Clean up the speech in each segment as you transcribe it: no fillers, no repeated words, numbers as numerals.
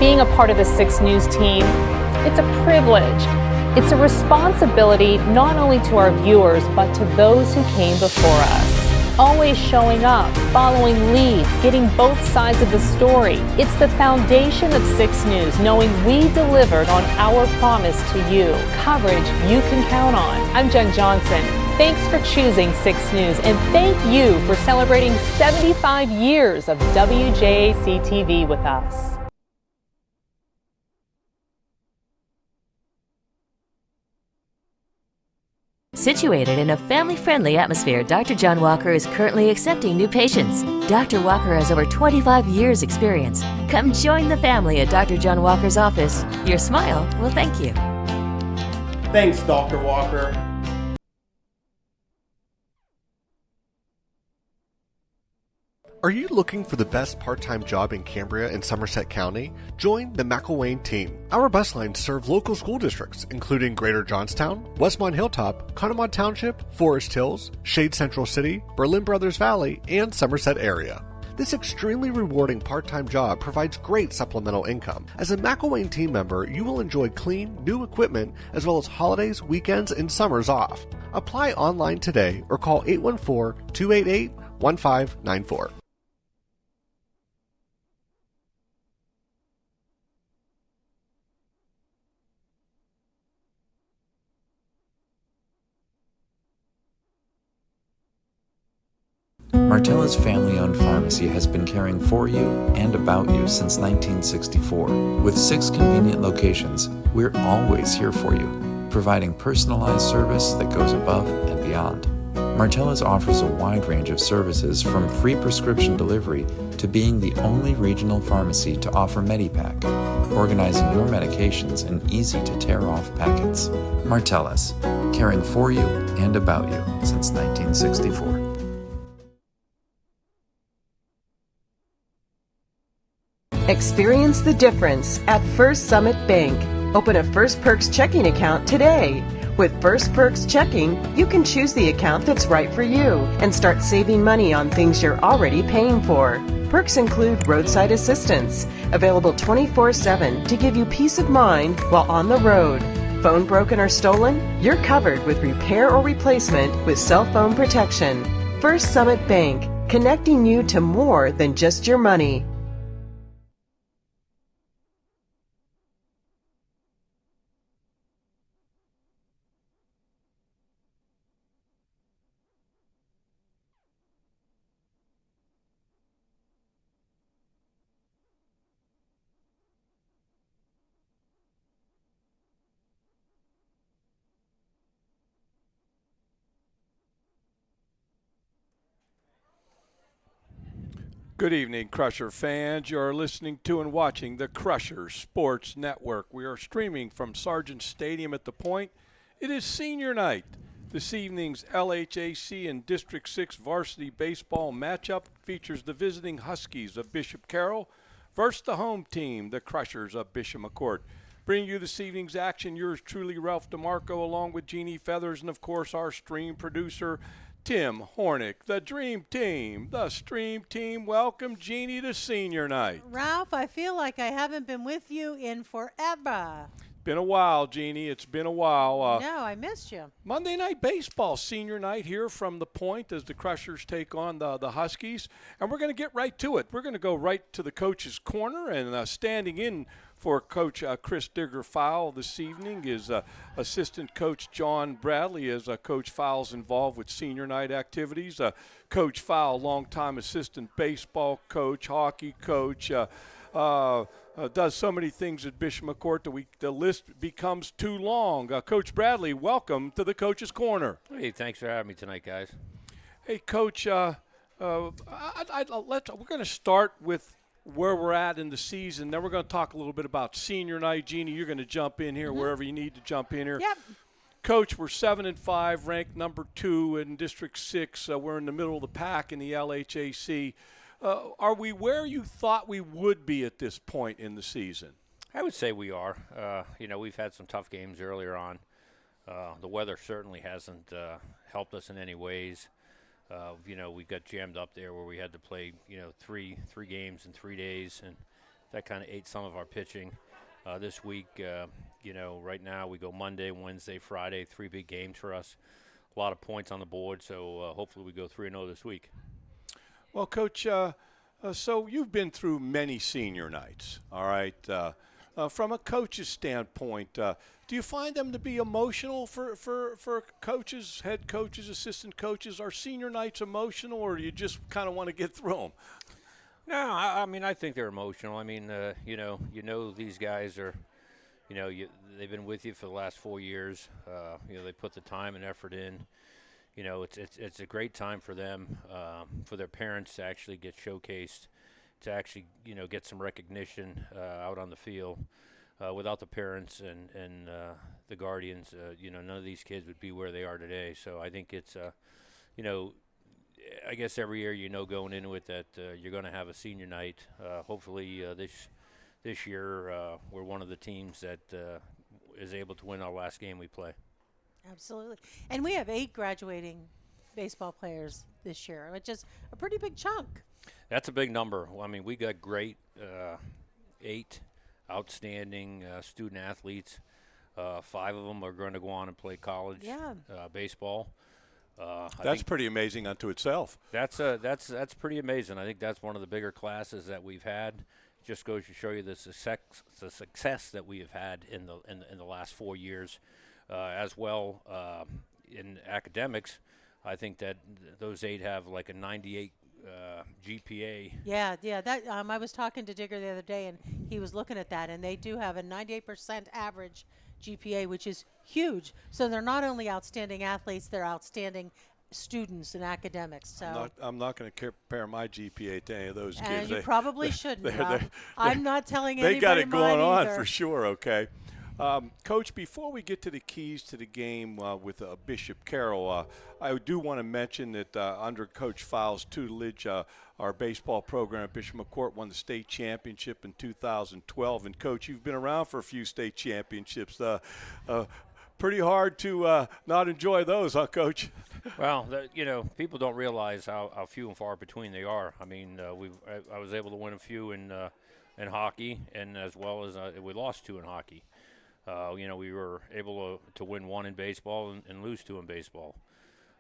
Being a part of the 6 News team, it's a privilege. It's a responsibility not only to our viewers, but to those who came before us. Always showing up, following leads, getting both sides of the story. It's the foundation of 6 News, knowing we delivered on our promise to you. Coverage you can count on. I'm Jen Johnson. Thanks for choosing 6 News, and thank you for celebrating 75 years of WJAC TV with us. Situated in a family-friendly atmosphere, Dr. John Walker is currently accepting new patients. Dr. Walker has over 25 years' experience. Come join the family at Dr. John Walker's office. Your smile will thank you. Thanks, Dr. Walker. Are you looking for the best part-time job in Cambria and Somerset County? Join the McElwain team. Our bus lines serve local school districts, including Greater Johnstown, Westmont Hilltop, Conemaugh Township, Forest Hills, Shade Central City, Berlin Brothers Valley, and Somerset area. This extremely rewarding part-time job provides great supplemental income. As a McElwain team member, you will enjoy clean, new equipment, as well as holidays, weekends, and summers off. Apply online today or call 814-288-1594. Martella's family-owned pharmacy has been caring for you and about you since 1964. With 6 convenient locations, we're always here for you, providing personalized service that goes above and beyond. Martella's offers a wide range of services from free prescription delivery to being the only regional pharmacy to offer Medipack, organizing your medications in easy-to-tear-off packets. Martella's, caring for you and about you since 1964. Experience the difference at First Summit Bank. Open a First Perks checking account today. With First Perks Checking, you can choose the account that's right for you and start saving money on things you're already paying for. Perks include roadside assistance, available 24/7 to give you peace of mind while on the road. Phone broken or stolen? You're covered with repair or replacement with cell phone protection. First Summit Bank, connecting you to more than just your money. Good evening, Crusher fans. You're listening to and watching the Crusher Sports Network. We are streaming from Sargent Stadium at the Point. It is senior night. This evening's LHAC and District 6 varsity baseball matchup features the visiting Huskies of Bishop Carroll versus the home team, the Crushers of Bishop McCourt. Bringing you this evening's action, yours truly, Ralph DeMarco, along with Jeannie Feathers and, of course, our stream producer, Tim Hornick, the Dream Team, the Stream Team. Welcome, Jeannie, to senior night. Ralph, I feel like I haven't been with you in forever. Been a while, Jeannie. It's been a while. No, I missed you. Monday Night Baseball senior night here from the Point as the Crushers take on the Huskies. And we're going to get right to it. We're going to go right to the coach's corner, and standing in for Coach Chris Digger-Fowle this evening is Assistant Coach John Bradley, as Coach Fowle's involved with senior night activities. Coach Fowle, longtime assistant baseball coach, hockey coach, does so many things at Bishop McCourt that the list becomes too long. Coach Bradley, welcome to the Coach's Corner. Hey, thanks for having me tonight, guys. Hey, Coach, we're going to start with where we're at in the season. Then we're going to talk a little bit about senior night. Jeannie, you're going to jump in here wherever you need to jump in here. Yep. Coach, we're 7-5, ranked number 2 in District 6. We're in the middle of the pack in the LHAC. Are we where you thought we would be at this point in the season? I would say we are. We've had some tough games earlier on. The weather certainly hasn't helped us in any ways. We got jammed up there where we had to play, three games in 3 days, and that kind of ate some of our pitching this week. Right now we go Monday, Wednesday, Friday, 3 big games for us. A lot of points on the board, so hopefully we go 3-0 this week. Well, Coach, so you've been through many senior nights, all right? From a coach's standpoint, do you find them to be emotional for coaches, head coaches, assistant coaches? Are senior nights emotional, or do you just kind of want to get through them? No, I mean, I think they're emotional. I mean, these guys are, they've been with you for the last 4 years. They put the time and effort in. It's a great time for them, for their parents to actually get showcased, to actually, get some recognition out on the field. Without the parents and the guardians, none of these kids would be where they are today. So I think it's, I guess every year going into it that you're going to have a senior night. Hopefully this year we're one of the teams that is able to win our last game we play. Absolutely. And we have 8 graduating baseball players this year, which is a pretty big chunk. That's a big number. I mean, we got great 8 outstanding student athletes. 5 of them are going to go on and play college baseball. That's pretty amazing unto itself. That's pretty amazing. I think that's one of the bigger classes that we've had. Just goes to show you the success that we have had in the last 4 years, as well in academics. I think that those 8 have like a 98 GPA. Yeah. That I was talking to Digger the other day, and he was looking at that, and they do have a 98% average GPA, which is huge. So they're not only outstanding athletes, they're outstanding students in academics. So I'm not going to compare my GPA to any of those and kids. you probably shouldn't. I'm not telling anybody. They got it going on either. for sure. Okay. Coach, before we get to the keys to the game with Bishop Carroll, I do want to mention that under Coach Fowle's tutelage, our baseball program at Bishop McCourt won the state championship in 2012. And, Coach, you've been around for a few state championships. Pretty hard to not enjoy those, huh, Coach? Well, people don't realize how few and far between they are. I mean, I was able to win a few in hockey, and as well as we lost 2 in hockey. We were able to win 1 in baseball and lose 2 in baseball.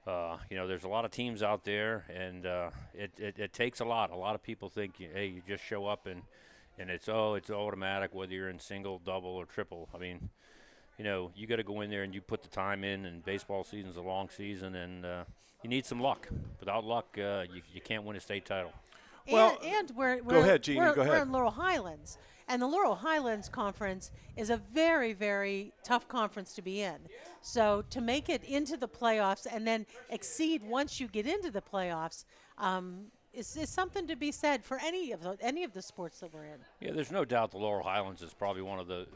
There's a lot of teams out there, and it takes a lot. A lot of people think, hey, you just show up and it's automatic whether you're in single, double, or triple. I mean, you got to go in there and you put the time in, and baseball season's a long season, and you need some luck. Without luck, you can't win a state title. Well, and we're go ahead, Jeannie. Go ahead. We're in Laurel Highlands, and the Laurel Highlands Conference is a very, very tough conference to be in. So to make it into the playoffs and then exceed once you get into the playoffs is something to be said for any of the sports that we're in. Yeah, there's no doubt the Laurel Highlands is probably one of the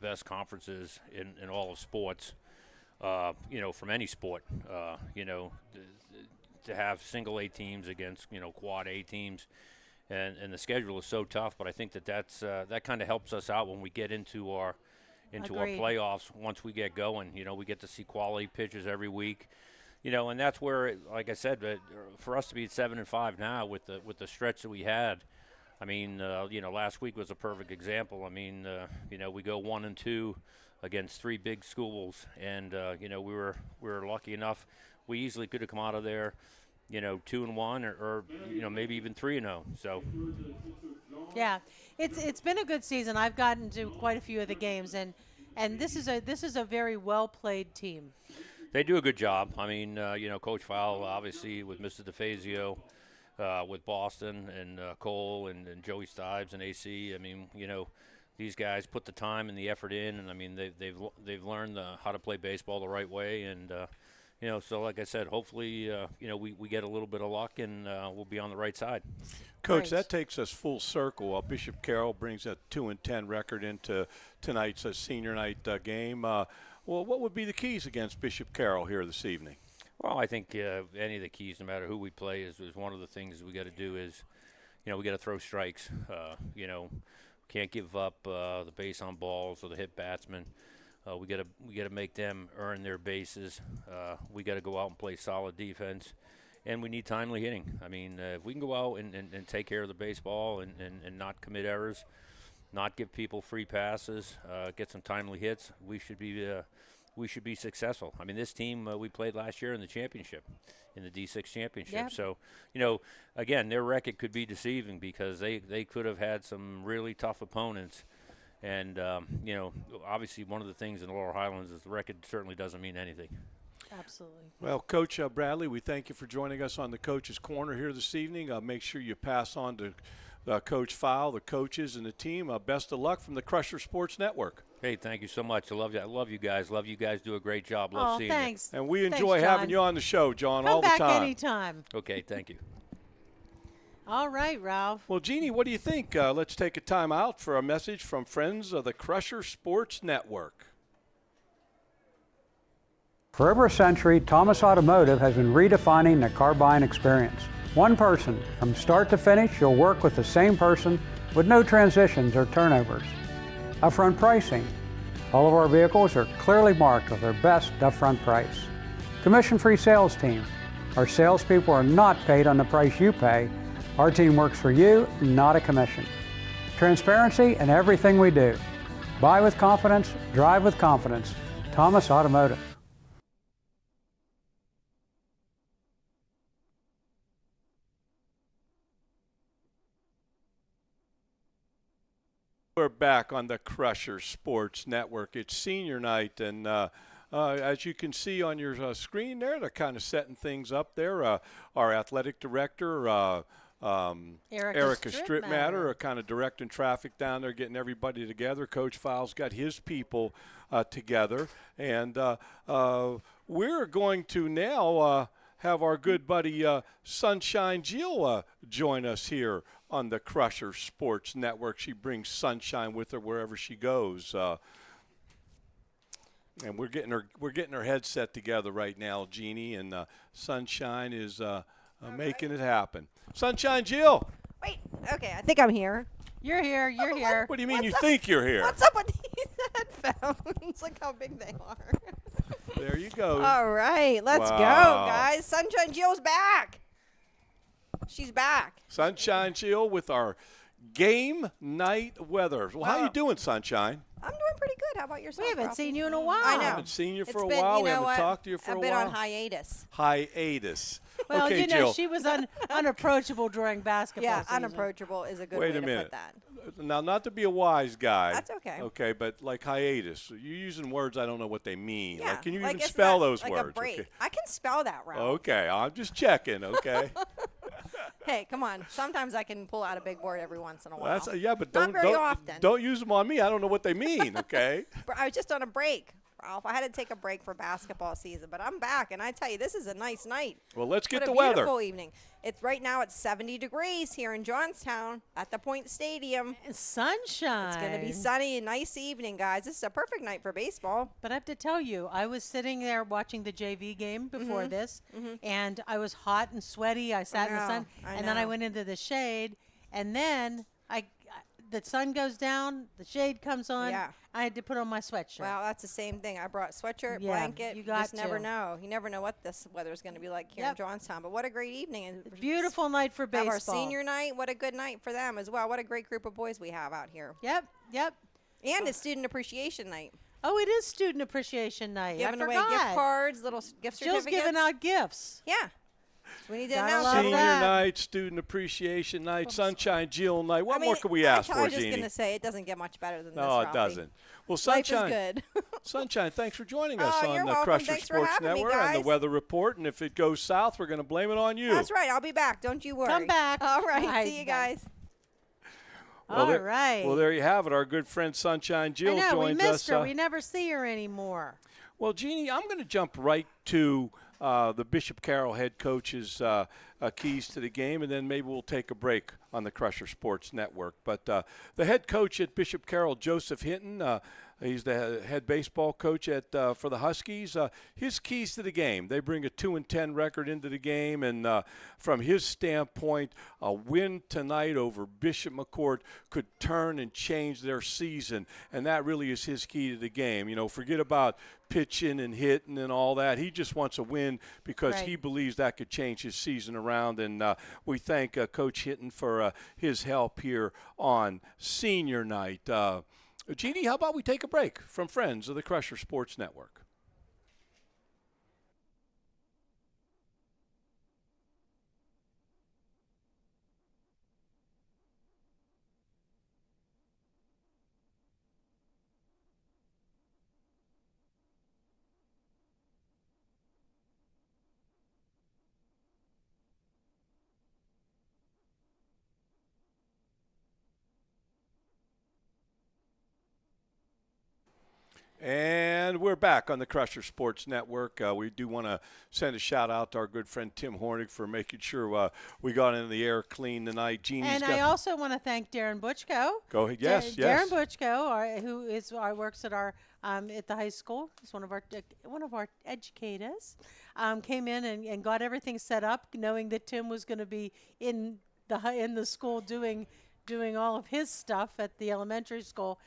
best conferences in all of sports. From any sport. To have single A teams against quad A teams, and the schedule is so tough. But I think that kind of helps us out when we get into our playoffs. Once we get going, we get to see quality pitchers every week. And that's where, like I said, for us to be at 7-5 now with the stretch that we had. I mean, last week was a perfect example. I mean, we go 1-2 against 3 big schools, and we were lucky enough. We easily could have come out of there, 2-1 or maybe even 3-0. So. Yeah, it's been a good season. I've gotten to quite a few of the games, and this is a very well played team. They do a good job. I mean, Coach Fowle, obviously with Mr. DeFazio, with Boston and Cole and Joey Stives and AC. I mean, these guys put the time and the effort in, and I mean they've learned how to play baseball the right way, and so like I said, hopefully we get a little bit of luck and we'll be on the right side. Coach, that takes us full circle. Bishop Carroll brings a 2-10 record into tonight's senior night game. Well, what would be the keys against Bishop Carroll here this evening? Well, I think any of the keys, no matter who we play, is one of the things we got to do is, we got to throw strikes. Can't give up the base on balls or the hit batsmen. We got to make them earn their bases. We got to go out and play solid defense, and we need timely hitting. I mean, if we can go out and take care of the baseball and not commit errors, not give people free passes, get some timely hits, we should be successful. I mean, this team we played last year in the championship, in the D6 championship. Yep. So, again, their record could be deceiving because they could have had some really tough opponents. And, obviously one of the things in the Laurel Highlands is the record certainly doesn't mean anything. Absolutely. Well, Coach Bradley, we thank you for joining us on the Coach's Corner here this evening. Make sure you pass on to Coach File, the coaches, and the team. Best of luck from the Crusher Sports Network. Hey, thank you so much. I love you. I love you guys. Love you guys. Do a great job. Love seeing thanks. And we Thanks, enjoy having John. you on the show, John, Come all the back time. anytime. you. Okay, thank you. All right, Ralph. Well, Jeannie, what do you think? Let's take a time out for a message from friends of the Crusher Sports Network. For over a century, Thomas Automotive has been redefining the car buying experience. One person, from start to finish, you'll work with the same person with no transitions or turnovers. Upfront pricing. All of our vehicles are clearly marked with their best upfront price. Commission-free sales team. Our salespeople are not paid on the price you pay. Our team works for you, not a commission. Transparency in everything we do. Buy with confidence, drive with confidence. Thomas Automotive. We're back on the Crusher Sports Network. It's senior night, and as you can see on your screen there, they're kind of setting things up there. Our athletic director, Erica Strittmatter, are kind of directing traffic down there, getting everybody together. Coach File's got his people together, and we're going to now have our good buddy Sunshine Jill join us here on the Crusher Sports Network. She brings sunshine with her wherever she goes, and we're getting her headset together right now, Jeannie, and Sunshine is making it happen. Sunshine Jill. Wait, okay, I think I'm here. You're here. You're here. What do you mean you think you're here? What's up with these headphones? Look how big they are. There you go. All right, let's go, Wow. guys. Sunshine Jill's back. She's back. Sunshine Jill with our game night weather. Well, how you doing, Sunshine? I'm doing pretty good. How about yourself? We haven't Ralphie? seen you in a while. I know. Haven't seen you for It's a been- while. you We know haven't what? talked to you for I've a been while. on hiatus. Hiatus. Well, okay, you know, Jill. she was unapproachable during basketball Yeah, season. unapproachable is a good Wait way a to minute. put that. Now, not to be a wise guy. That's okay. Okay, but like hiatus. You're using words I don't know what they mean. Yeah, Like, can you like even it's spell not those like words? a break. Okay. I can spell that, Ralph. Okay, I'm just checking. Okay. Hey, come on. Sometimes I can pull out a big word every once in a while. That's yeah, but Not don't very often. don't use them on me. I don't know what they mean. Okay. I was just on a break, Ralph. I had to take a break for basketball season, but I'm back, and I tell you, this is a nice night. Well, let's get what the a weather. beautiful evening. It's right now it's 70 degrees here in Johnstown at the Point Stadium. Sunshine. It's going to be sunny, a nice evening, guys. This is a perfect night for baseball. But I have to tell you, I was sitting there watching the JV game before this, and I was hot and sweaty. I sat in the sun, and then I went into the shade, and then the sun goes down, the shade comes on. Yeah. I had to put on my sweatshirt. Wow, that's the same thing. I brought sweatshirt, Yeah, blanket. you got just never to. know. You never know what this weather is going to be like here in Johnstown. But what a great evening. And Beautiful night for have baseball. our senior night. What a good night for them as well. What a great group of boys we have out here. Yep. And it's Student Appreciation Night. Oh, it is Student Appreciation Night. Giving I away forgot. gift cards, little gift Jill's certificates. giving out gifts. Yeah. So we need to Gotta announce love it. Senior that. night, student appreciation night, Sunshine Jill night. What more could we ask I for, was just Jeannie? going to say it doesn't get much better than this, No, it Ralphie. doesn't. Well, Life Sunshine, is good. Sunshine, thanks for joining us Oh, on you're the welcome. Crusher Thanks for Sports having me, Network and the guys. weather report. And if it goes south, we're going to blame it on you. That's right. I'll be back. Don't you worry. Come back. All right. Bye. See you guys. Well, All there- right. Well, there you have it. Our good friend Sunshine Jill I know, we joins missed us. her. We never see her anymore. Well, Jeannie, I'm going to jump right to the Bishop Carroll head coach's keys to the game, and then maybe we'll take a break on the Crusher Sports Network. But the head coach at Bishop Carroll, Joseph Hinton, He's the head baseball coach at for the Huskies. His keys to the game: they bring a 2-10 record into the game, and from his standpoint, a win tonight over Bishop McCourt could turn and change their season, and that really is his key to the game. You know, forget about pitching and hitting and all that. He just wants a win because he believes that could change his season around, and we thank Coach Hinton for his help here on senior night. Jeannie, how about we take a break from Friends of the Crusher Sports Network? And we're back on the Crusher Sports Network. We do want to send a shout out to our good friend Tim Hornig for making sure we got into the air clean tonight. And I also want to thank Darren Butchko. Go ahead. Yes. Darren Butchko, who works at our at the high school. He's one of our educators. Came in and got everything set up, knowing that Tim was going to be in the school doing all of his stuff at the elementary school.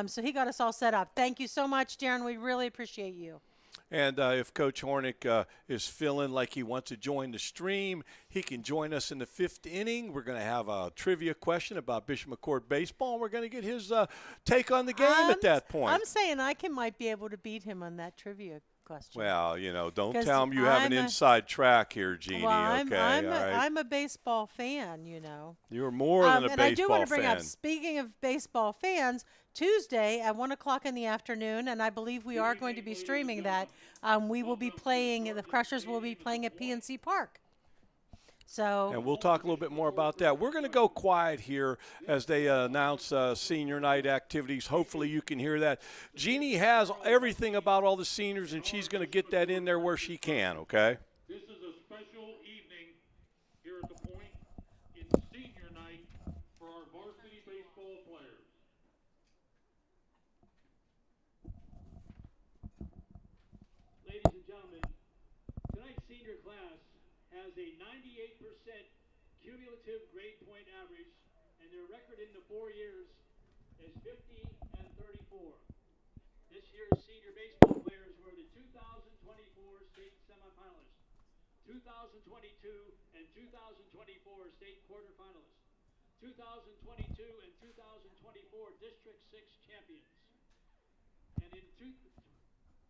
So he got us all set up. Thank you so much, Darren. We really appreciate you. And if Coach Hornick is feeling like he wants to join the stream, he can join us in the 5th inning. We're going to have a trivia question about Bishop McCourt baseball, and we're going to get his take on the game at that point. I'm saying might be able to beat him on that trivia question. Well, don't tell him you have an inside track here, Jeannie. Well, okay, I'm a baseball fan, You're more than a baseball fan. And I do want to bring up, speaking of baseball fans, Tuesday at 1 o'clock in the afternoon, and I believe we are going to be streaming that. We will be playing. The Crushers will be playing at PNC Park. And we'll talk a little bit more about that. We're going to go quiet here as they announce senior night activities. Hopefully you can hear that. Jeannie has everything about all the seniors, and she's going to get that in there where she can, okay? This is a special evening here at the Point. It's senior night for our varsity baseball players. Ladies and gentlemen, tonight's senior class has a 98% cumulative grade point average, and their record in the 4 years is 50 and 34. This year's senior baseball players were the 2024 state semifinalists, 2022 and 2024 state quarterfinalists, 2022 and 2024 District 6 champions. And in 2023,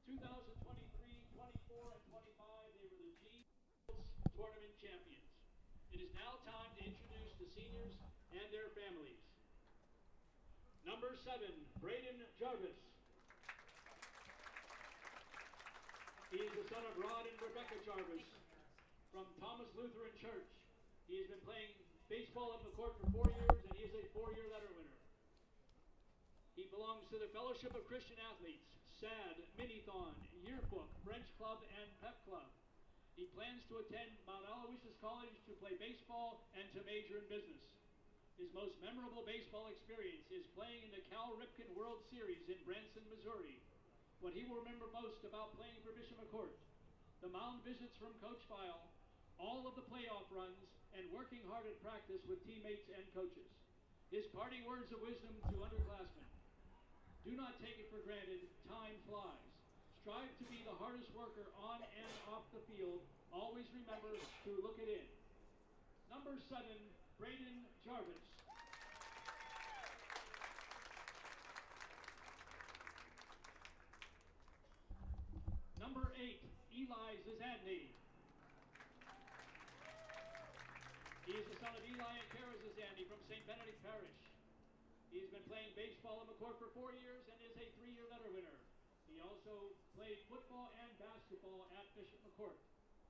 24, and 25, they were the G Tournament champions. It is now time to introduce the seniors and their families. Number 7, Braden Jarvis. He is the son of Rod and Rebecca Jarvis from Thomas Lutheran Church. He has been playing baseball at McCourt for 4 years, and he is a 4-year letter winner. He belongs to the Fellowship of Christian Athletes, SAD, Minithon, Yearbook, French Club, and Pep Club. He plans to attend Mount Aloysius College to play baseball and to major in business. His most memorable baseball experience is playing in the Cal Ripken World Series in Branson, Missouri. What he will remember most about playing for Bishop McCourt: the mound visits from Coach File, all of the playoff runs, and working hard at practice with teammates and coaches. His parting words of wisdom to underclassmen: do not take it for granted, time flies. Strive to be the hardest worker on and off the field. Always remember to look it in. Number 7, Braden Jarvis. Number 8, Eli Zazadny. He is the son of Eli and Kara Zazadny from St. Benedict Parish. He's been playing baseball at McCourt for 4 years and is a 3-year letter winner. He also played football and basketball at Bishop McCourt.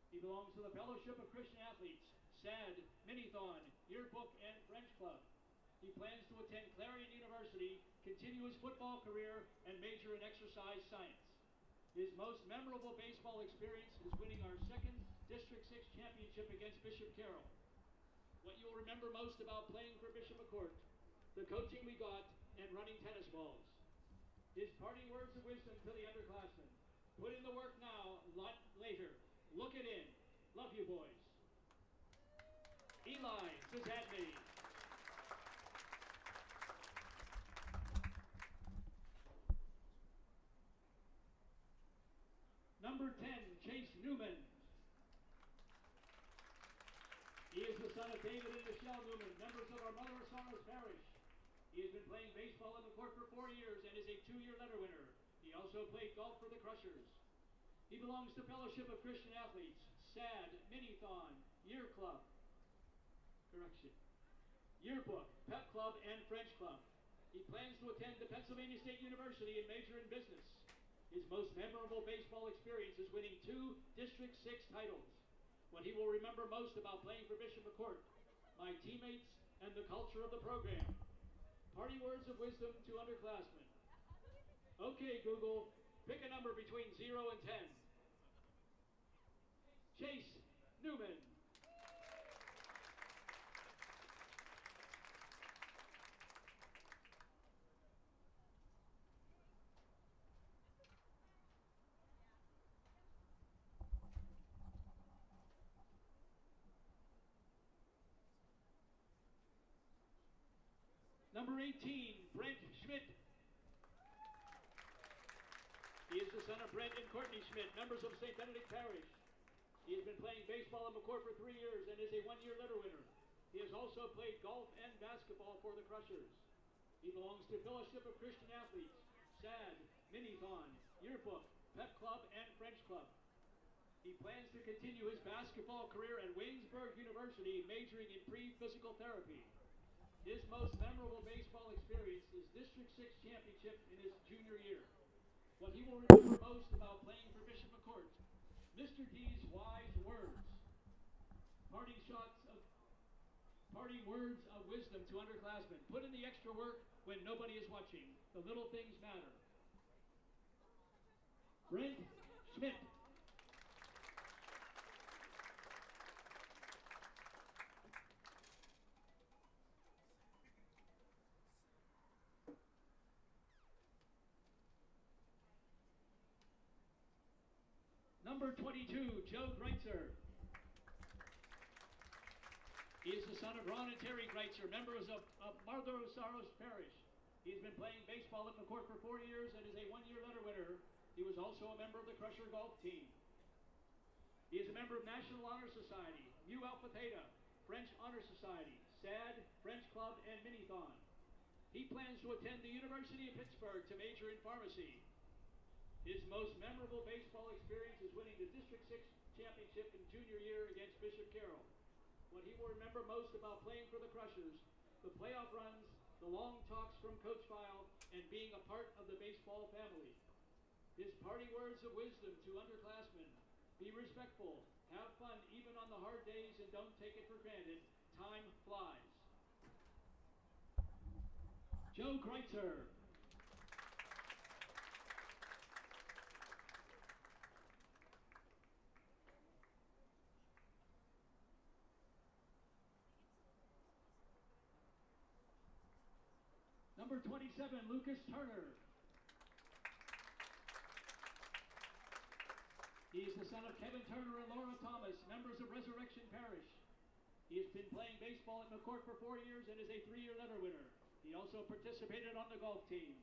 He belongs to the Fellowship of Christian Athletes, SAD, Minithon, Yearbook, and French Club. He plans to attend Clarion University, continue his football career, and major in exercise science. His most memorable baseball experience is winning our 2nd District 6 championship against Bishop Carroll. What you'll remember most about playing for Bishop McCourt: the coaching we got and running tennis balls. His parting words of wisdom to the underclassmen. Put in the work now, lot later. Look it in. Love you, boys. Eli Zazadny. Number 10, Chase Newman. He is the son of David and Michelle Newman, members of our Mother of Sorrows Parish. He has been playing baseball on the court for 4 years and is a 2-year letter winner. He also played golf for the Crushers. He belongs to Fellowship of Christian Athletes, SAD, Minithon, Year Club. Correction. Yearbook, Pep Club, and French Club. He plans to attend the Pennsylvania State University and major in business. His most memorable baseball experience is winning 2 District 6 titles. What he will remember most about playing for Bishop McCourt, my teammates, and the culture of the program. Party words of wisdom to underclassmen. Okay, Google, pick a number between 0 and 10. Chase Newman. Number 18, Brent Schmidt. He is the son of Brent and Courtney Schmidt, members of St. Benedict Parish. He has been playing baseball at McCourt for 3 years and is a 1-year letter winner. He has also played golf and basketball for the Crushers. He belongs to Fellowship of Christian Athletes, SAD, Minithon, Yearbook, Pep Club, and French Club. He plans to continue his basketball career at Waynesburg University, majoring in pre-physical therapy. His most memorable baseball experience is District 6 championship in his junior year. What he will remember most about playing for Bishop McCourt, Mr. D's wise words. Parting words of wisdom to underclassmen. Put in the extra work when nobody is watching. The little things matter. Brent Schmidt. Number 22, Joe Greitzer. He is the son of Ron and Terry Greitzer, members of Mother of Sorrows Parish. He has been playing baseball at McCourt for 4 years and is a 1-year letter winner. He was also a member of the Crusher golf team. He is a member of National Honor Society, Mu Alpha Theta, French Honor Society, SAD, French Club, and Minithon. He plans to attend the University of Pittsburgh to major in pharmacy. His most memorable baseball experience is winning the District 6 championship in junior year against Bishop Carroll. What he will remember most about playing for the Crushers, the playoff runs, the long talks from coach file, and being a part of the baseball family. His parting words of wisdom to underclassmen: be respectful, have fun even on the hard days, and don't take it for granted. Time flies. Joe Greitzer. Number 27, Lucas Turner. He is the son of Kevin Turner and Laura Thomas, members of Resurrection Parish. He has been playing baseball at McCourt for 4 years and is a 3-year letter winner. He also participated on the golf team.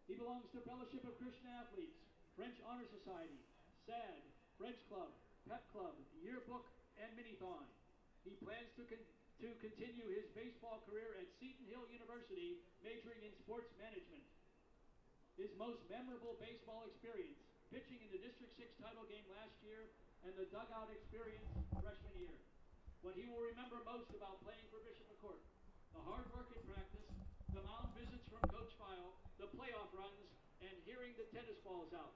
He belongs to Fellowship of Christian Athletes, French Honor Society, SAD, French Club, Pep Club, Yearbook, and Minithon. He plans to continue his baseball career at Seton Hill University, majoring in sports management. His most memorable baseball experience, pitching in the District 6 title game last year and the dugout experience freshman year. What he will remember most about playing for Bishop McCourt, the hard work in practice, the mound visits from Coach File, the playoff runs, and hearing the tennis balls out.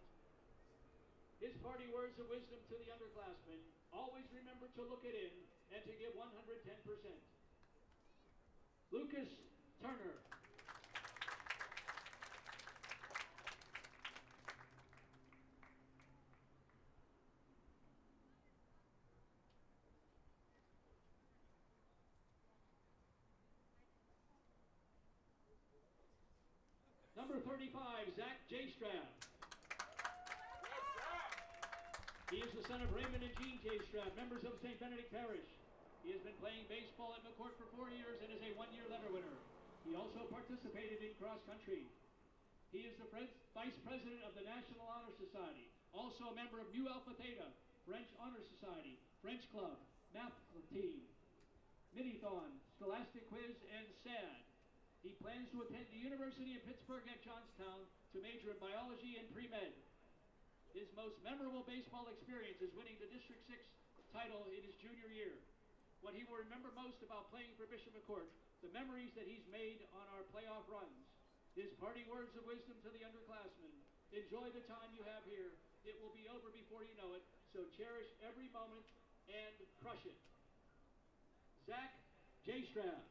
His party words of wisdom to the underclassmen: always remember to look it in and to give 110%. Lucas Turner. Number Number 35, Zach Jaystrad. He is the son of Raymond and Jean Jaystrad, members of St. Benedict Parish. He has been playing baseball at McCourt for 4 years and is a one-year letter winner. He also participated in cross country. He is the Vice President of the National Honor Society, also a member of Nu Alpha Theta, French Honor Society, French Club, Math Team, Mini-Thon, Scholastic Quiz, and SAD. He plans to attend the University of Pittsburgh at Johnstown to major in biology and pre-med. His most memorable baseball experience is winning the District 6 title in his junior year. What he will remember most about playing for Bishop McCourt, the memories that he's made on our playoff runs. His parting words of wisdom to the underclassmen: enjoy the time you have here. It will be over before you know it, so cherish every moment and crush it. Zach Jaystrad.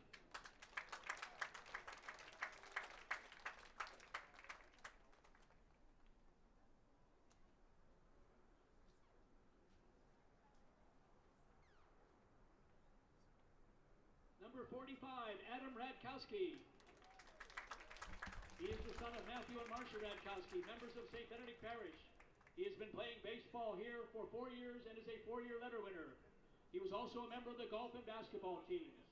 Number 45, Adam Radkowski. He is the son of Matthew and Marcia Radkowski, members of St. Benedict Parish. He has been playing baseball here for 4 years and is a 4-year letter winner. He was also a member of the golf and basketball teams.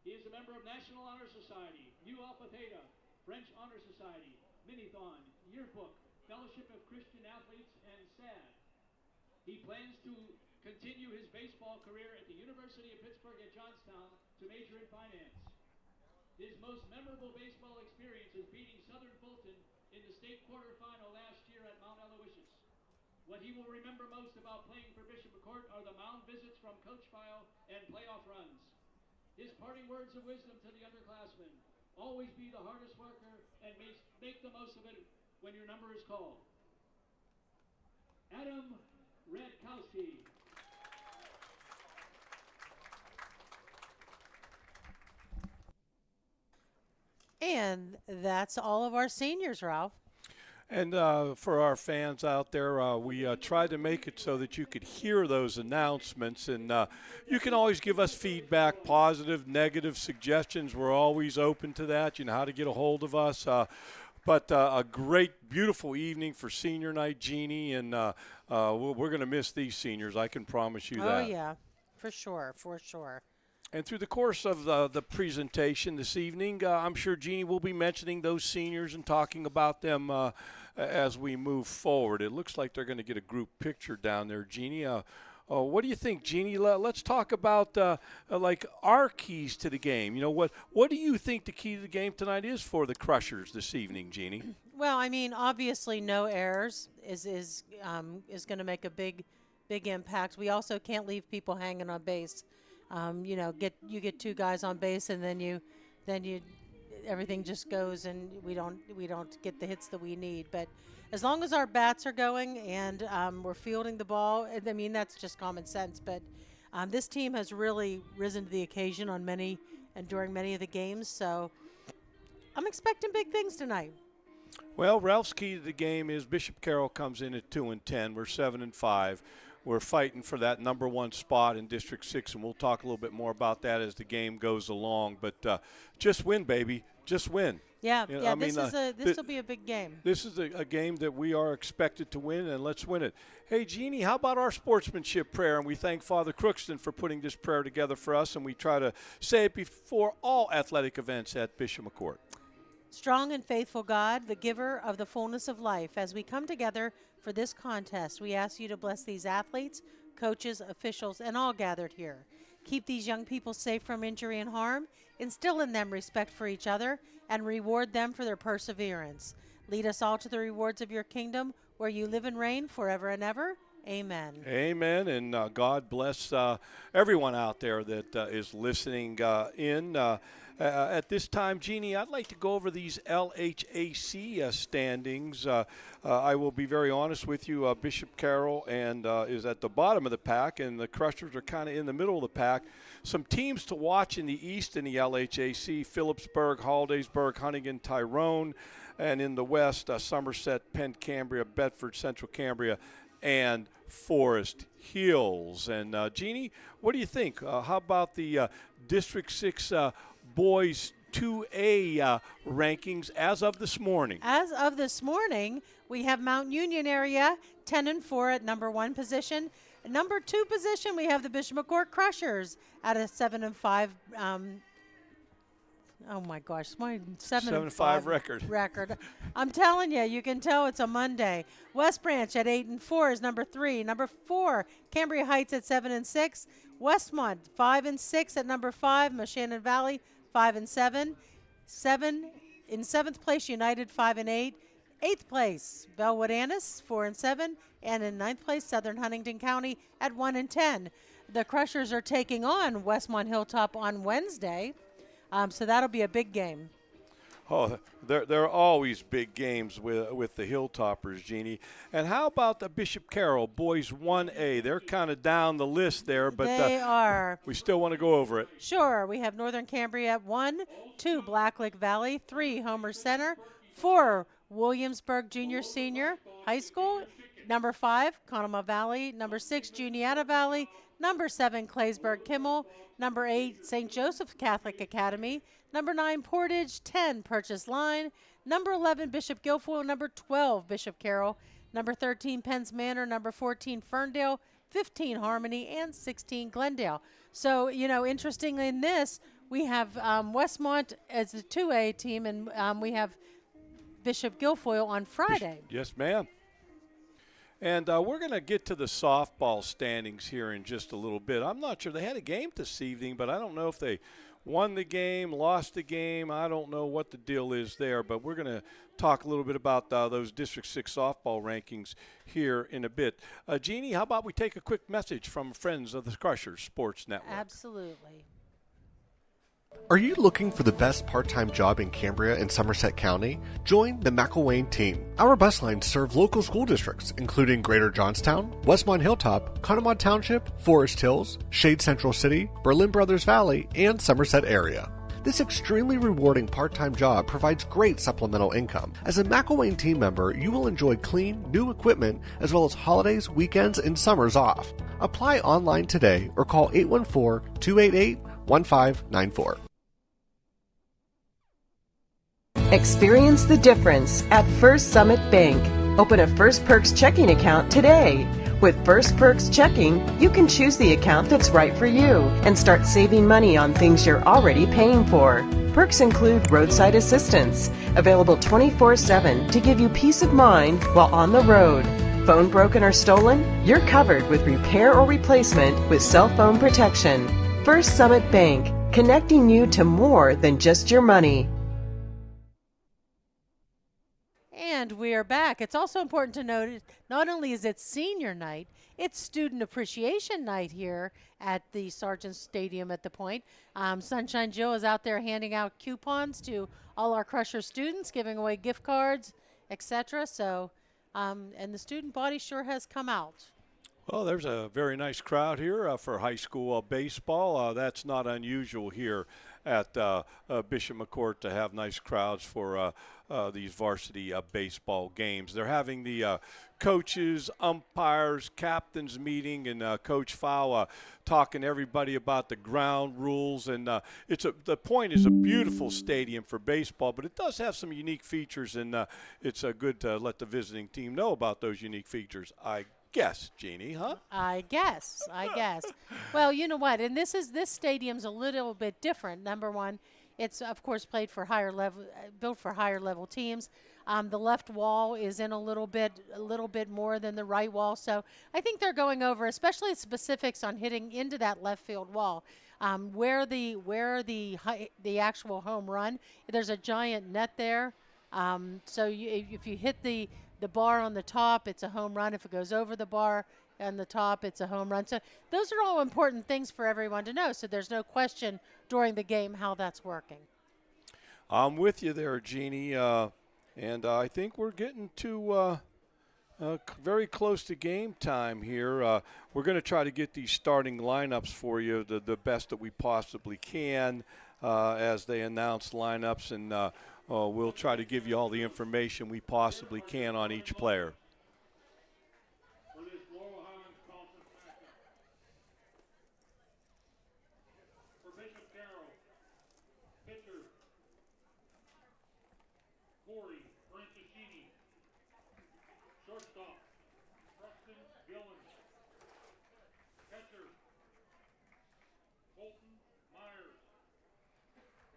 He is a member of National Honor Society, Nu Alpha Theta, French Honor Society, Mini-Thon, Yearbook, Fellowship of Christian Athletes, and SAD. He plans to continue his baseball career at the University of Pittsburgh at Johnstown to major in finance. His most memorable baseball experience is beating Southern Fulton in the state quarterfinal last year at Mount Aloysius. What he will remember most about playing for Bishop McCourt are the mound visits from Coach File and playoff runs. His parting words of wisdom to the underclassmen: always be the hardest worker and make the most of it when your number is called. Adam Radkowski. And that's all of our seniors, Ralph. And for our fans out there, we tried to make it so that you could hear those announcements. And you can always give us feedback, positive, negative suggestions. We're always open to that. You know how to get a hold of us. But a great, beautiful evening for senior night, Jeannie. And we're going to miss these seniors. I can promise you that. Oh, yeah, for sure, for sure. And through the course of the presentation this evening, I'm sure Jeannie will be mentioning those seniors and talking about them as we move forward. It looks like they're going to get a group picture down there, Jeannie. What do you think, Jeannie? Let's talk about like our keys to the game. You know, what do you think the key to the game tonight is for the Crushers this evening, Jeannie? Well, I mean, obviously, no errors is going to make a big impact. We also can't leave people hanging on base. You know, you get 2 guys on base, and then you everything just goes, and we don't get the hits that we need. But as long as our bats are going and we're fielding the ball, I mean, that's just common sense. But this team has really risen to the occasion on many and during many of the games, so I'm expecting big things tonight. Well, Ralph's key to the game is Bishop Carroll comes in at 2-10. We're 7-5. We're fighting for that number 1 spot in District 6, and we'll talk a little bit more about that as the game goes along. But just win, baby. Just win. Yeah, you know, yeah. I mean, This will be a big game. This is a game that we are expected to win, and let's win it. Hey, Jeannie, how about our sportsmanship prayer? And we thank Father Crookston for putting this prayer together for us, and we try to say it before all athletic events at Bishop McCourt. Strong and faithful God, the giver of the fullness of life, as we come together for this contest, we ask you to bless these athletes, coaches, officials, and all gathered here. Keep these young people safe from injury and harm, instill in them respect for each other, and reward them for their perseverance. Lead us all to the rewards of your kingdom, where you live and reign forever and ever. Amen. Amen, and God bless everyone out there that is listening in. At this time, Jeannie, I'd like to go over these LHAC standings. I will be very honest with you. Bishop Carroll is at the bottom of the pack, and the Crushers are kind of in the middle of the pack. Some teams to watch in the East in the LHAC: Phillipsburg, Hollidaysburg, Huntington, Tyrone, and in the West, Somerset, Penn Cambria, Bedford, Central Cambria, and Forest Hills. And Jeannie, what do you think? How about the District 6 boys 2A rankings as of this morning. As of this morning, we have Mount Union area 10-4 at number 1 position. Number 2 position, we have the Bishop McCourt Crushers at a 7-5. Oh my gosh, my 7-5 record. I'm telling you, you can tell it's a Monday. West Branch at 8-4 is number 3. Number 4, Cambria Heights at 7-6. Westmont 5-6 at number 5. Moshannon Valley 5-7. In 7th place, United 5-8. 8th place, Bellwood Annis 4-7, and in 9th place, Southern Huntington County at 1-10. The Crushers are taking on Westmont Hilltop on Wednesday, so that'll be a big game. Oh, there are always big games with the Hilltoppers, Jeannie. And how about the Bishop Carroll boys 1A? They're kind of down the list there, but they are. We still want to go over it. Sure. We have Northern Cambria at 1, 2 Blacklick Valley, 3 Homer Center, 4 Williamsburg Junior Senior High School, number 5 Conemaugh Valley, number 6 Juniata Valley, number 7 Claysburg Kimmel, number 8 St. Joseph Catholic Academy, number 9 Portage, 10 Purchase Line, number 11 Bishop Guilfoyle, number 12 Bishop Carroll, number 13 Penns Manor, number 14 Ferndale, 15 Harmony, and 16 Glendale. So, interestingly in this, we have Westmont as the 2A team, and we have Bishop Guilfoyle on Friday. Yes, ma'am. And we're going to get to the softball standings here in just a little bit. I'm not sure. They had a game this evening, but I don't know if they won the game, lost the game. I don't know what the deal is there, but we're going to talk a little bit about those District 6 softball rankings here in a bit. Jeannie, how about we take a quick message from friends of the Crushers Sports Network? Absolutely. Are you looking for the best part-time job in Cambria and Somerset County? Join the McElwain team. Our bus lines serve local school districts, including Greater Johnstown, Westmont Hilltop, Conemaugh Township, Forest Hills, Shade Central City, Berlin Brothers Valley, and Somerset area. This extremely rewarding part-time job provides great supplemental income. As a McElwain team member, you will enjoy clean, new equipment, as well as holidays, weekends, and summers off. Apply online today or call 814-288-1594. Experience the difference at First Summit Bank. Open a First Perks checking account today. With First Perks Checking, you can choose the account that's right for you and start saving money on things you're already paying for. Perks include roadside assistance, available 24/7 to give you peace of mind while on the road. Phone broken or stolen? You're covered with repair or replacement with cell phone protection. First Summit Bank, connecting you to more than just your money. And we are back. It's also important to note, not only is it senior night, it's student appreciation night here at the Sargent Stadium at the Point. Sunshine Jill is out there handing out coupons to all our Crusher students, giving away gift cards, etc. So, and the student body sure has come out. Well, there's a very nice crowd here for high school baseball. That's not unusual here at Bishop McCourt to have nice crowds for these varsity baseball games. They're having the coaches, umpires, captains meeting, and Coach Fowl talking to everybody about the ground rules. And the Point is a beautiful stadium for baseball, but it does have some unique features, and it's good to let the visiting team know about those unique features. I guess, Jeannie, huh? I guess. Well, you know what? And this stadium's a little bit different. Number one, it's of course built for higher level teams. The left wall is in a little bit more than the right wall. So I think they're going over, especially specifics on hitting into that left field wall. Where the actual home run, there's a giant net there. So if you hit the bar on the top, it's a home run. If it goes over the bar on the top, it's a home run. So those are all important things for everyone to know. So there's no question during the game how that's working. I'm with you there, Jeannie. And I think we're getting to very close to game time here. We're going to try to get these starting lineups for you the best that we possibly can as they announce lineups, and we'll try to give you all the information we possibly can on each player. For this Laurel Highlands Conference matchup, for Bishop Carroll, pitcher Jackson Gillen. Catcher, Colton Myers.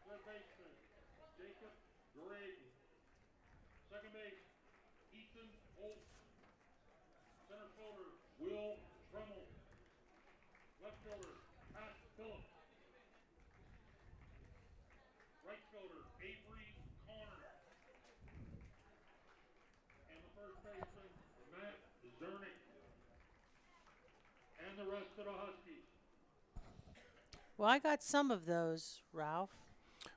Third baseman, Jacob Gregg. Second base, Ethan Holt. Center fielder, Will Tremmel. Left fielder, Pat Phillips. Right fielder, Avery Connor. And the first baseman, Matt Zernick. And the rest of the Huskies. Well, I got some of those, Ralph.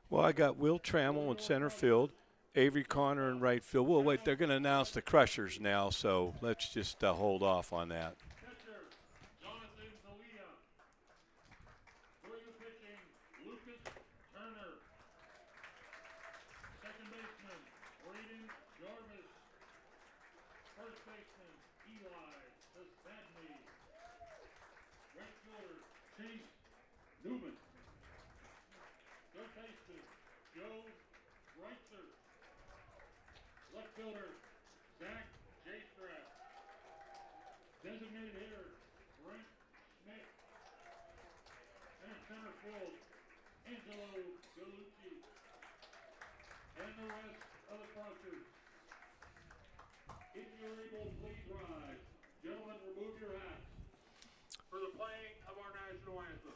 Well, I got Will Trammell in center field, Avery Connor in right field. Well, wait, they're going to announce the Crushers now, so let's just hold off on that. Catcher, Jonathan Dalia. Doing the pitching, Lucas Turner. Second baseman, Braden Jarvis. First baseman, Eli Sestadny. Right fielder, Chase Newman. Third baseman, Joe Reitzer. Left fielder, Zach Jaystrath. Designated hitter, Brent Schmidt. And in center field, Angelo Gallucci. And the rest of the Crushers. If you're able, please rise. Gentlemen, remove your hats for the playing of our national anthem.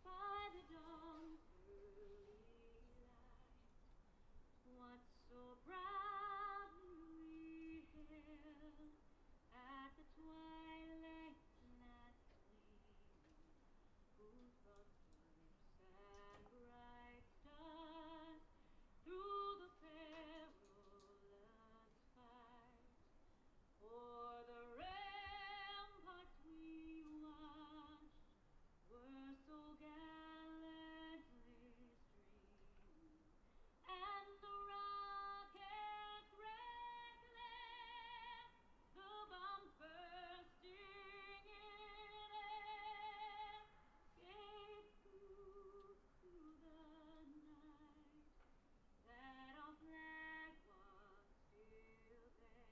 By the dawn's early light, what so proudly we hailed at the twilight's last gleaming, whose broad stripes and bright stars through the perilous fight o'er the ramparts we watched were so gallantly streaming, and the rocket's red glare, the bombs bursting in air, gave proof to the night that our flag was still there.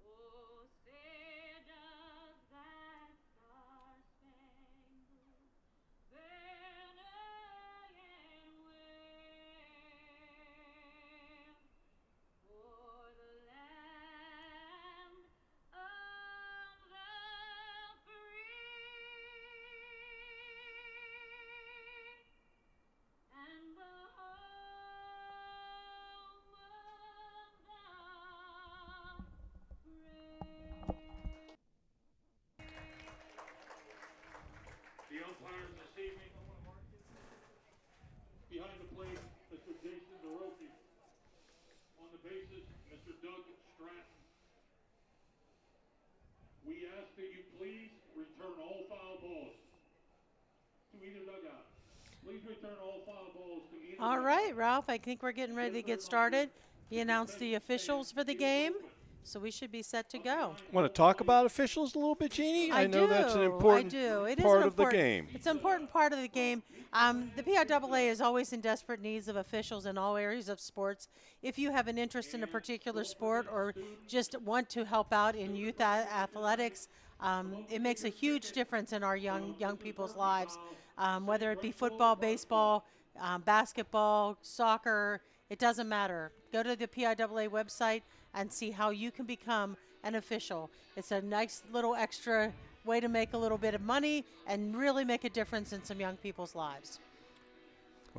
Oh, say does that star-spangled banner yet wave for the land of the free and the home of the brave. The umpires this evening, behind the plate, Mr. Jason DeRoche. On the bases, Mr. Doug Stratton. We ask that you please return all foul balls to either dugout. Please return all foul balls to either All dugout. right, Ralph, I think we're getting ready to get started. He announced the officials for the game, so we should be set to go. Want to talk about officials a little bit, Jeannie? I know that's an important It is part an of the game. It's an important part of the game. The PIAA is always in desperate needs of officials in all areas of sports. If you have an interest in a particular sport or just want to help out in youth athletics, it makes a huge difference in our young people's lives, whether it be football, baseball, basketball, soccer. It doesn't matter. Go to the PIAA website and see how you can become an official. It's a nice little extra way to make a little bit of money and really make a difference in some young people's lives.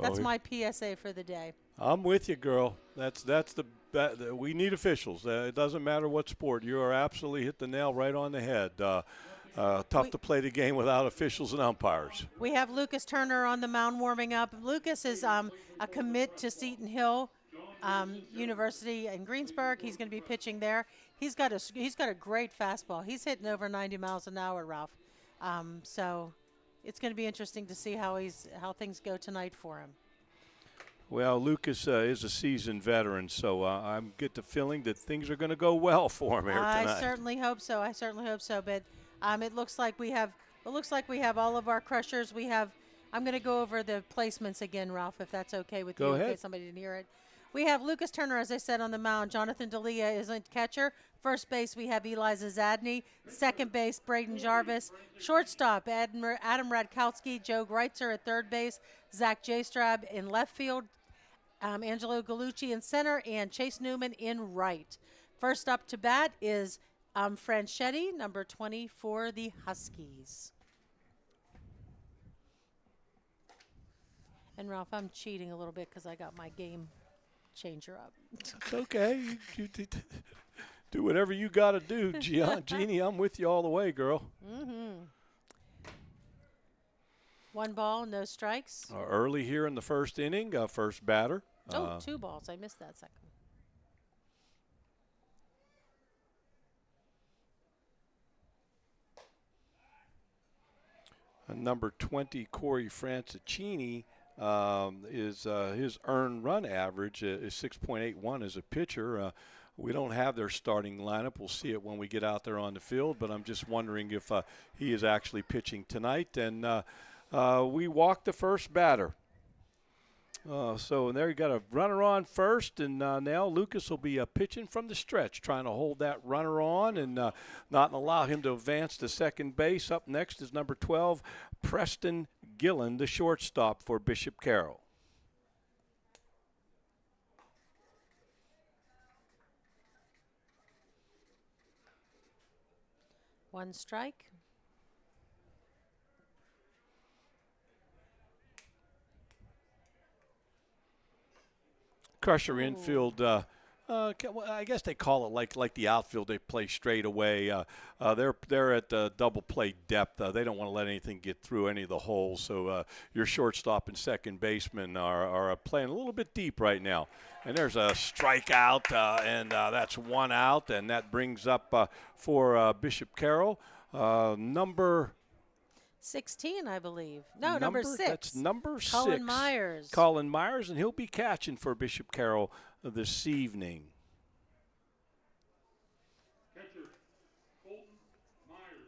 That's my PSA for the day. I'm with you, girl. We need officials. It doesn't matter what sport. You are absolutely hit the nail right on the head. Tough to play the game without officials and umpires. We have Lucas Turner on the mound warming up. Lucas is a commit to Seton Hill University in Greensburg. He's going to be pitching there. He's got a great fastball. He's hitting over 90 miles an hour, Ralph. So it's going to be interesting to see how things go tonight for him. Well, Lucas is a seasoned veteran, so I get the feeling that things are going to go well for him here tonight. I certainly hope so. But it looks like we have all of our Crushers. We have I'm going to go over the placements again, Ralph, if that's okay with Go you, in ahead. case somebody didn't hear it. We have Lucas Turner, as I said, on the mound. Jonathan D'Elia is a catcher. First base, we have Eliza Zadney. Second base, Braden Jarvis. Shortstop, Adam Radkowski. Joe Greitzer at third base. Zach Jaystrab in left field. Angelo Gallucci in center. And Chase Newman in right. First up to bat is Franchetti, number 20 for the Huskies. And Ralph, I'm cheating a little bit because I got my game changer up. It's okay. You do whatever you got to do, Jeannie. I'm with you all the way, girl. Mm-hmm. 1 ball, no strikes. Early here in the first inning, first batter. 2 balls. I missed that second. Number 20, Corey Francicini, is his earned run average is 6.81 as a pitcher. We don't have their starting lineup. We'll see it when we get out there on the field, but I'm just wondering if he is actually pitching tonight. And we walk the first batter. So there you got a runner on first, and now Lucas will be pitching from the stretch, trying to hold that runner on and not allow him to advance to second base. Up next is number 12, Preston Gillen, the shortstop for Bishop Carroll. One strike. Crusher infield, I guess they call it like the outfield. They play straight away. They're at double play depth. They don't want to let anything get through any of the holes. So your shortstop and second baseman are playing a little bit deep right now. And there's a strikeout, and that's 1 out, and that brings up for Bishop Carroll number 16, I believe. No, number 6. That's number 6. Colin Myers. Colin Myers, and he'll be catching for Bishop Carroll this evening. Catcher, Colton Myers.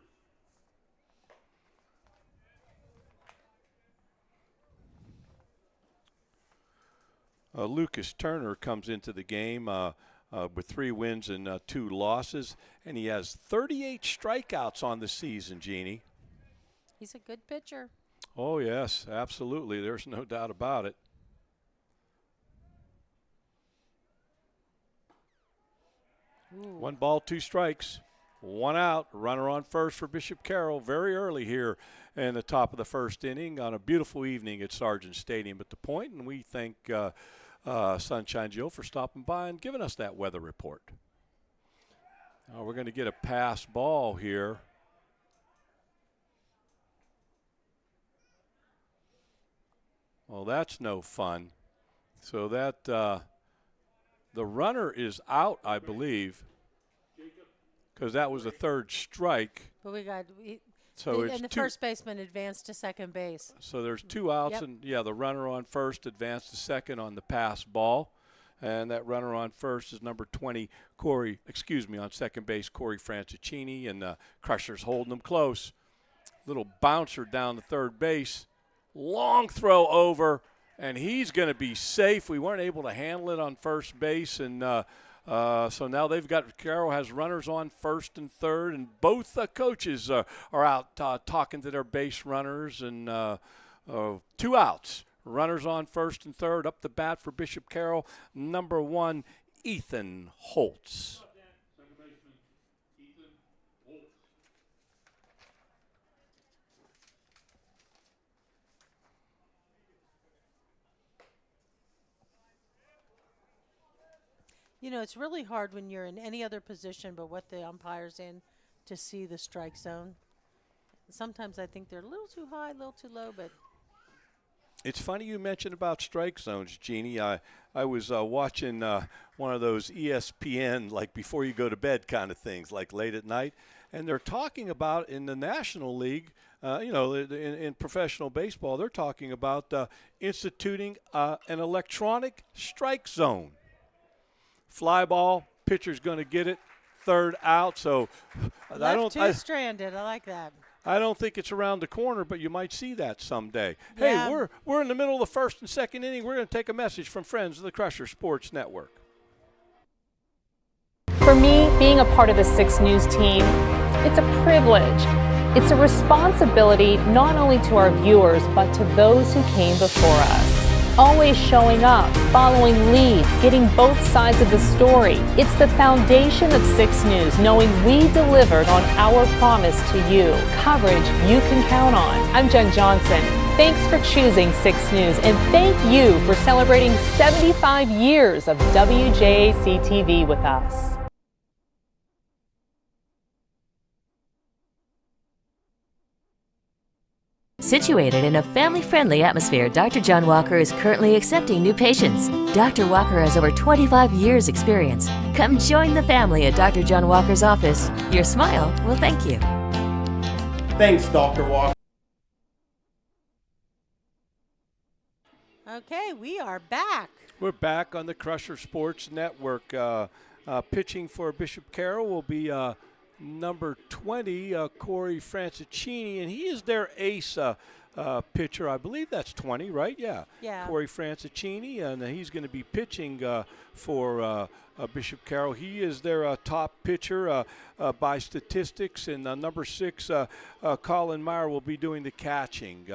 Lucas Turner comes into the game with 3 wins and 2 losses, and he has 38 strikeouts on the season, Jeannie. He's a good pitcher. Oh, yes, absolutely. There's no doubt about it. Ooh. 1 ball, 2 strikes, 1 out. Runner on first for Bishop Carroll very early here in the top of the first inning on a beautiful evening at Sargent Stadium at the Point. And we thank Sunshine Joe for stopping by and giving us that weather report. We're going to get a pass ball here. Well, that's no fun. So that the runner is out, I believe, because that was a 3rd strike. But we got So it's and the 2. first baseman advanced to second base. So there's 2 outs, Yep. and the runner on first advanced to second on the pass ball, and that runner on first is number 20, on second base, Corey Francicini, and Crusher's holding him close. Little bouncer down the third base. Long throw over, and he's going to be safe. We weren't able to handle it on first base, and so now Carroll has runners on first and third, and both coaches are out talking to their base runners, and 2 outs. Runners on first and third. Up the bat for Bishop Carroll, number 1, Ethan Holtz. Second baseman, Ethan Holtz. You know, it's really hard when you're in any other position but what the umpire's in to see the strike zone. Sometimes I think they're a little too high, a little too low, but It's funny you mentioned about strike zones, Jeannie. I was watching one of those ESPN, like before you go to bed kind of things, like late at night, and they're talking about in the National League, in professional baseball, they're talking about instituting an electronic strike zone. Fly ball, pitcher's going to get it, 3rd out. So left two stranded. I like that. I don't think it's around the corner, but you might see that someday. Yeah. Hey, we're in the middle of the first and second inning. We're going to take a message from friends of the Crusher Sports Network. For me, being a part of the 6 News team, it's a privilege. It's a responsibility not only to our viewers, but to those who came before us. Always showing up, following leads, getting both sides of the story. It's the foundation of 6 News, knowing we delivered on our promise to you. Coverage you can count on. I'm Jen Johnson. Thanks for choosing 6 News, and thank you for celebrating 75 years of WJAC TV with us. Situated in a family-friendly atmosphere, Dr. John Walker is currently accepting new patients. Dr. Walker has over 25 years' experience. Come join the family at Dr. John Walker's office. Your smile will thank you. Thanks, Dr. Walker. Okay, we are back. We're back on the Crusher Sports Network. Pitching for Bishop Carroll will be number 20, Corey Francicini, and he is their ace pitcher. I believe that's 20, right? Yeah. Corey Francicini, and he's going to be pitching for Bishop Carroll. He is their top pitcher by statistics, and number 6, Colin Meyer, will be doing the catching.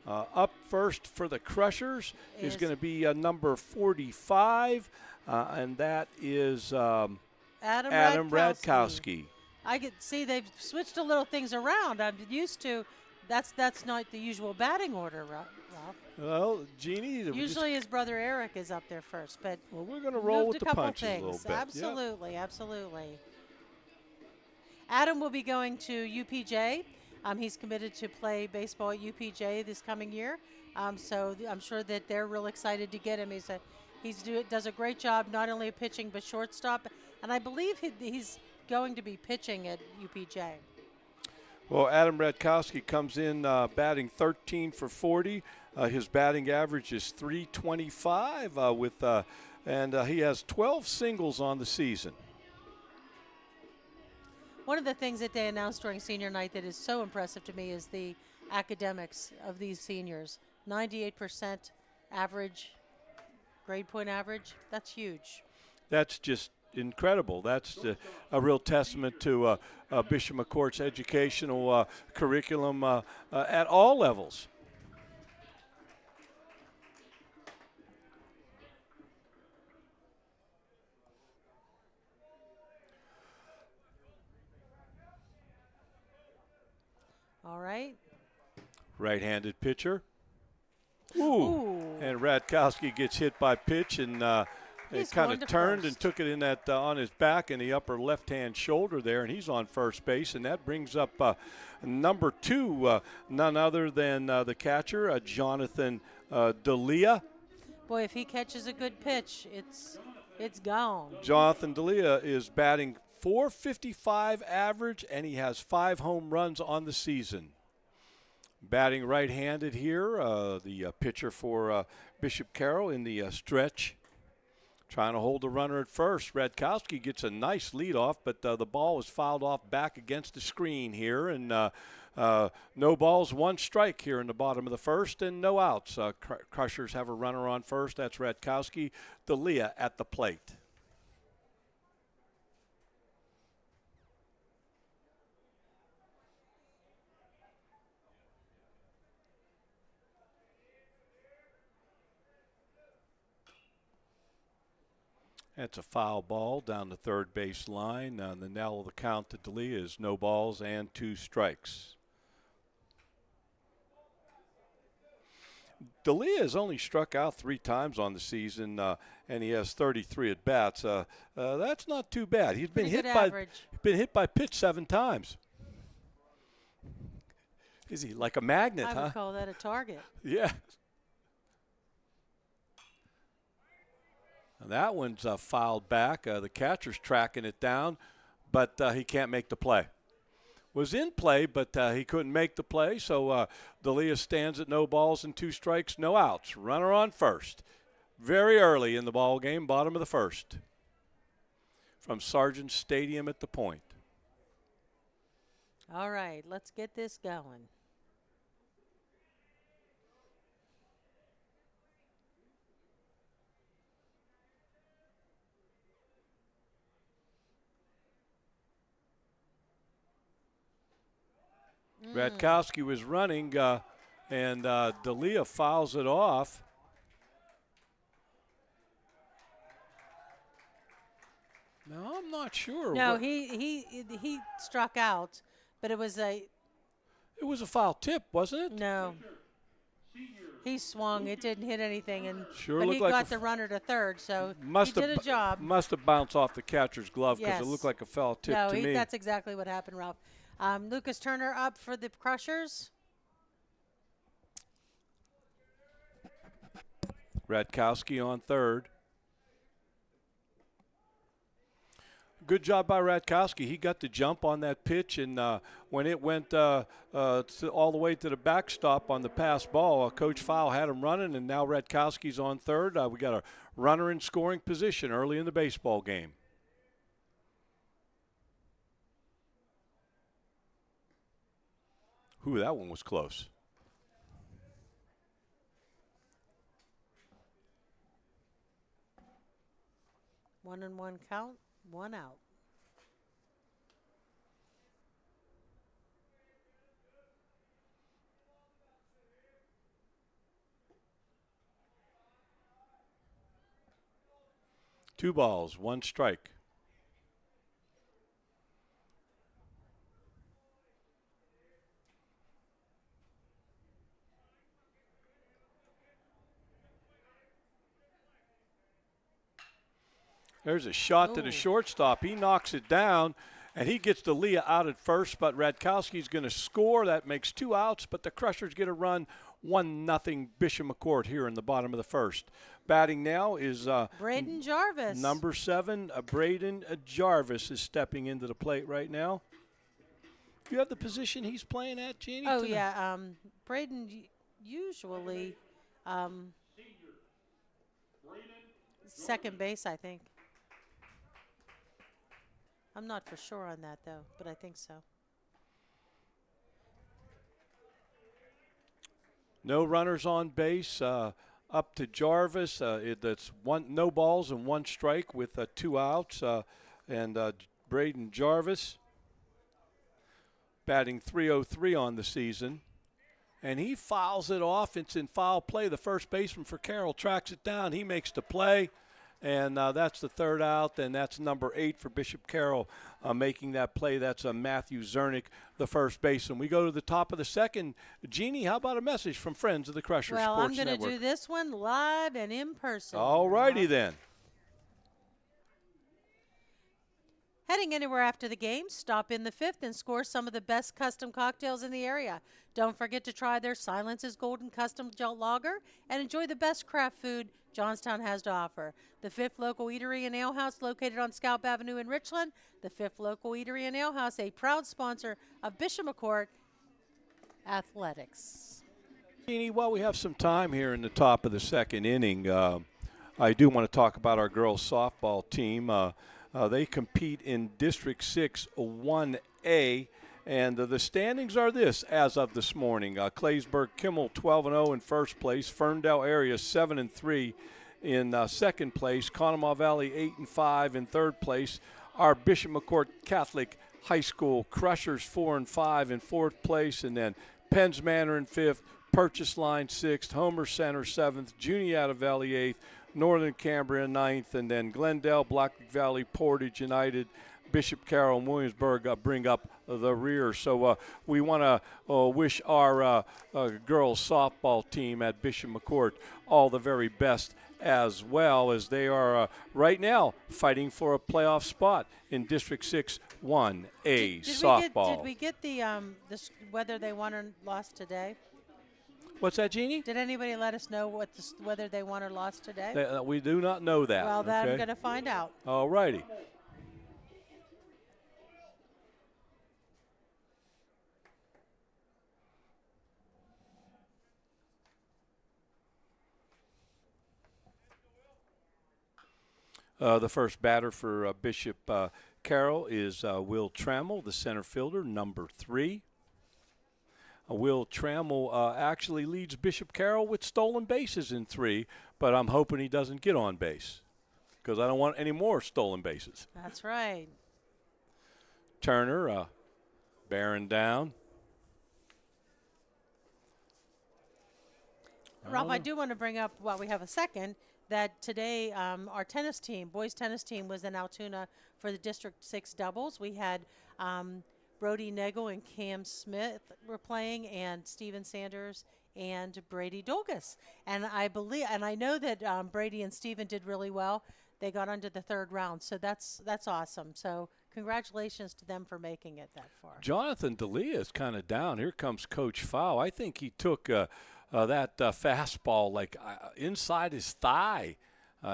Up first for the Crushers is going to be number 45, and that is Adam Radkowski. I could see they've switched a little things around. I'm used to that's not the usual batting order, Ralph. Well, Jeannie, usually his brother Eric is up there first, but we're going to roll with the punches a little bit. Absolutely, absolutely. Adam will be going to UPJ. He's committed to play baseball at UPJ this coming year, so I'm sure that they're real excited to get him. He does a great job, not only of pitching but shortstop, and I believe he's going to be pitching at UPJ. Well, Adam Radkowski comes in batting 13 for 40. His batting average is .325 and he has 12 singles on the season. One of the things that they announced during senior night that is so impressive to me is the academics of these seniors. 98% average, grade point average. That's huge. That's just incredible. That's a real testament to Bishop McCourt's educational curriculum at all levels. All right. Right-handed pitcher. Ooh. And Radkowski gets hit by pitch and he kind of turned and took it in that on his back in the upper left-hand shoulder there, and he's on first base, and that brings up number 2, none other than the catcher, Jonathan D'Elia. Boy, if he catches a good pitch, it's gone. Jonathan D'Elia is batting .455 average, and he has 5 home runs on the season. Batting right-handed here, the pitcher for Bishop Carroll in the stretch. Trying to hold the runner at first. Radkowski gets a nice lead off, but the ball is fouled off back against the screen here. And no balls, 1 strike here in the bottom of the first, and no outs. Crushers have a runner on first. That's Radkowski. D'Elia at the plate. That's a foul ball down the third base line. The knell of the count to D'Elia is no balls and 2 strikes. D'Elia has only struck out 3 times on the season, and he has 33 at bats. That's not too bad. He's been hit by pitch 7 times. Is he like a magnet? I would call that a target. Yeah. That one's fouled back. The catcher's tracking it down, but he can't make the play. Was in play, but he couldn't make the play, so D'Elia stands at no balls and 2 strikes, no outs. Runner on first. Very early in the ball game, bottom of the first. From Sargent Stadium at the Point. All right, let's get this going. Radkowski was running, and D'Elia fouls it off. No, I'm not sure. No, he struck out, but it was a foul tip, wasn't it? No. He swung. It didn't hit anything, and Sure but looked he like got the runner to third, so he Must did a have job. must have bounced off the catcher's glove because Yes. it looked like a foul tip No, to me. that's exactly what happened, Ralph. Lucas Turner up for the Crushers. Radkowski on third. Good job by Radkowski. He got the jump on that pitch, and when it went all the way to the backstop on the pass ball, Coach Fowl had him running, and now Radkowski's on third. We got a runner in scoring position early in the baseball game. Ooh, that one was close. One and one count, one out. Two balls, one strike. There's a shot to the shortstop. He knocks it down, and he gets D'Elia out at first, but Radkowski's going to score. That makes 2 outs, but the Crushers get a run, 1-0 Bishop McCourt here in the bottom of the first. Batting now is Braden Jarvis. Number 7, Braden Jarvis is stepping into the plate right now. Do you have the position he's playing at, Jeannie? Oh, tonight? yeah. Braden usually second base, I think. I'm not for sure on that, though, but I think so. No runners on base. Up to Jarvis. That's no balls and 1 strike with 2 outs. And Braden Jarvis batting .303 on the season. And he fouls it off. It's in foul play. The first baseman for Carroll tracks it down. He makes the play. And that's the 3rd out, and that's number 8 for Bishop Carroll making that play. That's Matthew Zernick, the first baseman. We go to the top of the second. Jeannie, how about a message from friends of the Crusher Well, Sports I'm going Network? to do this one live and in person. All righty then. Heading anywhere after the game, stop in the 5th and score some of the best custom cocktails in the area. Don't forget to try their Silence's Golden Custom Lager and enjoy the best craft food Johnstown has to offer. The 5th Local Eatery and Ale House, located on Scalp Avenue in Richland. The 5th Local Eatery and Ale House, a proud sponsor of Bishop McCourt Athletics. Jeannie, while we have some time here in the top of the second inning, I do want to talk about our girls softball team. They compete in District 6 1A, and the standings are this as of this morning. Claysburg Kimmel 12-0 in first place, Ferndale area 7-3 in second place, Conemaugh Valley 8-5 in third place. Our Bishop McCourt Catholic High School Crushers 4-5 in fourth place, and then Penns Manor in fifth, Purchase Line sixth, Homer Center seventh, Juniata Valley 8th, Northern Cambria 9th, and then Glendale, Black Valley, Portage United, Bishop Carroll, and Williamsburg bring up the rear. So we want to wish our girls softball team at Bishop McCourt all the very best, as well as they are right now fighting for a playoff spot in District 6 1A softball. Did we get the whether they won or lost today? What's that, Jeannie? Did anybody let us know whether they won or lost today? We do not know that. Well, then okay? I'm going to find out. All righty. The first batter for Bishop Carroll is Will Trammell, the center fielder, number 3. Will Trammell actually leads Bishop Carroll with stolen bases in 3, but I'm hoping he doesn't get on base because I don't want any more stolen bases. That's right. Turner bearing down. Ralph, I do want to bring up, while we have a second, that today our tennis team, boys tennis team, was in Altoona for the District 6 doubles. We had Brody Nagel and Cam Smith were playing, and Steven Sanders and Brady Dolgus. And I believe, and I know that Brady and Steven did really well. They got onto the 3rd round, so that's awesome. So congratulations to them for making it that far. Jonathan D'Elia is kind of down. Here comes Coach Fowl. I think he took that fastball like inside his thigh.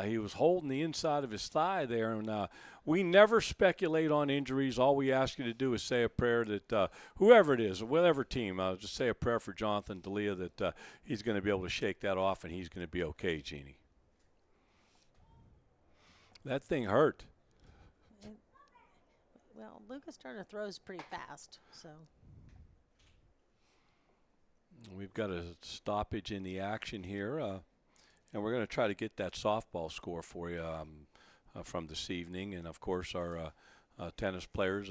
He was holding the inside of his thigh there, and we never speculate on injuries. All we ask you to do is say a prayer that whoever it is, whatever team, just say a prayer for Jonathan D'Elia that he's going to be able to shake that off and he's going to be okay, Jeannie. That thing hurt. Well, Lucas Turner throws pretty fast, so. We've got a stoppage in the action here, and we're going to try to get that softball score for you from this evening. And, of course, our tennis players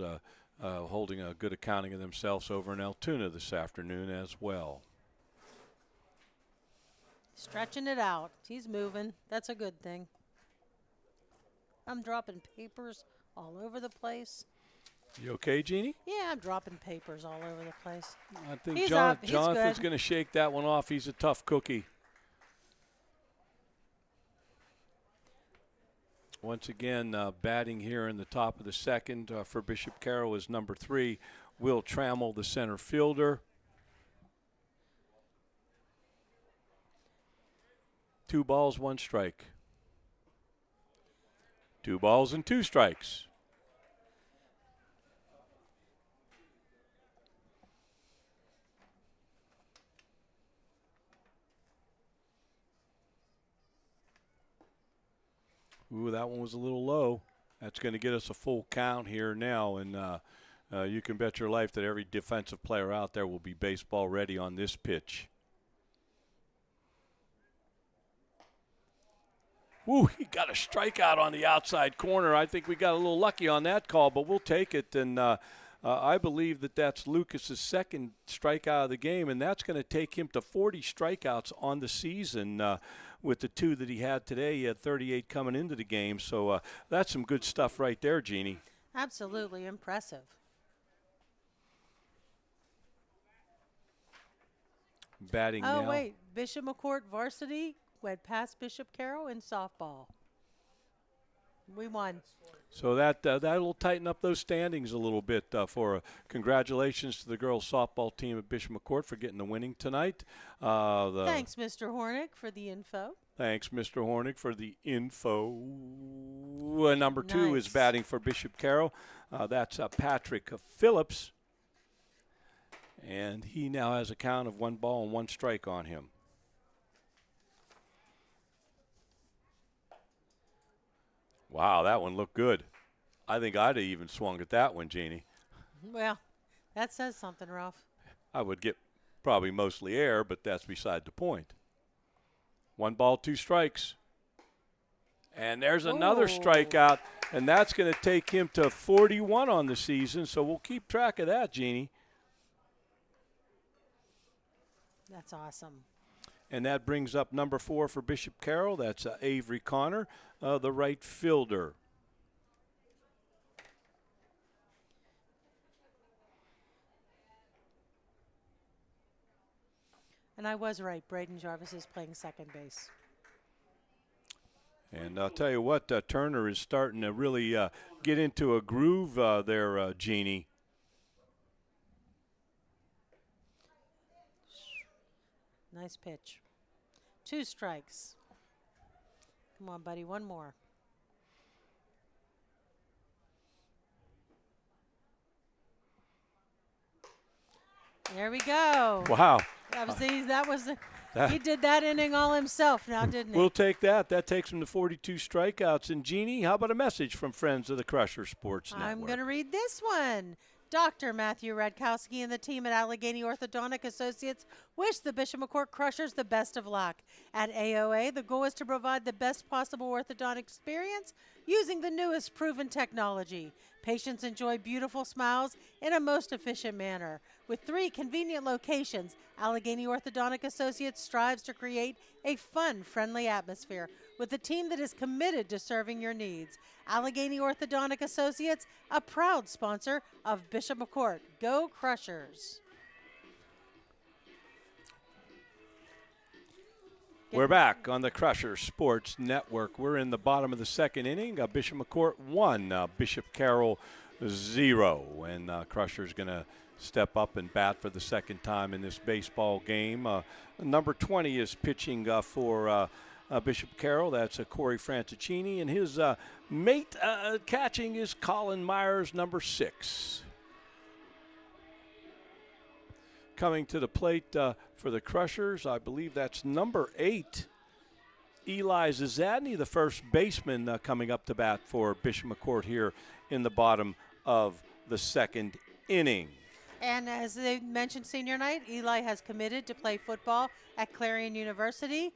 holding a good accounting of themselves over in Altoona this afternoon as well. Stretching it out. He's moving. That's a good thing. I'm dropping papers all over the place. You okay, Jeannie? Yeah, I'm dropping papers all over the place. I think He's Jonathan's going to shake that one off. He's a tough cookie. Once again, batting here in the top of the 2nd for Bishop Carroll is number 3, Will Trammell, the center fielder. 2 balls, 1 strike. 2 balls and 2 strikes. Ooh, that one was a little low. That's going to get us a full count here now, and you can bet your life that every defensive player out there will be baseball ready on this pitch. Ooh, he got a strikeout on the outside corner. I think we got a little lucky on that call, but we'll take it. And I believe that that's Lucas's 2nd strikeout of the game, and that's going to take him to 40 strikeouts on the season with the 2 that he had today. He had 38 coming into the game. So that's some good stuff right there, Jeannie. Absolutely impressive. Batting now. Oh, wait. Bishop McCourt varsity went past Bishop Carroll in softball. We won. So that'll tighten up those standings a little bit for congratulations to the girls softball team at Bishop McCourt for getting the winning tonight. Thanks, Mr. Hornick, for the info. Thanks, Mr. Hornick, for the info. Number 2 is batting for Bishop Carroll. That's Patrick Phillips. And he now has a count of 1 ball and 1 strike on him. Wow, that one looked good. I think I'd have even swung at that one, Jeannie. Well, that says something, Ralph. I would get probably mostly air, but that's beside the point. 1 ball, 2 strikes. And there's another strikeout, and that's going to take him to 41 on the season, so we'll keep track of that, Jeannie. That's awesome. And that brings up number 4 for Bishop Carroll. That's Avery Connor, the right fielder. And I was right. Braden Jarvis is playing 2nd base. And I'll tell you what, Turner is starting to really get into a groove there, Jeannie. Nice pitch. 2 strikes. Come on, buddy. 1 more. There we go. Wow. That was easy. He did that inning all himself now, didn't he? We'll take that. That takes him to 42 strikeouts. And, Jeannie, how about a message from friends of the Crusher Sports Network? I'm going to read this one. Dr. Matthew Radkowski and the team at Allegheny Orthodontic Associates wish the Bishop McCourt Crushers the best of luck. At AOA, the goal is to provide the best possible orthodontic experience using the newest proven technology. Patients enjoy beautiful smiles in a most efficient manner. With 3 convenient locations, Allegheny Orthodontic Associates strives to create a fun, friendly atmosphere with a team that is committed to serving your needs. Allegheny Orthodontic Associates, a proud sponsor of Bishop McCourt. Go Crushers! We're back on the Crusher Sports Network. We're in the bottom of the second inning. Bishop McCourt 1, Bishop Carroll 0. And Crusher's going to step up and bat for the second time in this baseball game. Number 20 is pitching for Bishop Carroll. That's Corey Francicini. And his mate catching is Colin Myers, number 6. Coming to the plate for the Crushers, I believe that's number 8, Eli Zazadny, the first baseman, coming up to bat for Bishop McCourt here in the bottom of the second inning. And as they mentioned senior night, Eli has committed to play football at Clarion University.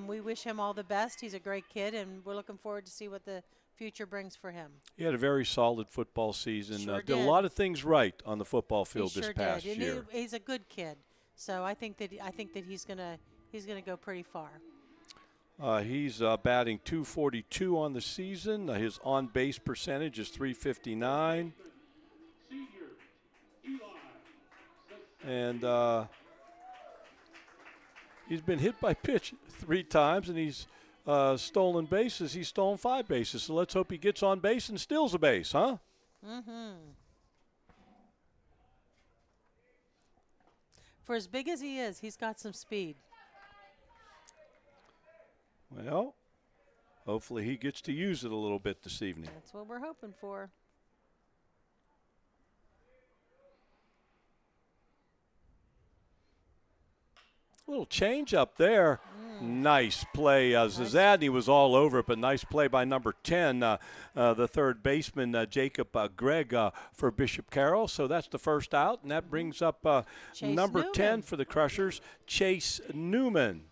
We wish him all the best. He's a great kid, and we're looking forward to see what the future brings for him. He had a very solid football season. Sure did a lot of things right on the football field He this sure past did. year. And he's a good kid, so I think that he's gonna go pretty far. He's batting .242 on the season. His on-base percentage is .359. And he's been hit by pitch 3 times, and he's stolen bases. He's stolen 5 bases. So let's hope he gets on base and steals a base, huh? Mm-hmm. For as big as he is, he's got some speed. Well, hopefully he gets to use it a little bit this evening. That's what we're hoping for. A little change up there. Nice play. Zazadny was all over it, but nice play by number 10, the third baseman, Jacob Gregg, for Bishop Carroll. So that's the first out, and that brings up number Newman. 10 for the Crushers, Chase Newman.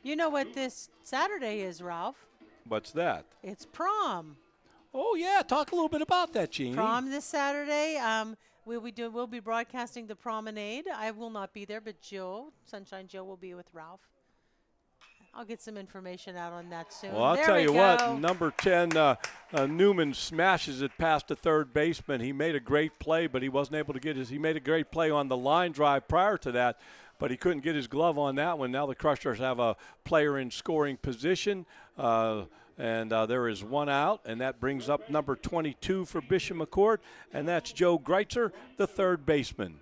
You know what this Saturday is, Ralph? What's that? It's prom. Oh, yeah. Talk a little bit about that, Jeannie. Prom this Saturday. We'll be broadcasting the promenade. I will not be there, but Sunshine Jill will be with Ralph. I'll get some information out on that soon. Well, I'll there tell we you go. what, number 10, Newman smashes it past the third baseman. He made a great play, but he wasn't able to get he made a great play on the line drive prior to that, but he couldn't get his glove on that one. Now the Crushers have a player in scoring position, and there is 1 out, and that brings up number 22 for Bishop McCourt, and that's Joe Greitzer, the third baseman.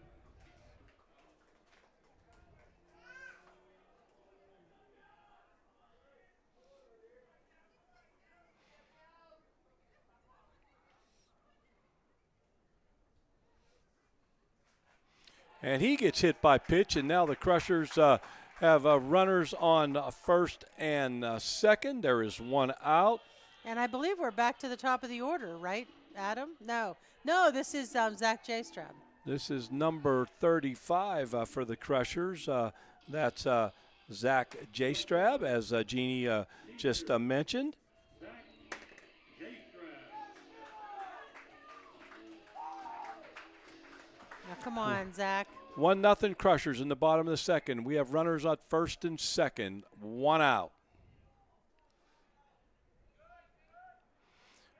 And he gets hit by pitch, and now the Crushers have runners on first and second. There is 1 out. And I believe we're back to the top of the order, right, Adam? No, this is Zach Jaystrab. This is number 35 for the Crushers. That's Zach Jaystrab, as Jeannie just mentioned. Now, come on, Zach. 1-0 Crushers in the bottom of the second. We have runners at first and second. 1 out.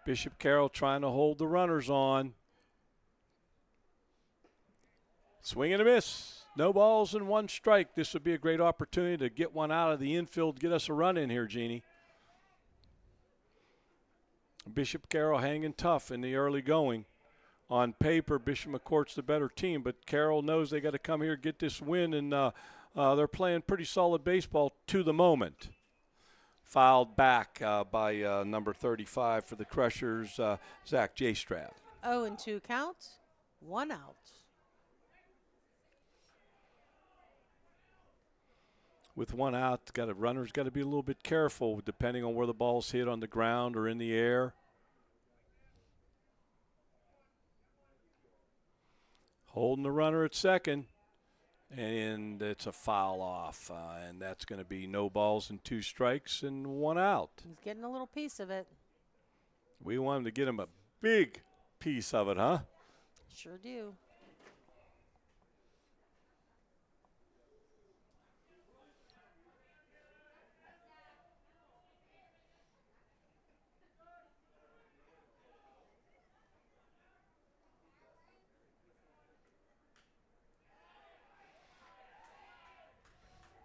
Bishop Carroll trying to hold the runners on. Swing and a miss. No balls and 1 strike. This would be a great opportunity to get one out of the infield, get us a run in here, Jeannie. Bishop Carroll hanging tough in the early going. On paper, Bishop McCourt's the better team, but Carroll knows they got to come here, get this win, and they're playing pretty solid baseball to the moment. Fouled back by number 35 for the Crushers, Zach Jaystrab. 0-2 counts, 1 out. with one out, runner's got to be a little bit careful depending on where the ball's hit on the ground or in the air. Holding the runner at second, and it's a foul off, and that's going to be no balls and 2 strikes and 1 out. He's getting a little piece of it. We want him to get him a big piece of it, huh? Sure do.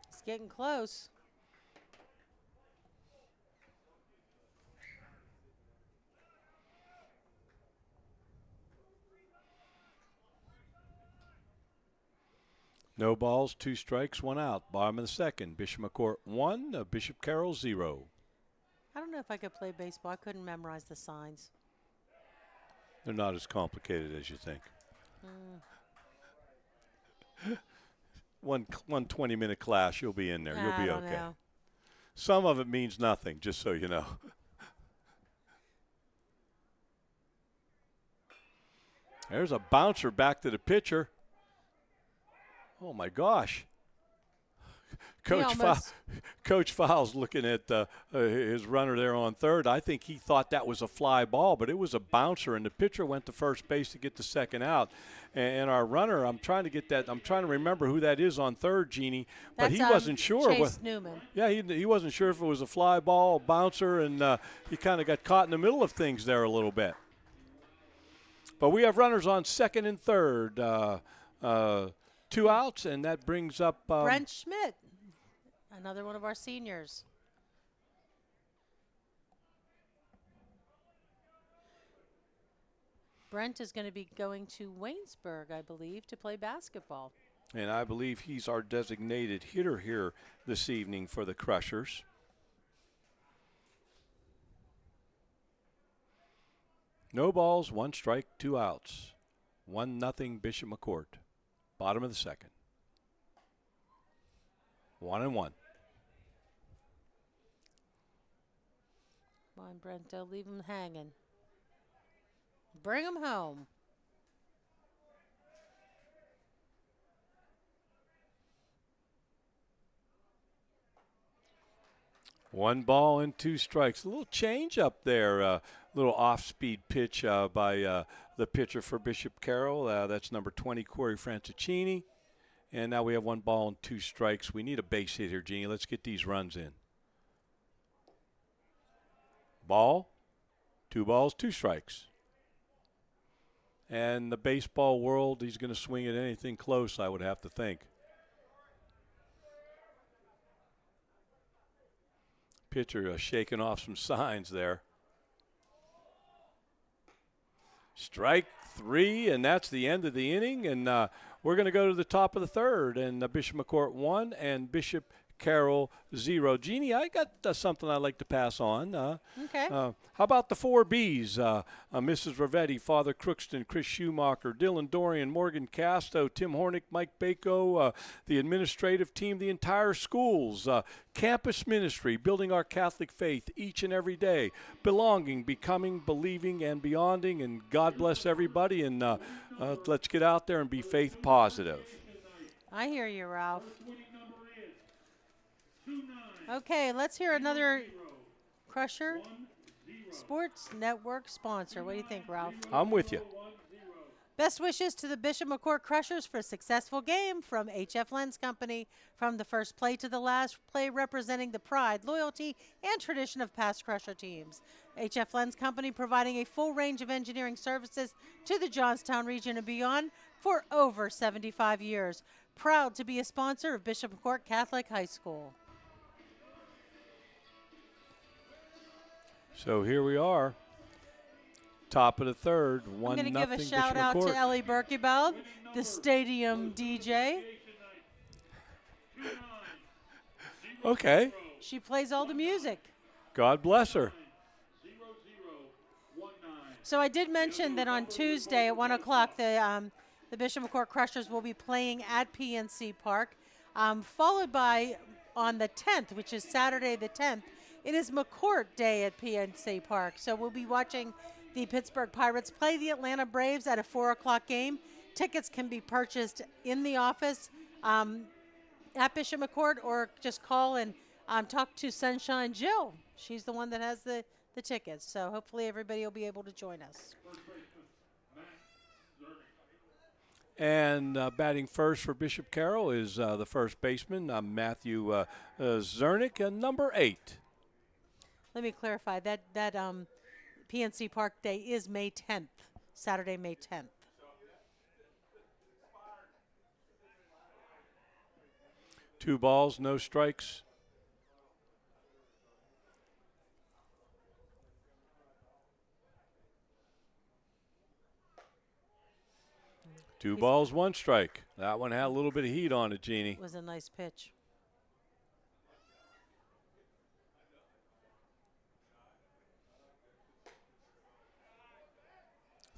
It's getting close. No balls, 2 strikes, 1 out. Bottom of the second. Bishop McCourt 1, Bishop Carroll 0. I don't know if I could play baseball. I couldn't memorize the signs. They're not as complicated as you think. One 20-minute class, you'll be in there. You'll be okay. Know. Some of it means nothing, just so you know. There's a bouncer back to the pitcher. Oh, my gosh. Coach Fowles looking at his runner there on third. I think he thought that was a fly ball, but it was a bouncer, and the pitcher went to first base to get the second out. And our runner, I'm trying to remember who that is on third, Jeannie, but he wasn't sure. Chase Newman. Yeah, he wasn't sure if it was a fly ball, bouncer, and he kind of got caught in the middle of things there a little bit. But we have runners on second and third. 2 outs, and that brings up Brent Schmidt, another one of our seniors. Brent is going to be going to Waynesburg, I believe, to play basketball. And I believe he's our designated hitter here this evening for the Crushers. No balls, 1 strike, 2 outs. 1-0 Bishop McCourt. Bottom of the second. 1-1. Come on, Brent, don't leave him hanging. Bring him home. One ball and 2 strikes. A little change up there. Little off-speed pitch by the pitcher for Bishop Carroll. That's number 20, Corey Francicini. And now we have 1 ball and 2 strikes. We need a base hit here, Jeannie. Let's get these runs in. Ball, 2 balls, 2 strikes. And the baseball world, he's going to swing at anything close, I would have to think. Pitcher shaking off some signs there. Strike 3, and that's the end of the inning. And we're going to go to the top of the third. And Bishop McCourt 1 and Bishop Carroll 0. Jeannie, I got something I'd like to pass on. Okay. How about the 4 Bs? Mrs. Ravetti, Father Crookston, Chris Schumacher, Dylan Dorian, Morgan Casto, Tim Hornick, Mike Bako, the administrative team, the entire schools, campus ministry, building our Catholic faith each and every day, belonging, becoming, believing, and beyonding. And God bless everybody. And let's get out there and be faith positive. I hear you, Ralph. Okay, let's hear another Crusher Sports Network sponsor. What do you think, Ralph? I'm with you. Best wishes to the Bishop McCourt Crushers for a successful game from HF Lens Company. From the first play to the last play, representing the pride, loyalty, and tradition of past Crusher teams. HF Lens Company providing a full range of engineering services to the Johnstown region and beyond for over 75 years. Proud to be a sponsor of Bishop McCourt Catholic High School. So here we are, top of the third, 1-0 I'm going to give a Bishop shout out McCourt. to Ellie Berkebeld, the stadium DJ. Okay. She plays all the music. God bless her. So I did mention that on Tuesday at 1 o'clock, the Bishop McCourt Crushers will be playing at PNC Park, followed by on the 10th, which is Saturday the 10th, it is McCourt Day at PNC Park. So we'll be watching the Pittsburgh Pirates play the Atlanta Braves at a 4 o'clock game. Tickets can be purchased in the office at Bishop McCourt, or just call and talk to Sunshine Jill. She's the one that has the tickets. So hopefully everybody will be able to join us. And batting first for Bishop Carroll is the first baseman, Matthew Zernick, number 8. Let me clarify that PNC Park Day is May 10th, Saturday, May 10th. Two balls, no strikes. Two balls, one strike. That one had a little bit of heat on it, Jeannie. It was a nice pitch.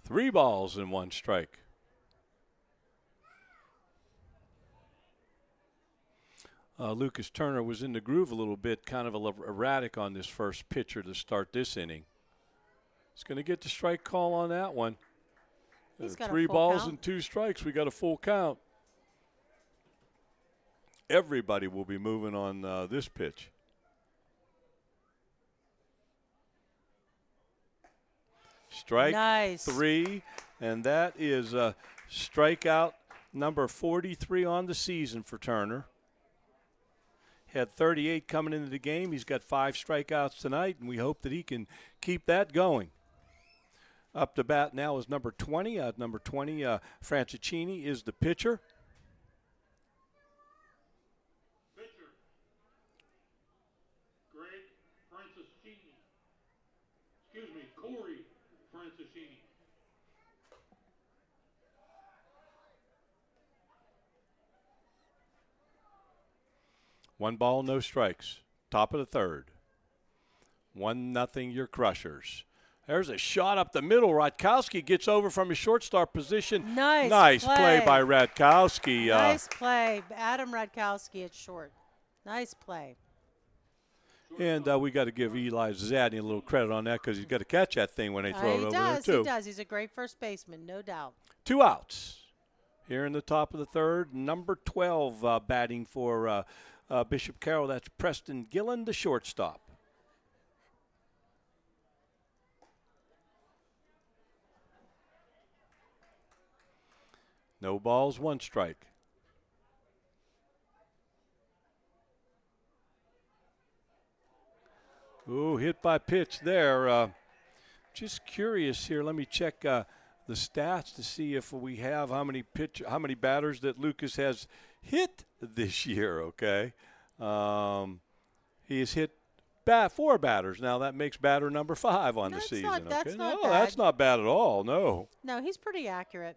Three balls and one strike. Lucas Turner was in the groove a little bit, kind of erratic on this first pitcher to start this inning. He's going to get the strike call on that one. He's got three a full balls count. and two strikes. We got a full count. Everybody will be moving on this pitch. Strike Nice. 3, and that is strikeout number 43 on the season for Turner. Had 38 coming into the game. He's got 5 strikeouts tonight, and we hope that he can keep that going. Up to bat now is number 20. Number 20, Francicini, is the pitcher. Pitcher, Greg Francescini. Excuse me, Corey Francescini. One ball, no strikes. Top of the third. 1-0 your Crushers. There's a shot up the middle. Radkowski gets over from his shortstop position. Nice play by Radkowski. Nice play. Adam Radkowski at short. Nice play. And we got to give Eli Zadney a little credit on that because he's got to catch that thing when they throw it over there, too. He does. He's a great first baseman, no doubt. 2 outs. Here in the top of the third, number 12 batting for Bishop Carroll. That's Preston Gillen, the shortstop. No balls, one strike. Ooh, hit by pitch there. Just curious here. Let me check the stats to see if we have how many batters that Lucas has hit this year. Okay, he has hit 4 batters. Now that makes batter number 5 on the season. That's okay, not no, bad. that's not bad at all. No. No, he's pretty accurate.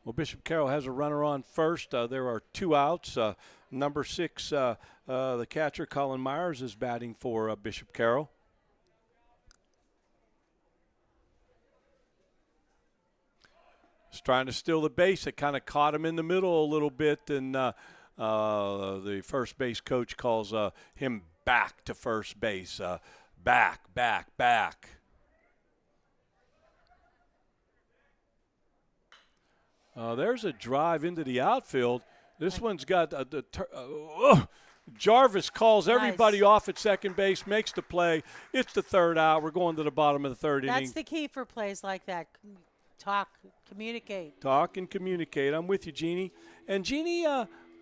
Well, Bishop Carroll has a runner on first. There are 2 outs. Number 6, the catcher, Colin Myers, is batting for Bishop Carroll. He's trying to steal the base. It kind of caught him in the middle a little bit, and the first base coach calls him back to first base. Back. There's a drive into the outfield. This one's got Jarvis calls everybody off at second base, makes the play. It's the 3rd out. We're going to the bottom of the 3rd inning. That's the key for plays like that. Talk, communicate. Talk and communicate. I'm with you, Jeannie. And Jeannie,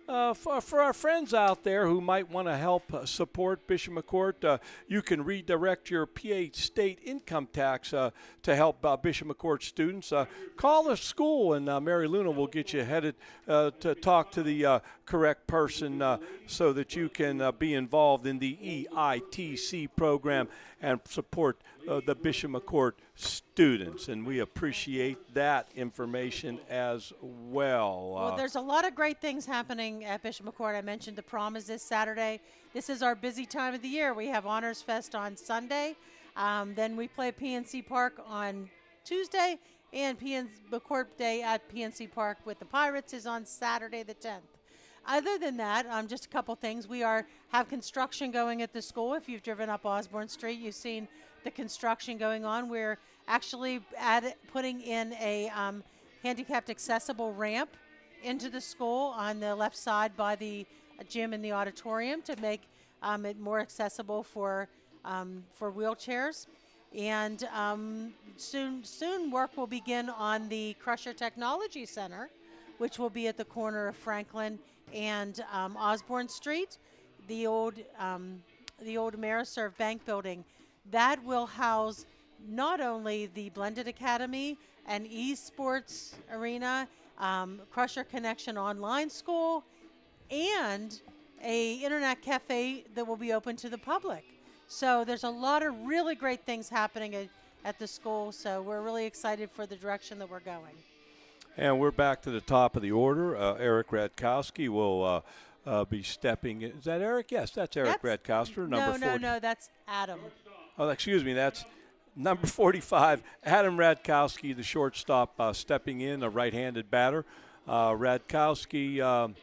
for our friends out there who might want to help support Bishop McCourt, you can redirect your PA state income tax to help Bishop McCourt students. Call the school, and Mary Luna will get you headed to talk to the correct person so that you can be involved in the EITC program and support the Bishop McCourt students. And we appreciate that information as well. Well, there's a lot of great things happening at Bishop McCourt. I mentioned the prom is this Saturday. This is our busy time of the year. We have Honors Fest on Sunday. Then we play PNC Park on Tuesday. And McCourt Day at PNC Park with the Pirates is on Saturday the 10th. Other than that, just a couple things. We have construction going at the school. If you've driven up Osborne Street, you've seen the construction going on. We're actually putting in a handicapped accessible ramp into the school on the left side by the gym and the auditorium to make it more accessible for wheelchairs. And soon work will begin on the Crusher Technology Center, which will be at the corner of Franklin and Osborne Street, the old Ameriserve Bank building. That will house not only the Blended Academy, an esports arena, Crusher Connection online school, and a internet cafe that will be open to the public. So there's a lot of really great things happening at the school, so we're really excited for the direction that we're going. And we're back to the top of the order. Eric Radkowski will be stepping in. Is that Eric? Yes, that's Eric Radkowski, number 40. No, that's Adam. Oh, excuse me, that's number 45, Adam Radkowski, the shortstop, stepping in, a right-handed batter. Radkowski...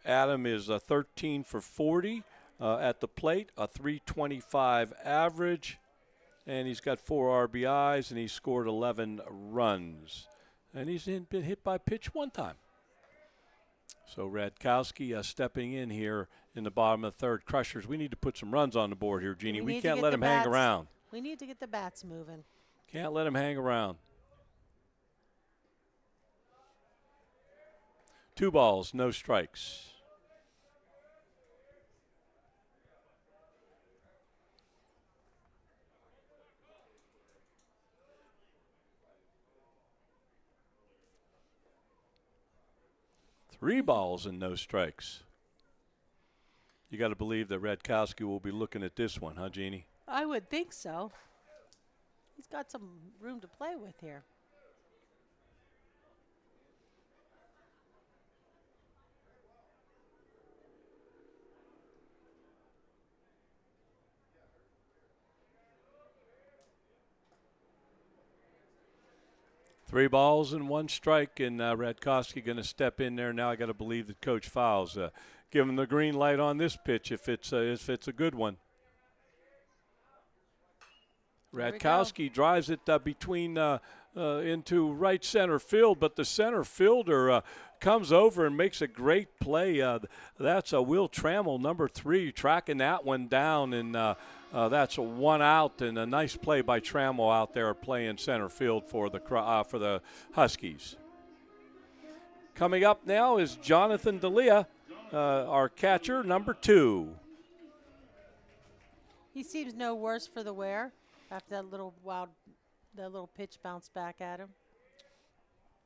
Adam is 13 for 40 at the plate, a 325 average, and he's got 4 RBIs, and he's scored 11 runs. And he's been hit by pitch one time. So Radkowski stepping in here in the bottom of the third. Crushers, we need to put some runs on the board here, Jeannie. We can't let him hang around. We need to get the bats moving. Can't let him hang around. 2 balls, no strikes. Three balls and no strikes. You got to believe that Radkowski will be looking at this one, huh, Jeannie? I would think so. He's got some room to play with here. Three balls and 1 strike, and Radkowski going to step in there. Now I got to believe that Coach Fowles give him the green light on this pitch if it's a good one. Radkowski drives it between into right center field, but the center fielder comes over and makes a great play. That's Will Trammell, number 3, tracking that one down, and that's 1 out, and a nice play by Trammell out there playing center field for the Huskies. Coming up now is Jonathan D'Elia, our catcher, number 2. He seems no worse for the wear after that little pitch bounce back at him.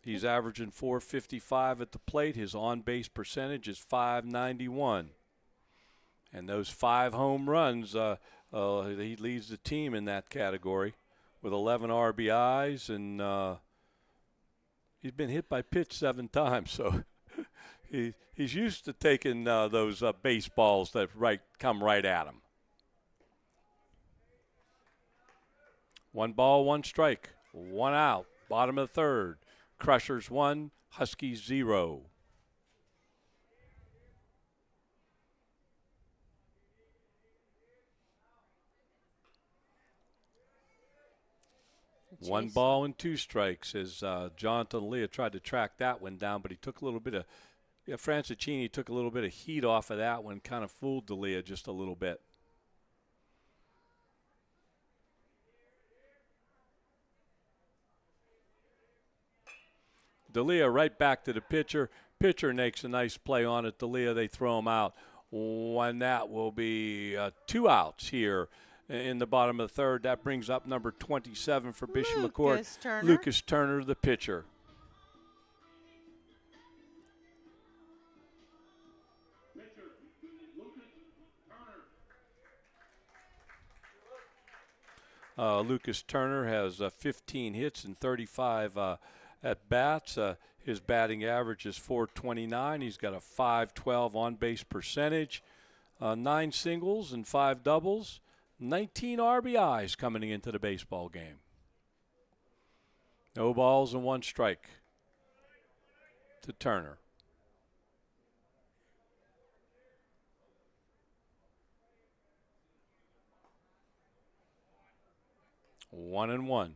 He's averaging .455 at the plate. His on-base percentage is .591. And those 5 home runs, he leads the team in that category with 11 RBIs, and he's been hit by pitch 7 times. So he's used to taking those baseballs that come right at him. 1 ball, 1 strike, 1 out, bottom of the third. Crushers 1, Huskies 0. Jeez. 1 ball and 2 strikes as Jonathan D'Elia tried to track that one down, but he took a little bit of Francicini took a little bit of heat off of that one, kind of fooled D'Elia just a little bit. D'Elia right back to the pitcher. Pitcher makes a nice play on it. D'Elia, they throw him out. And that will be 2 outs here in the bottom of the third. That brings up number 27 for Bishop McCourt. Lucas Turner, the pitcher. Lucas Turner has 15 hits and 35 at bats. His batting average is .429. He's got a .512 on-base percentage, 9 singles and 5 doubles. 19 RBIs coming into the baseball game. No balls and 1 strike to Turner. One and one.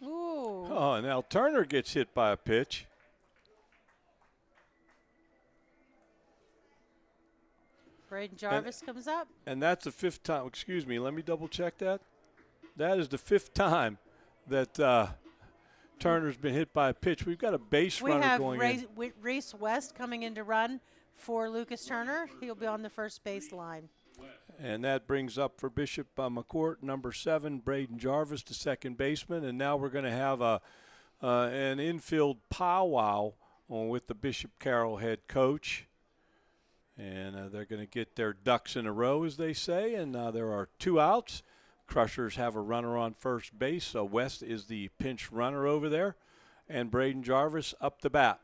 Ooh. Oh, now Turner gets hit by a pitch. Braden Jarvis comes up. And that's the 5th time. Excuse me, let me double check that. That is the 5th time that Turner's been hit by a pitch. We've got a base runner going in. We have Reese West coming in to run for Lucas Turner. He'll be on the first base line. And that brings up for Bishop McCourt, number 7, Braden Jarvis, the second baseman. And now we're going to have an infield powwow with the Bishop Carroll head coach. And they're going to get their ducks in a row, as they say. And there are 2 outs. Crushers have a runner on first base. So West is the pinch runner over there. And Braden Jarvis up the bat.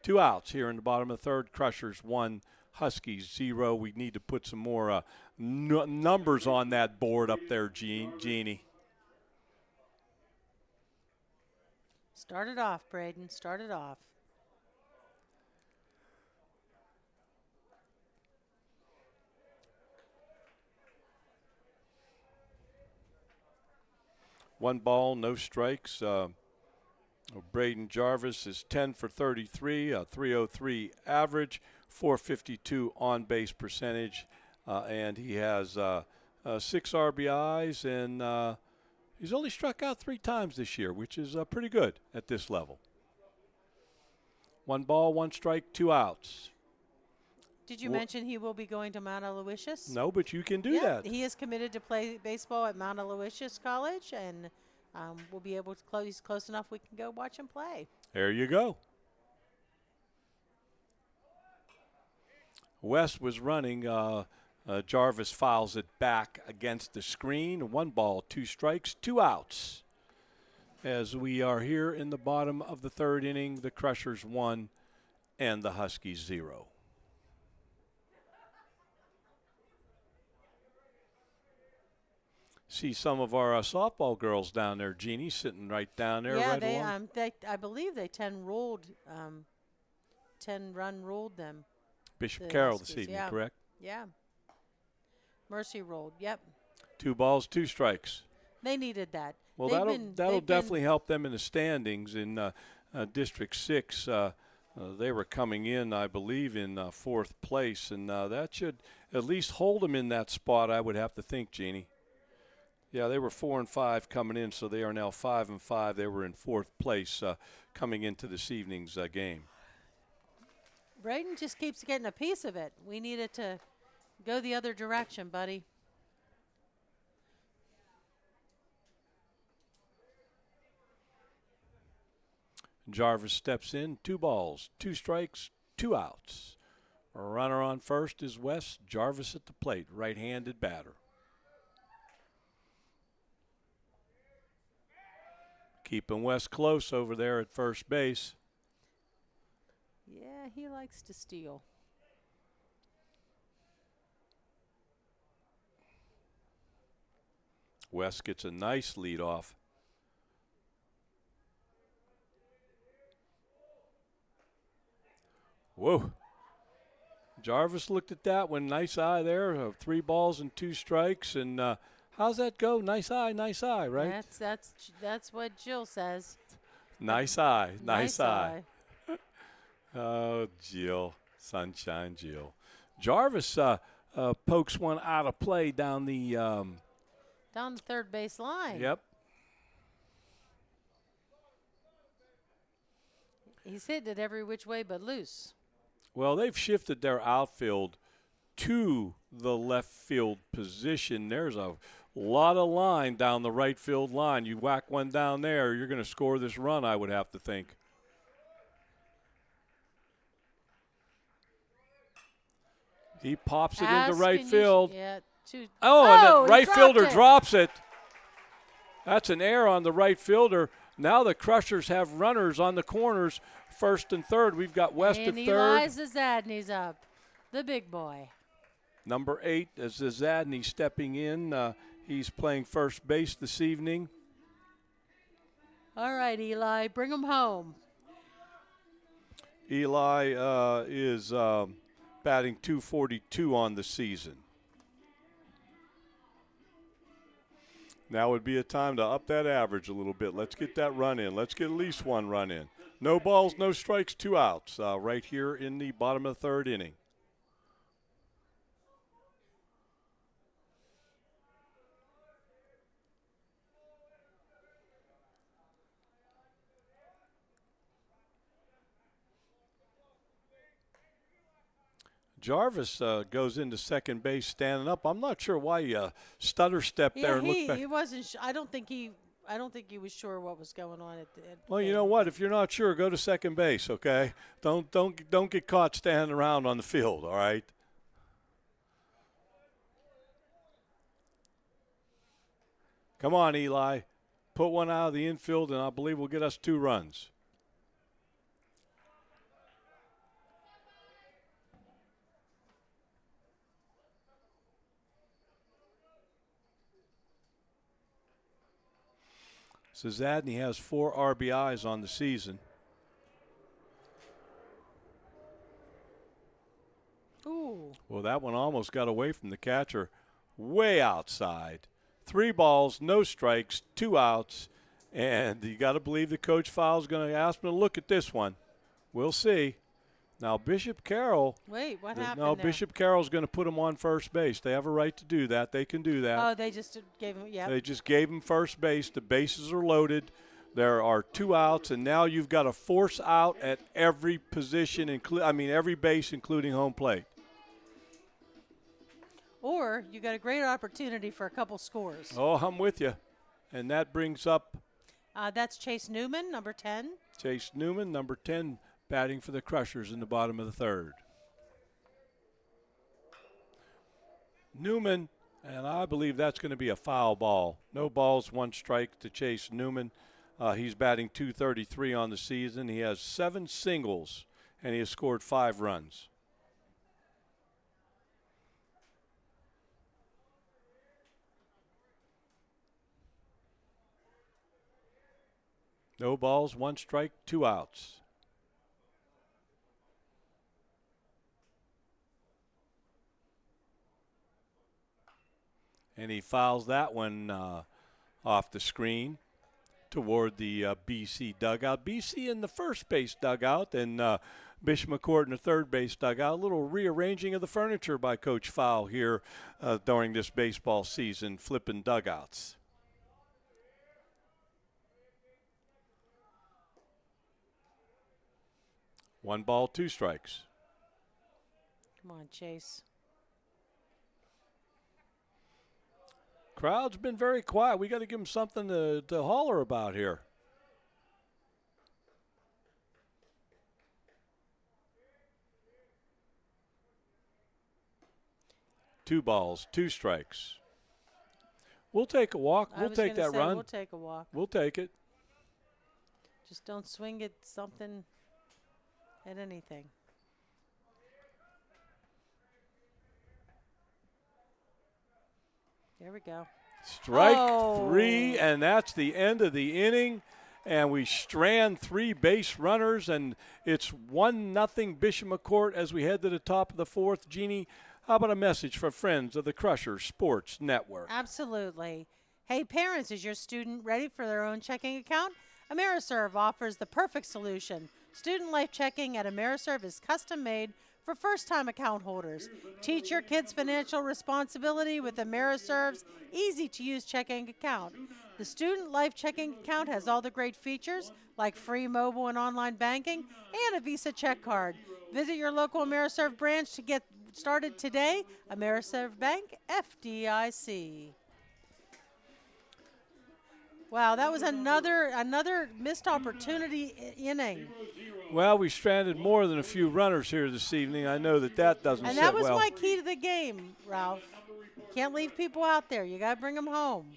2 outs here in the bottom of the 3rd. Crushers 1, Huskies 0. We need to put some more numbers on that board up there, Jeannie. Start it off, Braden. Start it off. One ball, no strikes. Braden Jarvis is 10 for 33, a 303 average, 452 on base percentage, and he has 6 RBIs, and he's only struck out 3 times this year, which is pretty good at this level. 1 ball, 1 strike, 2 outs. Did you mention he will be going to Mount Aloysius? No, but you can do that. He is committed to play baseball at Mount Aloysius College, and we'll be able to he's close enough we can go watch him play. There you go. West was running. Jarvis fouls it back against the screen. 1 ball, 2 strikes, 2 outs. As we are here in the bottom of the 3rd inning, the Crushers 1 and the Huskies 0. See some of our softball girls down there, Jeannie, sitting right down there. Yeah, right I believe they 10 run ruled them. Bishop Carroll this evening, yeah. correct? Yeah. Mercy rolled. Yep. 2 balls, 2 strikes. They needed that. Well, that'll definitely help them in the standings in District 6. They were coming in, I believe, in 4th place, and that should at least hold them in that spot, I would have to think, Jeannie. Yeah, they were 4 and 5 coming in, so they are now 5 and 5. They were in 4th place coming into this evening's game. Braden just keeps getting a piece of it. We need it to go the other direction, buddy. Jarvis steps in, 2 balls, 2 strikes, 2 outs. A runner on first is West. Jarvis at the plate, right-handed batter. Keeping West close over there at first base. Yeah, he likes to steal. West gets a nice lead off. Whoa. Jarvis looked at that one. Nice eye there. 3 balls and 2 strikes. And how's that go? Nice eye, right? That's what Jill says. Nice eye, nice eye. Oh, Jill, sunshine Jill. Jarvis pokes one out of play down the down the 3rd base line. Yep. He's hitting it every which way but loose. Well, they've shifted their outfield to the left field position. There's a lot of line down the right field line. You whack one down there, you're going to score this run, I would have to think. He pops it into right field. Yeah, and Oh, the right he fielder dropped it. drops it. That's an error on the right fielder. Now the Crushers have runners on the corners, first and third. We've got West and at third. Eli Zadney's up, the big boy. Number 8 is Zadney stepping in. He's playing first base this evening. All right, Eli, bring him home. Eli is batting .242 on the season. Now would be a time to up that average a little bit. Let's get that run in. Let's get at least one run in. No balls, no strikes, 2 outs right here in the bottom of the third inning. Jarvis goes into second base standing up. I'm not sure why he stutter stepped there and looked back. He wasn't. I don't think he was sure what was going on at the. Well, you know what? If you're not sure, go to second base. Okay, don't get caught standing around on the field. All right. Come on, Eli. Put one out of the infield, and I believe will get us 2 runs. So Zadney has 4 RBIs on the season. Ooh. Well, that one almost got away from the catcher. Way outside. 3 balls, no strikes, 2 outs. And you got to believe the coach Fowle's going to ask him to look at this one. We'll see. Now, Bishop Carroll. Wait, what happened No, there? Bishop Carroll's going to put him on first base. They have a right to do that. They can do that. Oh, they just gave him. Yeah. They just gave him first base. The bases are loaded. There are 2 outs, and now you've got to force out at every position, every base, including home plate. Or you got a great opportunity for a couple scores. Oh, I'm with you. And that brings up That's Chase Newman, number 10. Chase Newman, number 10, batting for the Crushers in the bottom of the third. Newman, and I believe that's going to be a foul ball. No balls, 1 strike to Chase Newman. He's batting .233 on the season. He has 7 singles, and he has scored 5 runs. No balls, 1 strike, 2 outs. And he fouls that one off the screen toward the BC dugout. BC in the first base dugout and Bishop McCourt in the third base dugout. A little rearranging of the furniture by Coach Fowle here during this baseball season, flipping dugouts. One ball, 2 strikes. Come on, Chase. Crowd's been very quiet. We got to give them something to holler about here. Two balls, 2 strikes. We'll take a walk. We'll take that run. We'll take a walk. We'll take it. Just don't swing at something, at anything. There we go. Strike 3, and that's the end of the inning. And we strand 3 base runners, and it's 1-0 Bishop McCourt as we head to the top of the 4th. Jeannie, how about a message for friends of the Crusher Sports Network? Absolutely. Hey, parents, is your student ready for their own checking account? Ameriserve offers the perfect solution. Student life checking at Ameriserve is custom made for first-time account holders. Teach your kids financial responsibility with Ameriserve's easy-to-use checking account. The Student Life Checking Account has all the great features like free mobile and online banking and a Visa check card. Visit your local Ameriserve branch to get started today. Ameriserve Bank, FDIC. Wow, that was another missed opportunity inning. Well, we stranded more than a few runners here this evening. I know that doesn't And sit that was well. my key to the game, Ralph. Can't leave people out there. You got to bring them home.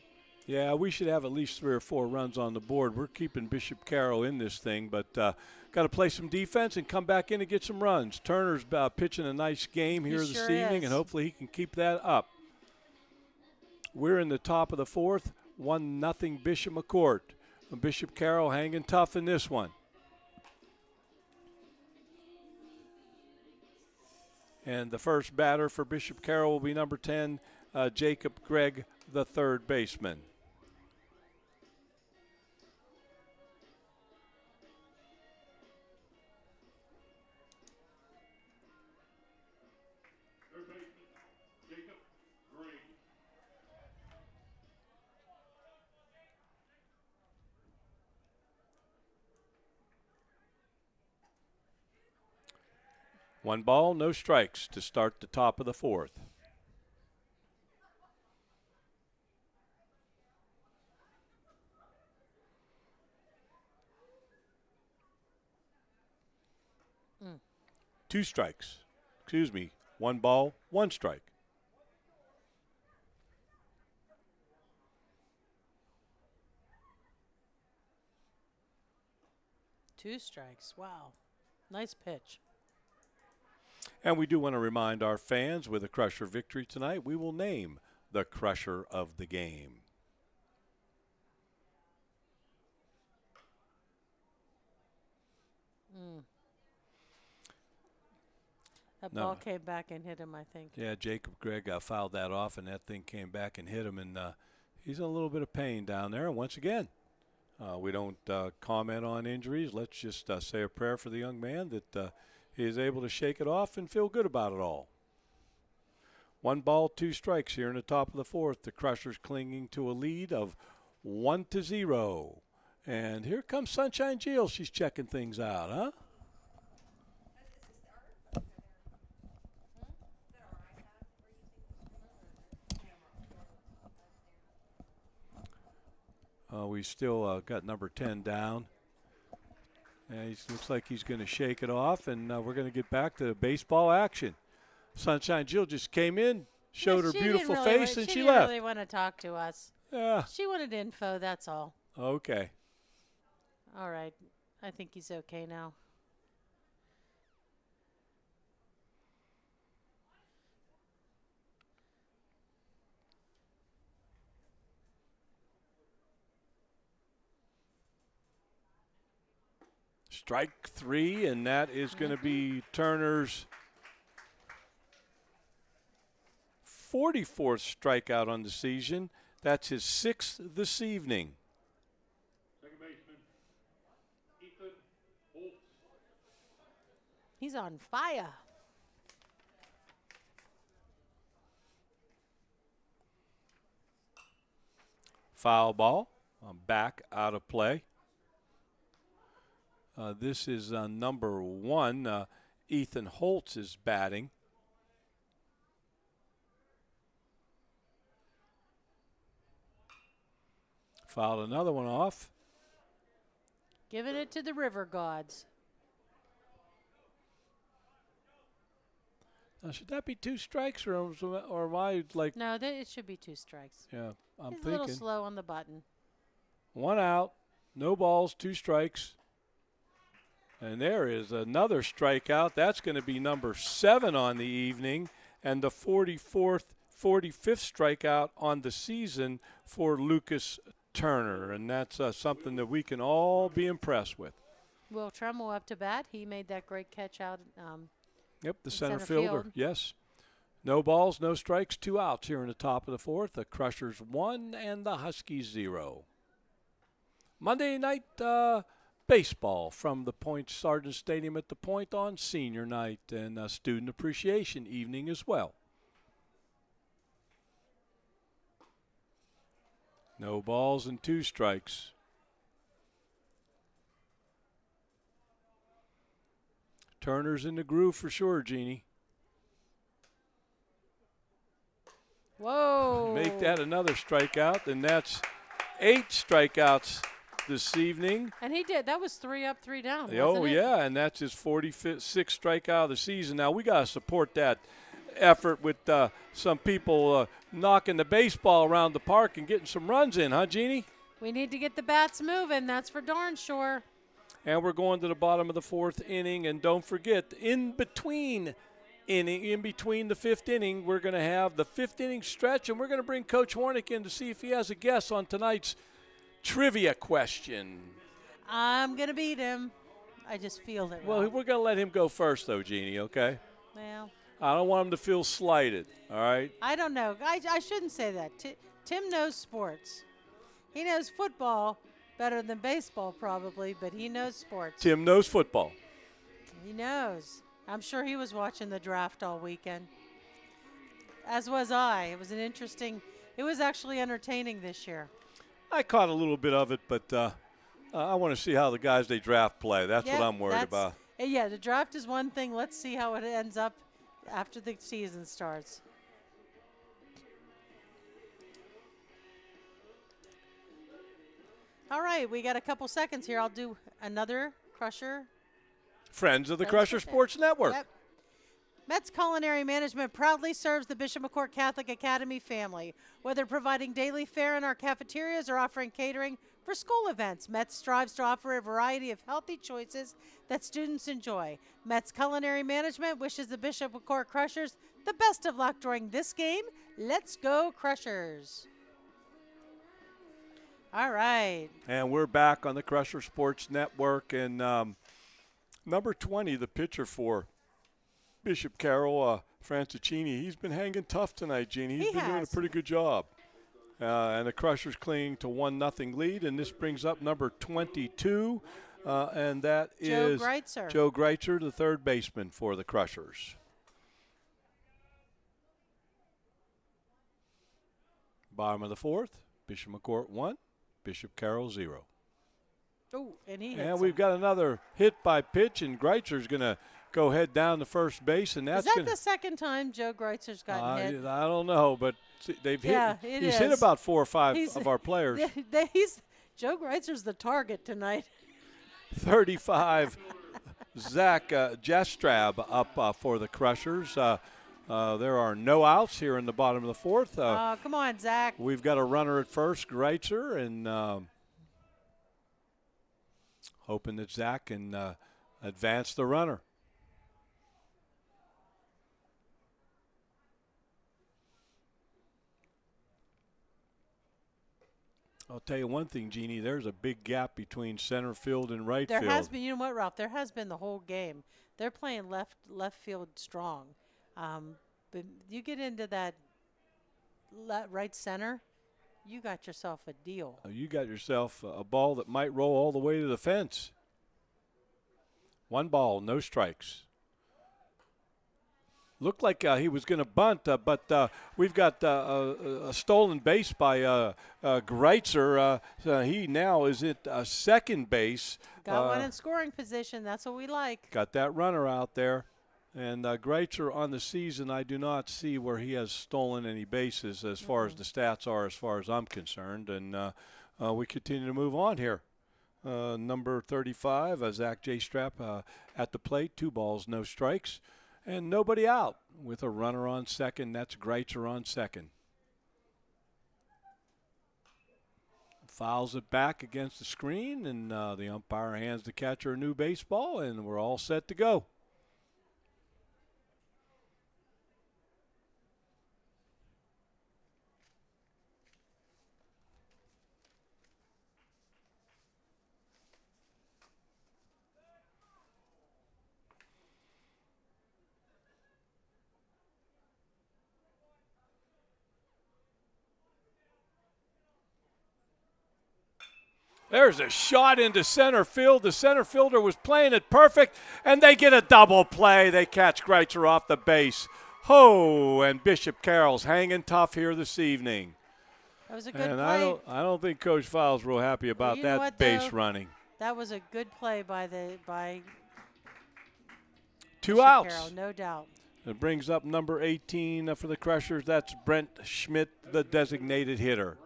Yeah, we should have at least 3 or 4 runs on the board. We're keeping Bishop Carroll in this thing, but got to play some defense and come back in and get some runs. Turner's pitching a nice game here this sure evening, is. and hopefully he can keep that up. We're in the top of the 4th, 1-0 Bishop McCourt. Bishop Carroll hanging tough in this one. And the first batter for Bishop Carroll will be number 10, Jacob Gregg, the third baseman. Third baseman, Jacob Gregg. One ball, no strikes to start the top of the 4th. Two strikes. Excuse me. 1 ball, 1 strike. Two strikes. Wow. Nice pitch. And we do want to remind our fans, with a Crusher victory tonight, we will name the Crusher of the game. That No. ball came back and hit him, I think. Yeah, Jacob Gregg fouled that off, and that thing came back and hit him, and he's in a little bit of pain down there. And once again, we don't comment on injuries. Let's just say a prayer for the young man that he is able to shake it off and feel good about it all. 1 ball, 2 strikes here in the top of the 4th. The Crushers clinging to a lead of 1-0. And here comes Sunshine Jill. She's checking things out, huh? We still got number 10 down. And he looks like he's going to shake it off, and we're going to get back to baseball action. Sunshine Jill just came in, showed her She beautiful didn't really face, and she didn't left. really want to talk to us. Yeah. She wanted info, that's all. Okay. All right. I think he's okay now. Strike 3, and that is going to be Turner's 44th strikeout on the season. That's his 6th this evening. Second baseman, Ethan Holtz. He's on fire. Foul ball, back out of play. This is number 1. Ethan Holtz is batting. Fouled another one off. Giving it to the river gods. Now, should that be 2 strikes, or am I like? No, it should be 2 strikes. Yeah, I'm He's thinking. a little slow on the button. 1 out, no balls, 2 strikes. And there is another strikeout. That's going to be number 7 on the evening, and the 45th strikeout on the season for Lucas Turner. And that's something that we can all be impressed with. Will Trumwell up to bat. He made that great catch out. Yep, the in center center fielder. field. Yes. No balls, no strikes, 2 outs here in the top of the 4th. The Crushers 1 and the Huskies 0. Monday night baseball from the Point Sergeant Stadium at the Point on senior night, and student appreciation evening as well. No balls and 2 strikes. Turner's in the groove for sure, Jeannie. Whoa. Make that another strikeout, and that's 8 strikeouts this evening. And he did. That was 3 up, 3 down. Oh, wasn't it? yeah, and that's his 46th strikeout of the season. Now, we got to support that effort with some people knocking the baseball around the park and getting some runs in, huh, Jeannie? We need to get the bats moving. That's for darn sure. And we're going to the bottom of the 4th inning. And don't forget, in between the 5th inning, we're going to have the 5th inning stretch, and we're going to bring Coach Warnick in to see if he has a guess on tonight's trivia question. I'm going to beat him. I just feel it. Well, Rob. we're going to let him go first, though, Jeannie, okay? Well, I don't want him to feel slighted, all right? I don't know. I shouldn't say that. Tim knows sports. He knows football better than baseball probably, but he knows sports. Tim knows football. He knows. I'm sure he was watching the draft all weekend. As was I. It was actually entertaining this year. I caught a little bit of it, but I want to see how the guys they draft play. That's what I'm worried about. Yeah, the draft is one thing. Let's see how it ends up after the season starts. All right, we got a couple seconds here. I'll do another Crusher. Friends of the Crusher Sports Network. Yep. Metz Culinary Management proudly serves the Bishop McCourt Catholic Academy family. Whether providing daily fare in our cafeterias or offering catering for school events, Metz strives to offer a variety of healthy choices that students enjoy. Metz Culinary Management wishes the Bishop McCourt Crushers the best of luck during this game. Let's go, Crushers. All right. And we're back on the Crusher Sports Network. And number 20, the pitcher for Bishop Carroll, Francicini, he's been hanging tough tonight, Jeannie. He's been doing a pretty good job. And the Crushers clinging to 1-0 lead. And this brings up number 22, and that is Joe Greitzer, the third baseman for the Crushers. Bottom of the 4th, Bishop McCourt 1, Bishop Carroll 0. Oh, and we've got another hit by pitch, and Greitzer's going to go head down to first base, and that's is that the second time Joe Greitzer's gotten hit? I don't know, but they've yeah, hit. He's hit about 4 or 5 of our players. Joe Greitzer's the target tonight. 35, Zach Jastrab up for the Crushers. There are no outs here in the bottom of the 4th. Come on, Zach. We've got a runner at first, Greitzer, and hoping that Zach can advance the runner. I'll tell you one thing, Jeannie, there's a big gap between center field and right field. There has been, you know what, Ralph? There has been the whole game. They're playing left field strong. But you get into that right center, you got yourself a deal. You got yourself a ball that might roll all the way to the fence. 1 ball, no strikes. Looked like he was going to bunt, but we've got a stolen base by Greitzer. He now is at second base. Got one in scoring position. That's what we like. Got that runner out there. And Greitzer on the season, I do not see where he has stolen any bases as far as the stats are, as far as I'm concerned. And we continue to move on here. Number 35, Zach Jastrab at the plate. 2 balls, no strikes. And nobody out with a runner on second. That's Greitzer on second. Fouls it back against the screen, and the umpire hands the catcher a new baseball, and we're all set to go. There's a shot into center field. The center fielder was playing it perfect, and they get a double play. They catch Greitzer off the base. Ho, and Bishop Carroll's hanging tough here this evening. That was a good play. I don't think Coach Files real happy about that base running. That was a good play by 2 Bishop outs. Carroll, no doubt. It brings up number 18 for the Crushers. That's Brent Schmidt, the designated hitter.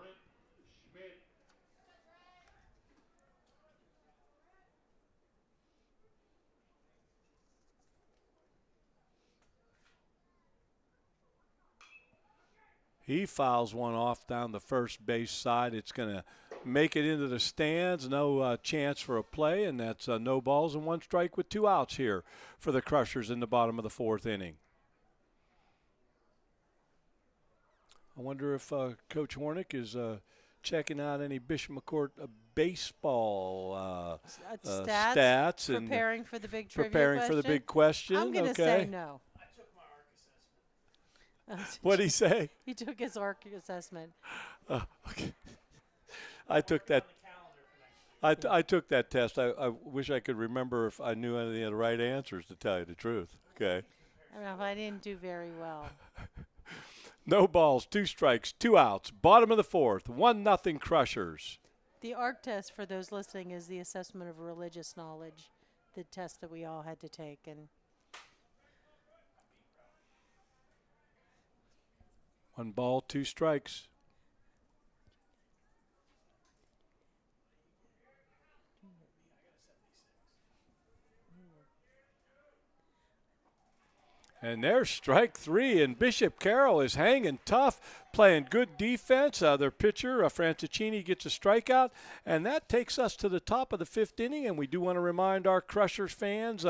He fouls one off down the first base side. It's going to make it into the stands. No chance for a play, and that's no balls and 1 strike with 2 outs here for the Crushers in the bottom of the 4th inning. I wonder if Coach Hornick is checking out any Bishop McCourt baseball stats and preparing for the big trivia preparing question. for the big question. I'm going to say no. What'd he say? He took his ARC assessment. Okay. I took that. I took that test. I wish I could remember if I knew any of the right answers, to tell you the truth. Okay. I don't know if I didn't do very well. No balls, 2 strikes, 2 outs. Bottom of the 4th, 1-0 Crushers. The ARC test, for those listening, is the assessment of religious knowledge, the test that we all had to take. And 1 ball, 2 strikes. And there's strike 3, and Bishop Carroll is hanging tough, playing good defense. Their pitcher, Francicini, gets a strikeout, and that takes us to the top of the 5th inning. And we do want to remind our Crushers fans,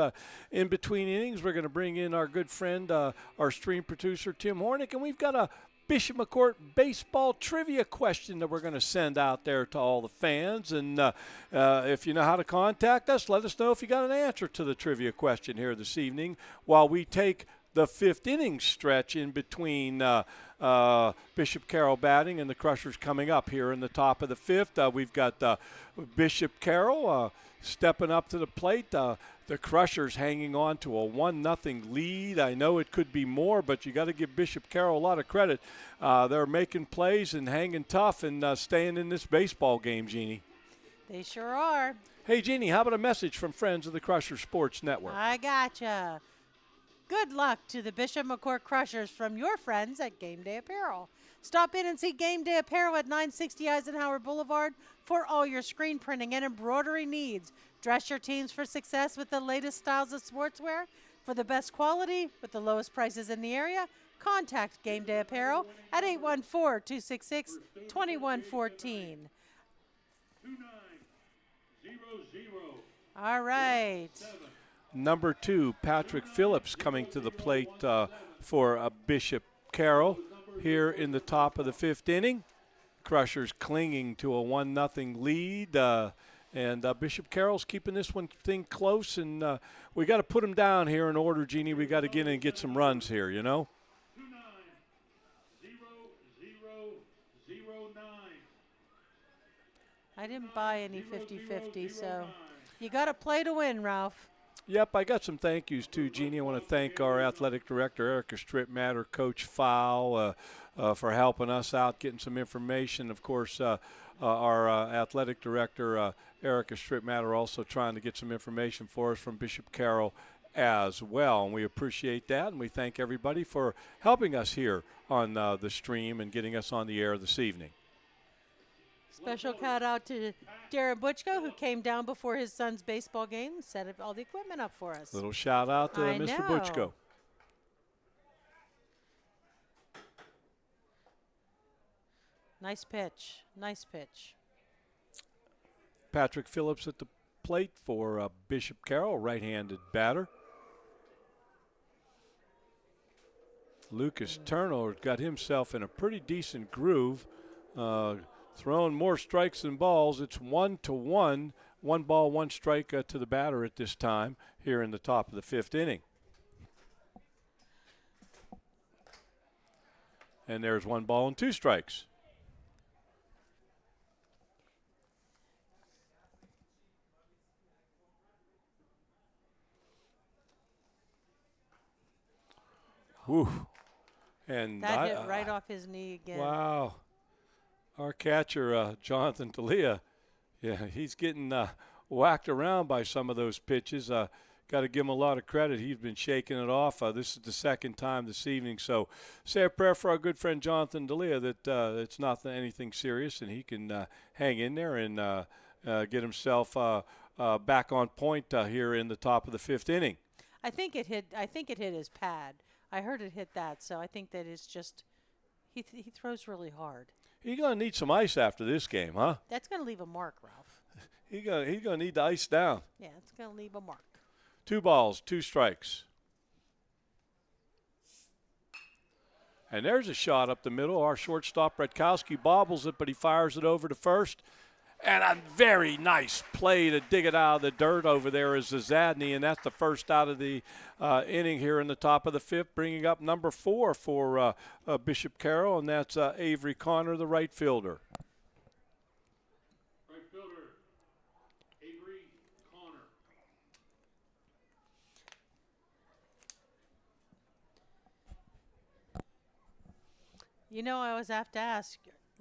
in between innings, we're going to bring in our good friend, our stream producer, Tim Hornick, and we've got a Bishop McCourt baseball trivia question that we're going to send out there to all the fans. And if you know how to contact us, let us know if you got an answer to the trivia question here this evening while we take the 5th inning stretch in between Bishop Carroll batting and the Crushers coming up here in the top of the 5th. We've got Bishop Carroll stepping up to the plate. The Crushers hanging on to a 1-0 lead. I know it could be more, but you got to give Bishop Carroll a lot of credit. They're making plays and hanging tough and staying in this baseball game, Jeannie. they sure are. Hey, Jeannie, how about a message from friends of the Crusher Sports Network? I gotcha. Good luck to the Bishop McCourt Crushers from your friends at Game Day Apparel. Stop in and see Game Day Apparel at 960 Eisenhower Boulevard for all your screen printing and embroidery needs. Dress your teams for success with the latest styles of sportswear. For the best quality with the lowest prices in the area, contact Game Day Apparel at 814-266-2114. All right. Number 2, Patrick Phillips coming to the plate for Bishop Carroll here in the top of the 5th inning. Crushers clinging to a 1-0 lead. And Bishop Carroll's keeping this one thing close. And we got to put him down here in order, Jeannie. We got to get in and get some runs here, you know? 29-0-0-0-9. I didn't buy any 50-50, so you got to play to win, Ralph. Yep, I got some thank yous too, Jeannie. I want to thank our athletic director, Erica Strittmatter, Coach Fowl, for helping us out, getting some information. Of course, our athletic director, Erica Strittmatter, also trying to get some information for us from Bishop Carroll as well. And we appreciate that, and we thank everybody for helping us here on the stream and getting us on the air this evening. Special shout out to Darren Butchko, who came down before his son's baseball game and set all the equipment up for us. Little shout out to I Mr. know. Butchko. Nice pitch. Nice pitch. Patrick Phillips at the plate for Bishop Carroll, right-handed batter. Lucas Turner got himself in a pretty decent groove, throwing more strikes than balls. It's 1-1, 1 ball, 1 strike to the batter at this time here in the top of the 5th inning. And there's 1 ball and 2 strikes. Whew. And That hit right off his knee again. Wow. Our catcher, Jonathan D'Elia, yeah, he's getting whacked around by some of those pitches. Got to give him a lot of credit. He's been shaking it off. This is the second time this evening. So say a prayer for our good friend Jonathan D'Elia that it's not anything serious and he can hang in there and get himself back on point here in the top of the 5th inning. I think it hit his pad. I heard it hit that, so I think that it's just He throws really hard. He's going to need some ice after this game, huh? That's going to leave a mark, Ralph. He's gonna need to ice down. Yeah, it's going to leave a mark. 2 balls, 2 strikes. And there's a shot up the middle. Our shortstop, Redkowski, bobbles it, but he fires it over to first. And a very nice play to dig it out of the dirt over there is Zadney, and that's the first out of the inning here in the top of the 5th, bringing up number 4 for Bishop Carroll, and that's Avery Connor, the right fielder. Right fielder, Avery Connor. You know, I always have to ask,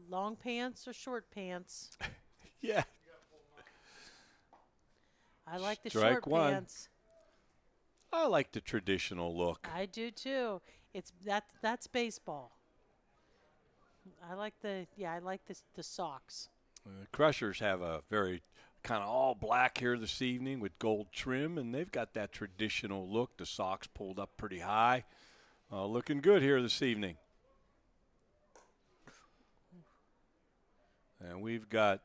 long pants or short pants? Yeah. I like the Strike short one. pants. I like the traditional look. I do too. That's baseball. I like the socks. Crushers have a very kind of all black here this evening with gold trim, and they've got that traditional look. The socks pulled up pretty high. Looking good here this evening. And we've got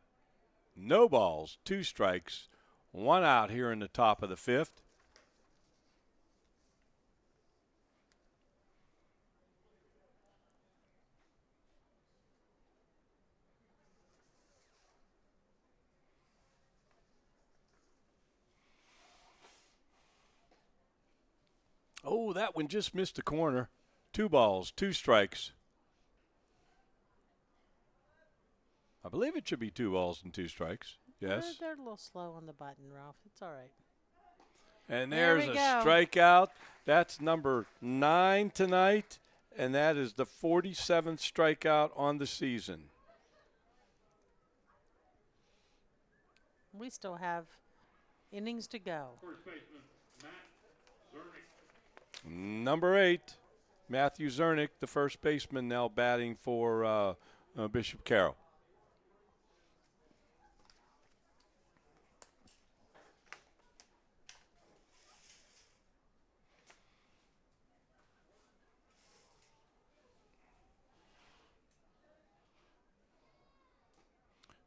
no balls, 2 strikes, 1 out here in the top of the 5th. Oh, that one just missed the corner. 2 balls, 2 strikes. I believe it should be 2 balls and 2 strikes. Yes. They're a little slow on the button, Ralph. It's all right. And There there's we a go. strikeout. That's number 9 tonight, and that is the 47th strikeout on the season. We still have innings to go. First baseman, Matt Zernick. Number 8, Matthew Zernick, the first baseman, now batting for Bishop Carroll.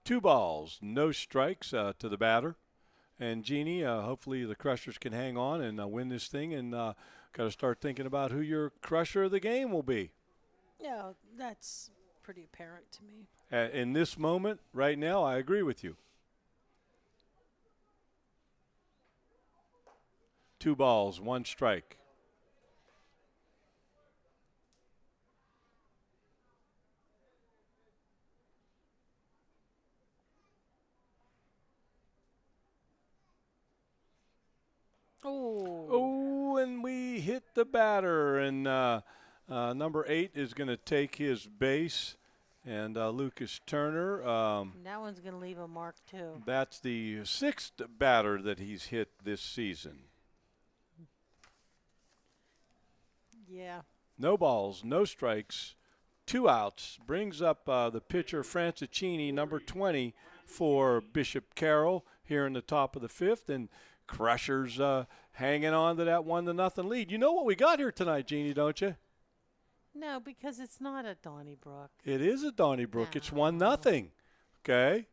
Two balls, no strikes to the batter. And Jeannie, hopefully the Crushers can hang on and win this thing, and got to start thinking about who your Crusher of the game will be. Yeah, that's pretty apparent to me. In this moment, right now, I agree with you. 2 balls, 1 strike. Oh, and we hit the batter, and number 8 is going to take his base, and Lucas Turner. That one's going to leave a mark, too. That's the 6th batter that he's hit this season. Yeah. No balls, no strikes, 2 outs. Brings up the pitcher, Francicini, number 20 for Bishop Carroll here in the top of the 5th, and Crushers hanging on to that 1-0 lead. You know what we got here tonight, Jeannie, don't you? No, because it's not a Donnybrook. It is a Donnybrook. It's 1-0. Okay.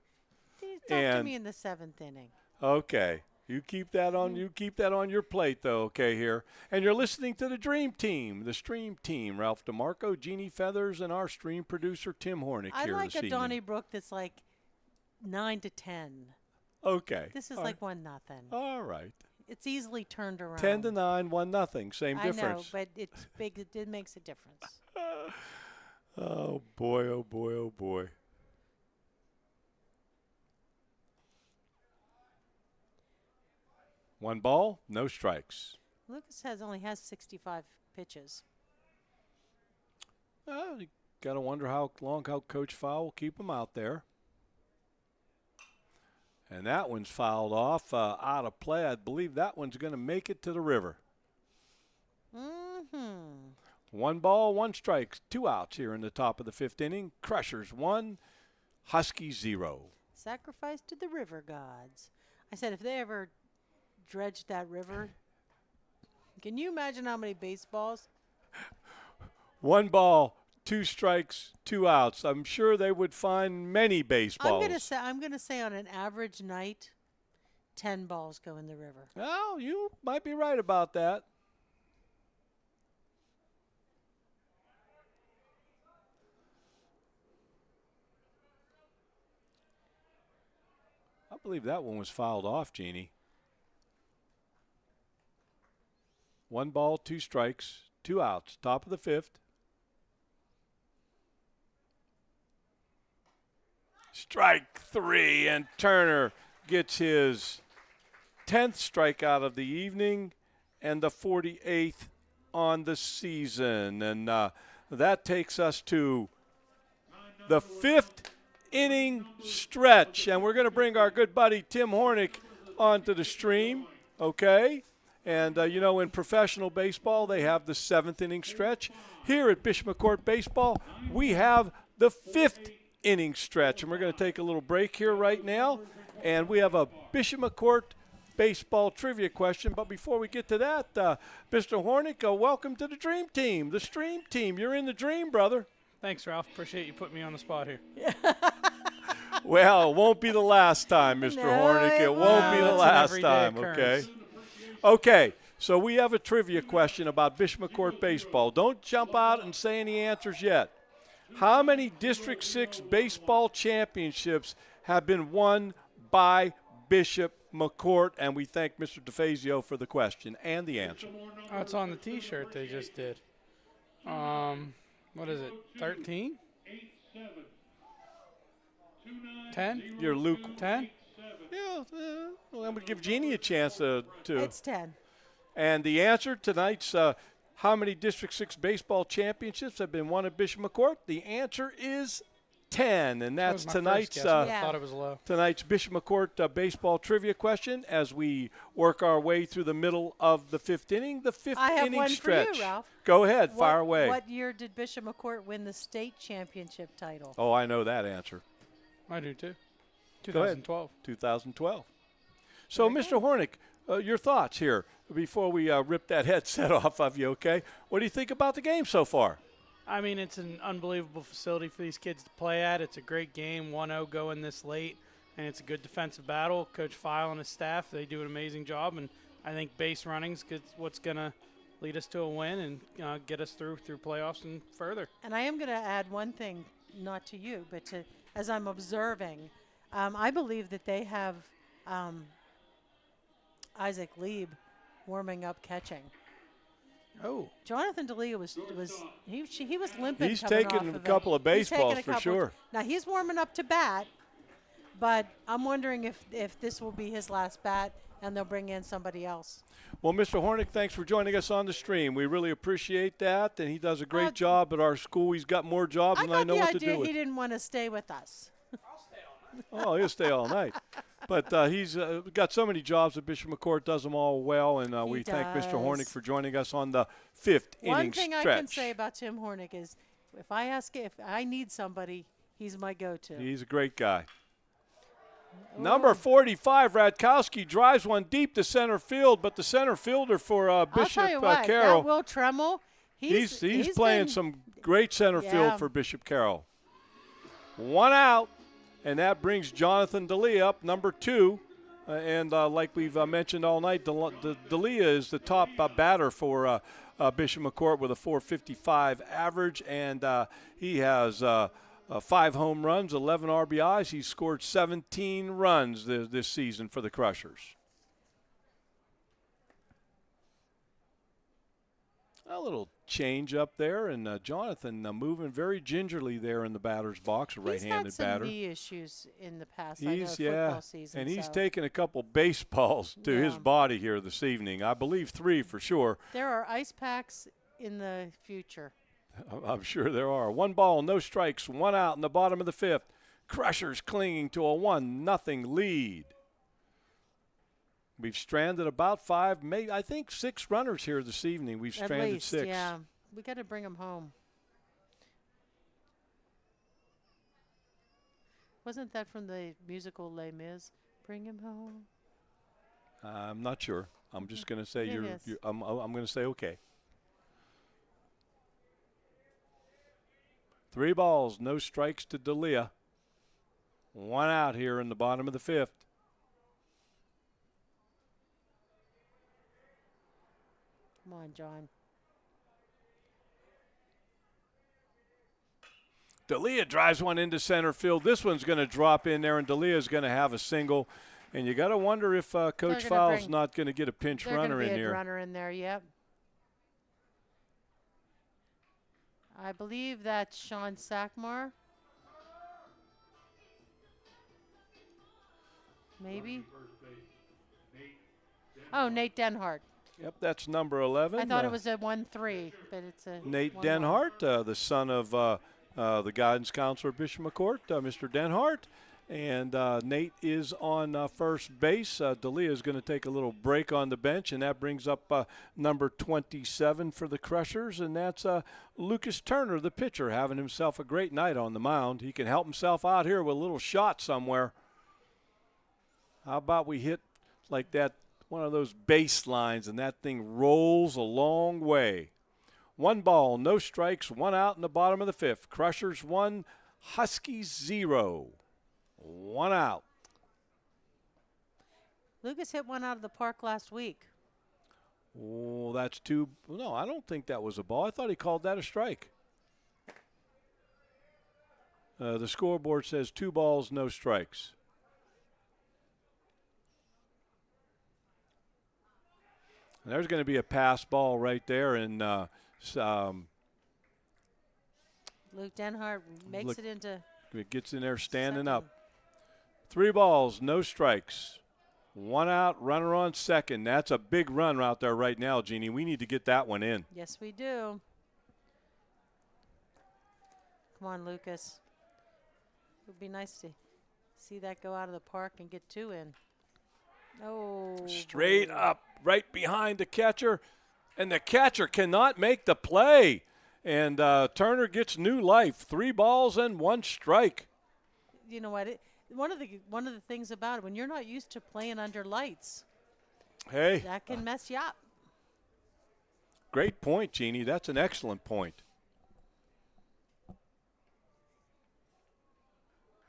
Talk to me in the 7th inning. Okay. You keep that on your plate though, okay, here. And you're listening to the Dream Team, the Stream Team, Ralph DeMarco, Jeannie Feathers, and our stream producer Tim Hornick I here like this a evening. Donnybrook that's like 9-10. Okay. This is All like right. 1-0. All right. It's easily turned around. 10-9, 1-0, same I difference. know, but it's big. It makes a difference. Oh boy, oh boy, oh boy. One ball, no strikes. Lucas only has 65 pitches. You got to wonder how long Coach Fowl will keep him out there. And that one's fouled off, out of play. I believe that one's going to make it to the river. Mm-hmm. 1 ball, 1 strike, 2 outs here in the top of the 5th inning. Crushers 1, Huskies 0. Sacrifice to the river gods. I said if they ever dredged that river, can you imagine how many baseballs? 1 ball, 2 strikes, 2 outs. I'm sure they would find many baseballs. I'm gonna say on an average night, 10 balls go in the river. Well, you might be right about that. I believe that one was fouled off, Jeannie. 1 ball, 2 strikes, 2 outs. Top of the 5th. Strike 3, and Turner gets his 10th strikeout of the evening and the 48th on the season. And that takes us to the 5th inning stretch. And we're going to bring our good buddy Tim Hornick onto the stream, okay? And, in professional baseball, they have the 7th inning stretch. Here at Bishop McCourt Baseball, we have the 5th inning stretch. And we're going to take a little break here right now. And we have a Bishop McCourt baseball trivia question. But before we get to that, Mr. Hornick, welcome to the Dream Team, the Stream Team. You're in the dream, brother. Thanks, Ralph. Appreciate you putting me on the spot here. Well, it won't be the last time, Mr. Hornick. It won't be the last time, okay? Okay, so we have a trivia question about Bishop McCourt baseball. Don't jump out and say any answers yet. How many District 6 baseball championships have been won by Bishop McCourt? And we thank Mr. DeFazio for the question and the answer. Oh, it's on the T-shirt they just did. What is it, 13? 10? You're Luke. 10? Yeah, well, I'm going to give Jeannie a chance to. It's 10. And the answer tonight's how many District 6 baseball championships have been won at Bishop McCourt? The answer is 10, and that's tonight's I thought it was low. Tonight's Bishop McCourt baseball trivia question as we work our way through the middle of the 5th inning, the 5th I have inning one stretch. for you, Ralph. Go ahead, fire away. What year did Bishop McCourt win the state championship title? Oh, I know that answer. I do too. Go ahead. 2012. 2012. So, Mr. Hornick, your thoughts here before we rip that headset off of you, okay? What do you think about the game so far? I mean, it's an unbelievable facility for these kids to play at. It's a great game, 1-0 going this late, and it's a good defensive battle. Coach File and his staff, they do an amazing job, and I think base running's what's going to lead us to a win and get us through playoffs and further. And I am going to add one thing, not to you, but to as I'm observing, I believe that they have Isaac Lieb warming up catching. Oh, Jonathan D'Elia was limping. He's coming taken off a of couple of baseballs for sure. Now he's warming up to bat, but I'm wondering if this will be his last bat and they'll bring in somebody else. Well, Mr. Hornick, thanks for joining us on the stream. We really appreciate that, and he does a great job at our school. He's got more jobs than I know what to do with. He didn't want to stay with us. Oh, he'll stay all night. But he's got so many jobs at Bishop McCourt, does them all well, and we thank Mr. Hornick for joining us on the 5th inning stretch. One thing I can say about Tim Hornick is if I need somebody, he's my go-to. He's a great guy. Number 45, Radkowski drives one deep to center field, but the center fielder for Bishop I'll tell you what, Carroll. that Will Tremmel, he's playing some great center field for Bishop Carroll. 1 out, and that brings Jonathan D'Elia up, number 2. And like we've mentioned all night, D'Elia is the top batter for Bishop McCourt with a .455 average, and he has 5 home runs, 11 RBIs. He's scored 17 runs this season for the Crushers. A little change up there, and Jonathan moving very gingerly there in the batter's box, a right-handed batter. He's had some knee issues in the past. Football season. And he's taken a couple baseballs to his body here this evening. I believe 3 for sure. There are ice packs in the future. I'm sure there are. 1 ball, no strikes, 1 out in the bottom of the 5th. Crushers clinging to a 1-0 lead. We've stranded about 5, maybe I think 6 runners here this evening. We've stranded At least, 6. Yeah, we got to bring them home. Wasn't that from the musical Les Mis? Bring him home. I'm not sure. I'm just going to say I'm going to say okay. 3 balls, no strikes to D'Elia. 1 out here in the bottom of the 5th. Come on, John. D'Elia drives one into center field. This one's going to drop in there, and D'Elia's going to have a single. And you got to wonder if Coach File's not going to get a pinch runner in here. Runner in there, yep. I believe that's Sean Sackmar. Maybe. Oh, Nate Denhart. Yep, that's number 11. I thought it was a 1-3, but it's a Nate 1-1. Denhart, the son of the guidance counselor Bishop McCourt, Mr. Denhart. And Nate is on first base. D'Elia is going to take a little break on the bench, and that brings up number 27 for the Crushers, and that's Lucas Turner, the pitcher, having himself a great night on the mound. He can help himself out here with a little shot somewhere. How about we hit like that, one of those baselines, and that thing rolls a long way. 1 ball, no strikes, 1 out in the bottom of the 5th. Crushers 1, Huskies 0. 1 out. Lucas hit one out of the park last week. Oh, that's 2. No, I don't think that was a ball. I thought he called that a strike. The scoreboard says 2 balls, no strikes. And there's going to be a pass ball right there, and Luke Denhart makes it into. It gets in there standing up. 3 balls, no strikes. 1 out, runner on second. That's a big run out there right now, Jeannie. We need to get that one in. Yes, we do. Come on, Lucas. It would be nice to see that go out of the park and get 2 in. Oh. Straight up, right behind the catcher. And the catcher cannot make the play. And Turner gets new life. 3 balls and 1 strike. You know what? One of the things about it, when you're not used to playing under lights, hey, that can mess you up. Great point, Jeannie. That's an excellent point.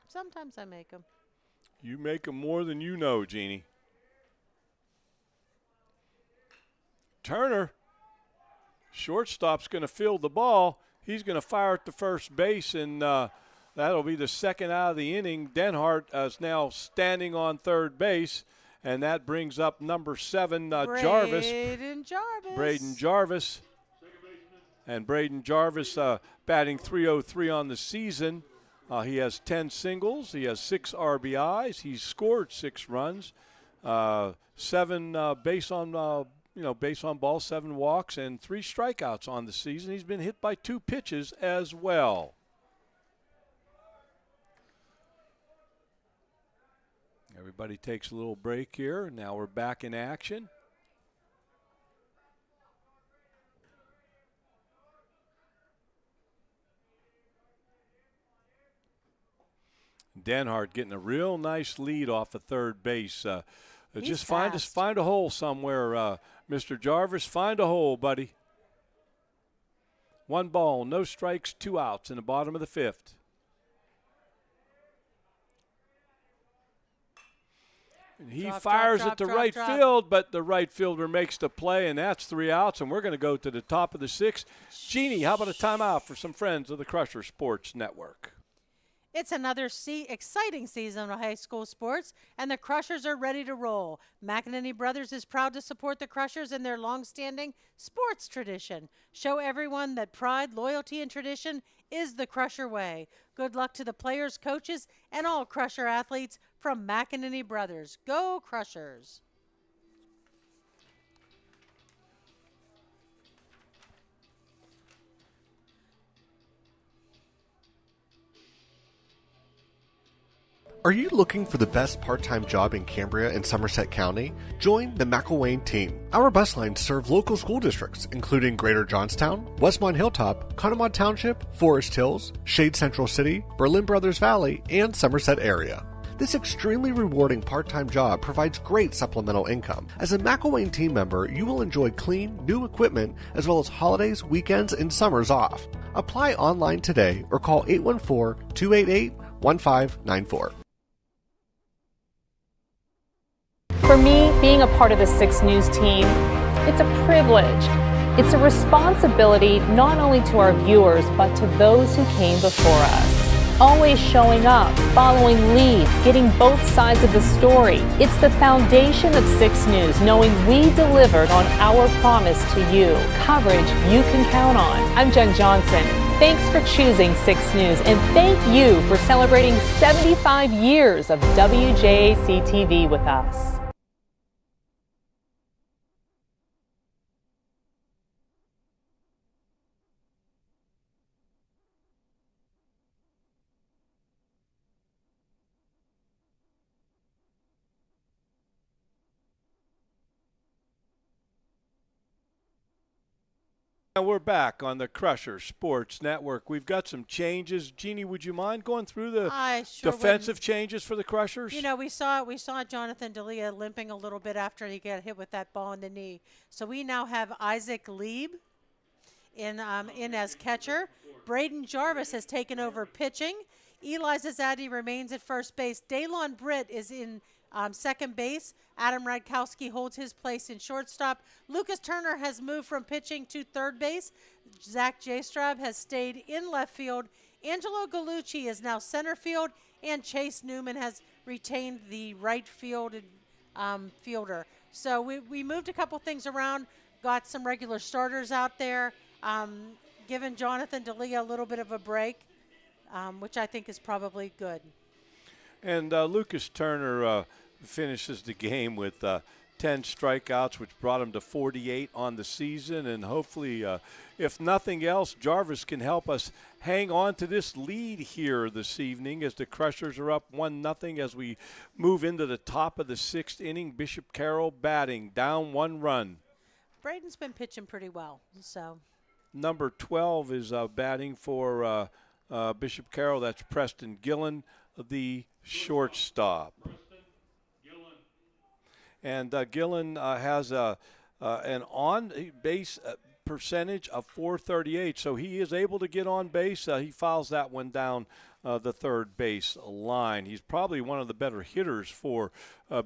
Sometimes I make them. You make them more than you know, Jeannie. Turner, shortstop's going to field the ball. He's going to fire at the first base, and that'll be the 2nd out of the inning. Denhart is now standing on third base, and that brings up number 7, Jarvis. Braden Jarvis. And Braden Jarvis batting .303 on the season. He has 10 singles. He has 6 RBIs. He's scored 6 runs, 7 base on ball, 7 walks, and 3 strikeouts on the season. He's been hit by 2 pitches as well. Everybody takes a little break here. Now we're back in action. Denhart getting a real nice lead off of third base. Just find a hole somewhere, Mr. Jarvis. Find a hole, buddy. 1 ball, no strikes, 2 outs in the bottom of the 5th. And he fires at the right field, but the right fielder makes the play, and that's 3 outs, and we're going to go to the top of the 6th. Jeannie, how about a timeout for some friends of the Crusher Sports Network? It's another exciting season of high school sports, and the Crushers are ready to roll. McEnany Brothers is proud to support the Crushers in their long-standing sports tradition. Show everyone that pride, loyalty, and tradition is the Crusher way. Good luck to the players, coaches, and all Crusher athletes from McEnany Brothers. Go Crushers! Are you looking for the best part-time job in Cambria and Somerset County? Join the McElwain team. Our bus lines serve local school districts, including Greater Johnstown, Westmont Hilltop, Conemaugh Township, Forest Hills, Shade Central City, Berlin Brothers Valley, and Somerset area. This extremely rewarding part-time job provides great supplemental income. As a McElwain team member, you will enjoy clean, new equipment, as well as holidays, weekends, and summers off. Apply online today or call 814-288-1594. For me, being a part of the 6 News team, it's a privilege. It's a responsibility not only to our viewers, but to those who came before us. Always showing up, following leads, getting both sides of the story. It's the foundation of 6 News, knowing we delivered on our promise to you. Coverage you can count on. I'm Jen Johnson. Thanks for choosing 6 News, and thank you for celebrating 75 years of WJAC TV with us. And we're back on the Crusher Sports Network. We've got some changes. Jeannie, would you mind going through the I sure defensive wouldn't. changes for the Crushers? You know, we saw Jonathan D'Elia limping a little bit after he got hit with that ball in the knee. So we now have Isaac Lieb in as catcher. Braden Jarvis has taken over pitching. Eli Zazadi remains at first base. Daylon Britt is in second base. Adam Radkowski holds his place in shortstop. Lucas Turner has moved from pitching to third base. Zach Jaystrab has stayed in left field. Angelo Gallucci is now center field, and Chase Newman has retained the right field fielder. So we moved a couple things around, got some regular starters out there, given Jonathan D'Elia a little bit of a break, which I think is probably good. And Lucas Turner finishes the game with 10 strikeouts, which brought him to 48 on the season. And hopefully, if nothing else, Jarvis can help us hang on to this lead here this evening as the Crushers are up 1-0 as we move into the top of the 6th inning. Bishop Carroll batting, down 1 run. Braden's been pitching pretty well, so. Number 12 is batting for Bishop Carroll. That's Preston Gillen, the shortstop. And Gillen has an on-base percentage of .438, so he is able to get on base. He fouls that one down the third base line. He's probably one of the better hitters for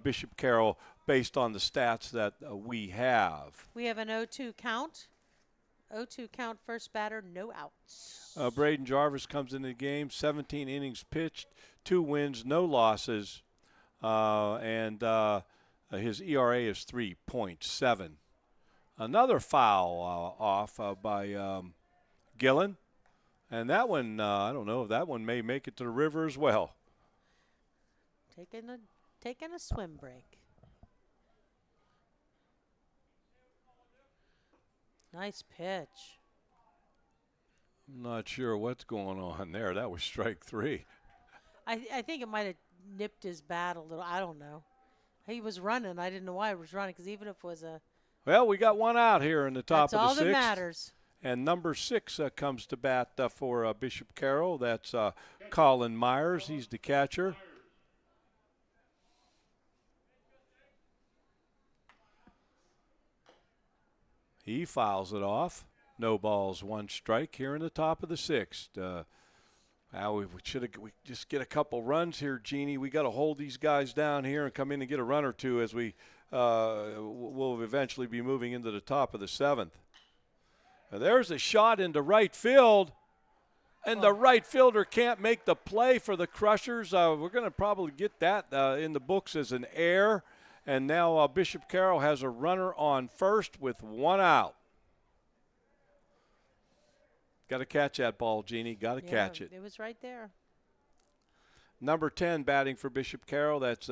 Bishop Carroll based on the stats that we have. We have an 0-2 count. 0-2 count, first batter, no outs. Braden Jarvis comes into the game, 17 innings pitched, 2 wins, no losses, and his ERA is 3.7. Another foul off by Gillen, and that one, I don't know if that one may make it to the river as well. Taking a swim break. Nice pitch. I'm not sure what's going on there. That was strike 3. I think it might have nipped his bat a little. I don't know. He was running. I didn't know why he was running, because even if it was a. Well, we got one out here in the top of the 6th. That's all that matters. And number 6 comes to bat for Bishop Carroll. That's Colin Myers. He's the catcher. He fouls it off. No balls, 1 strike here in the top of the 6th. We just get a couple runs here, Jeannie. We got to hold these guys down here and come in and get a run or two as we will eventually be moving into the top of the 7th. There's a shot into right field, and the right fielder can't make the play for the Crushers. We're going to probably get that in the books as an error. And now Bishop Carroll has a runner on first with 1 out. Got to catch that ball, Jeannie. Got to catch it. It was right there. Number 10 batting for Bishop Carroll. That's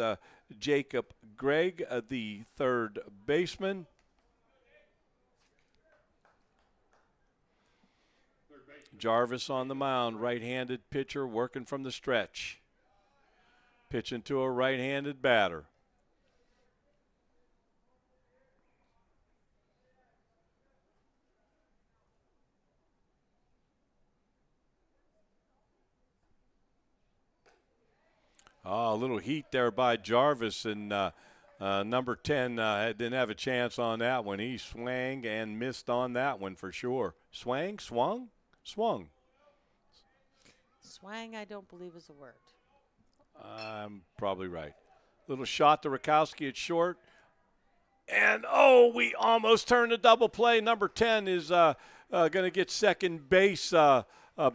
Jacob Gregg, the third baseman. Jarvis on the mound, right-handed pitcher working from the stretch. Pitching to a right-handed batter. Oh, a little heat there by Jarvis, and number 10 didn't have a chance on that one. He swung and missed on that one for sure. Swung? Swung. Swang, I don't believe is a word. I'm probably right. Little shot to Rakowski at short. And, oh, we almost turned a double play. Number 10 is going to get second base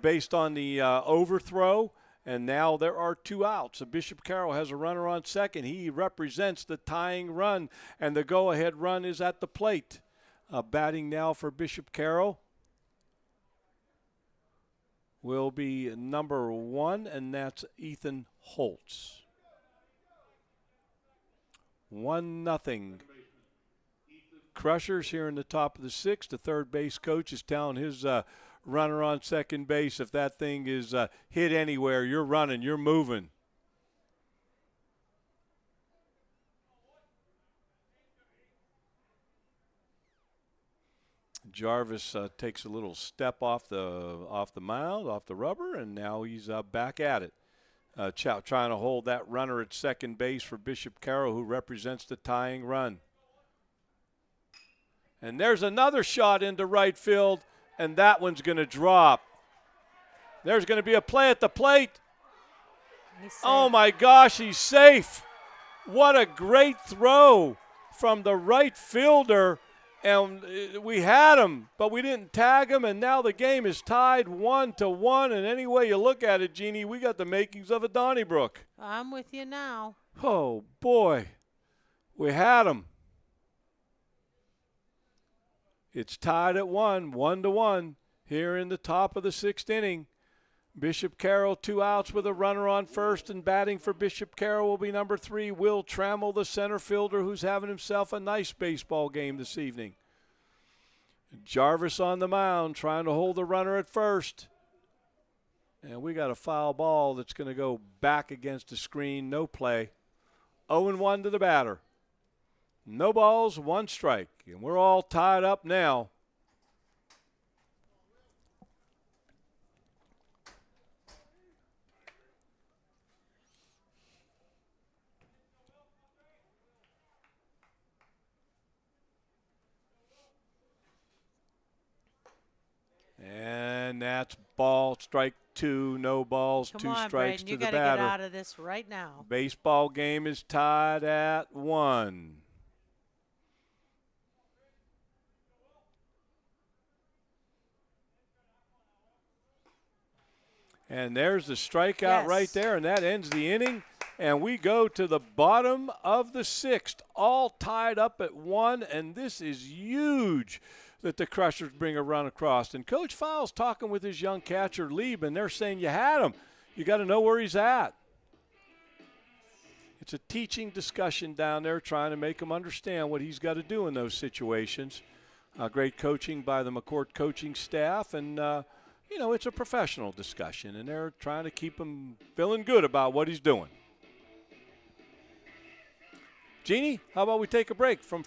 based on the overthrow. And now there are 2 outs. So Bishop Carroll has a runner on second. He represents the tying run, and the go-ahead run is at the plate. Batting now for Bishop Carroll will be number 1, and that's Ethan Holtz. 1-0. Crushers here in the top of the 6th. The third base coach is telling his runner on second base, if that thing is hit anywhere, you're running, you're moving. Jarvis takes a little step off the mound, off the rubber, and now he's back at it. Trying to hold that runner at second base for Bishop Carroll, who represents the tying run. And there's another shot into right field, and that one's going to drop. There's going to be a play at the plate. Oh, my gosh, he's safe. What a great throw from the right fielder. And we had him, but we didn't tag him, and now the game is tied 1-1. And any way you look at it, Jeannie, we got the makings of a Donnybrook. I'm with you now. Oh, boy. We had him. It's tied at 1-1 here in the top of the 6th inning. Bishop Carroll, 2 outs with a runner on first, and batting for Bishop Carroll will be number 3, Will Trammell, the center fielder, who's having himself a nice baseball game this evening. Jarvis on the mound, trying to hold the runner at first. And we got a foul ball that's going to go back against the screen, no play. 0-1 to the batter. No balls, 1 strike, and we're all tied up now. And that's ball, strike 2, no balls, Come 2 on, strikes Braden, to you the gotta batter. get out of this right now. Baseball game is tied at 1. And there's the strikeout right there, and that ends the inning. And we go to the bottom of the 6th, all tied up at 1, and this is huge that the Crushers bring a run across. And Coach Files talking with his young catcher, Lieb, and they're saying you had him. You got to know where he's at. It's a teaching discussion down there, trying to make him understand what he's got to do in those situations. Great coaching by the McCourt coaching staff, and it's a professional discussion, and they're trying to keep him feeling good about what he's doing. Jeannie, how about we take a break from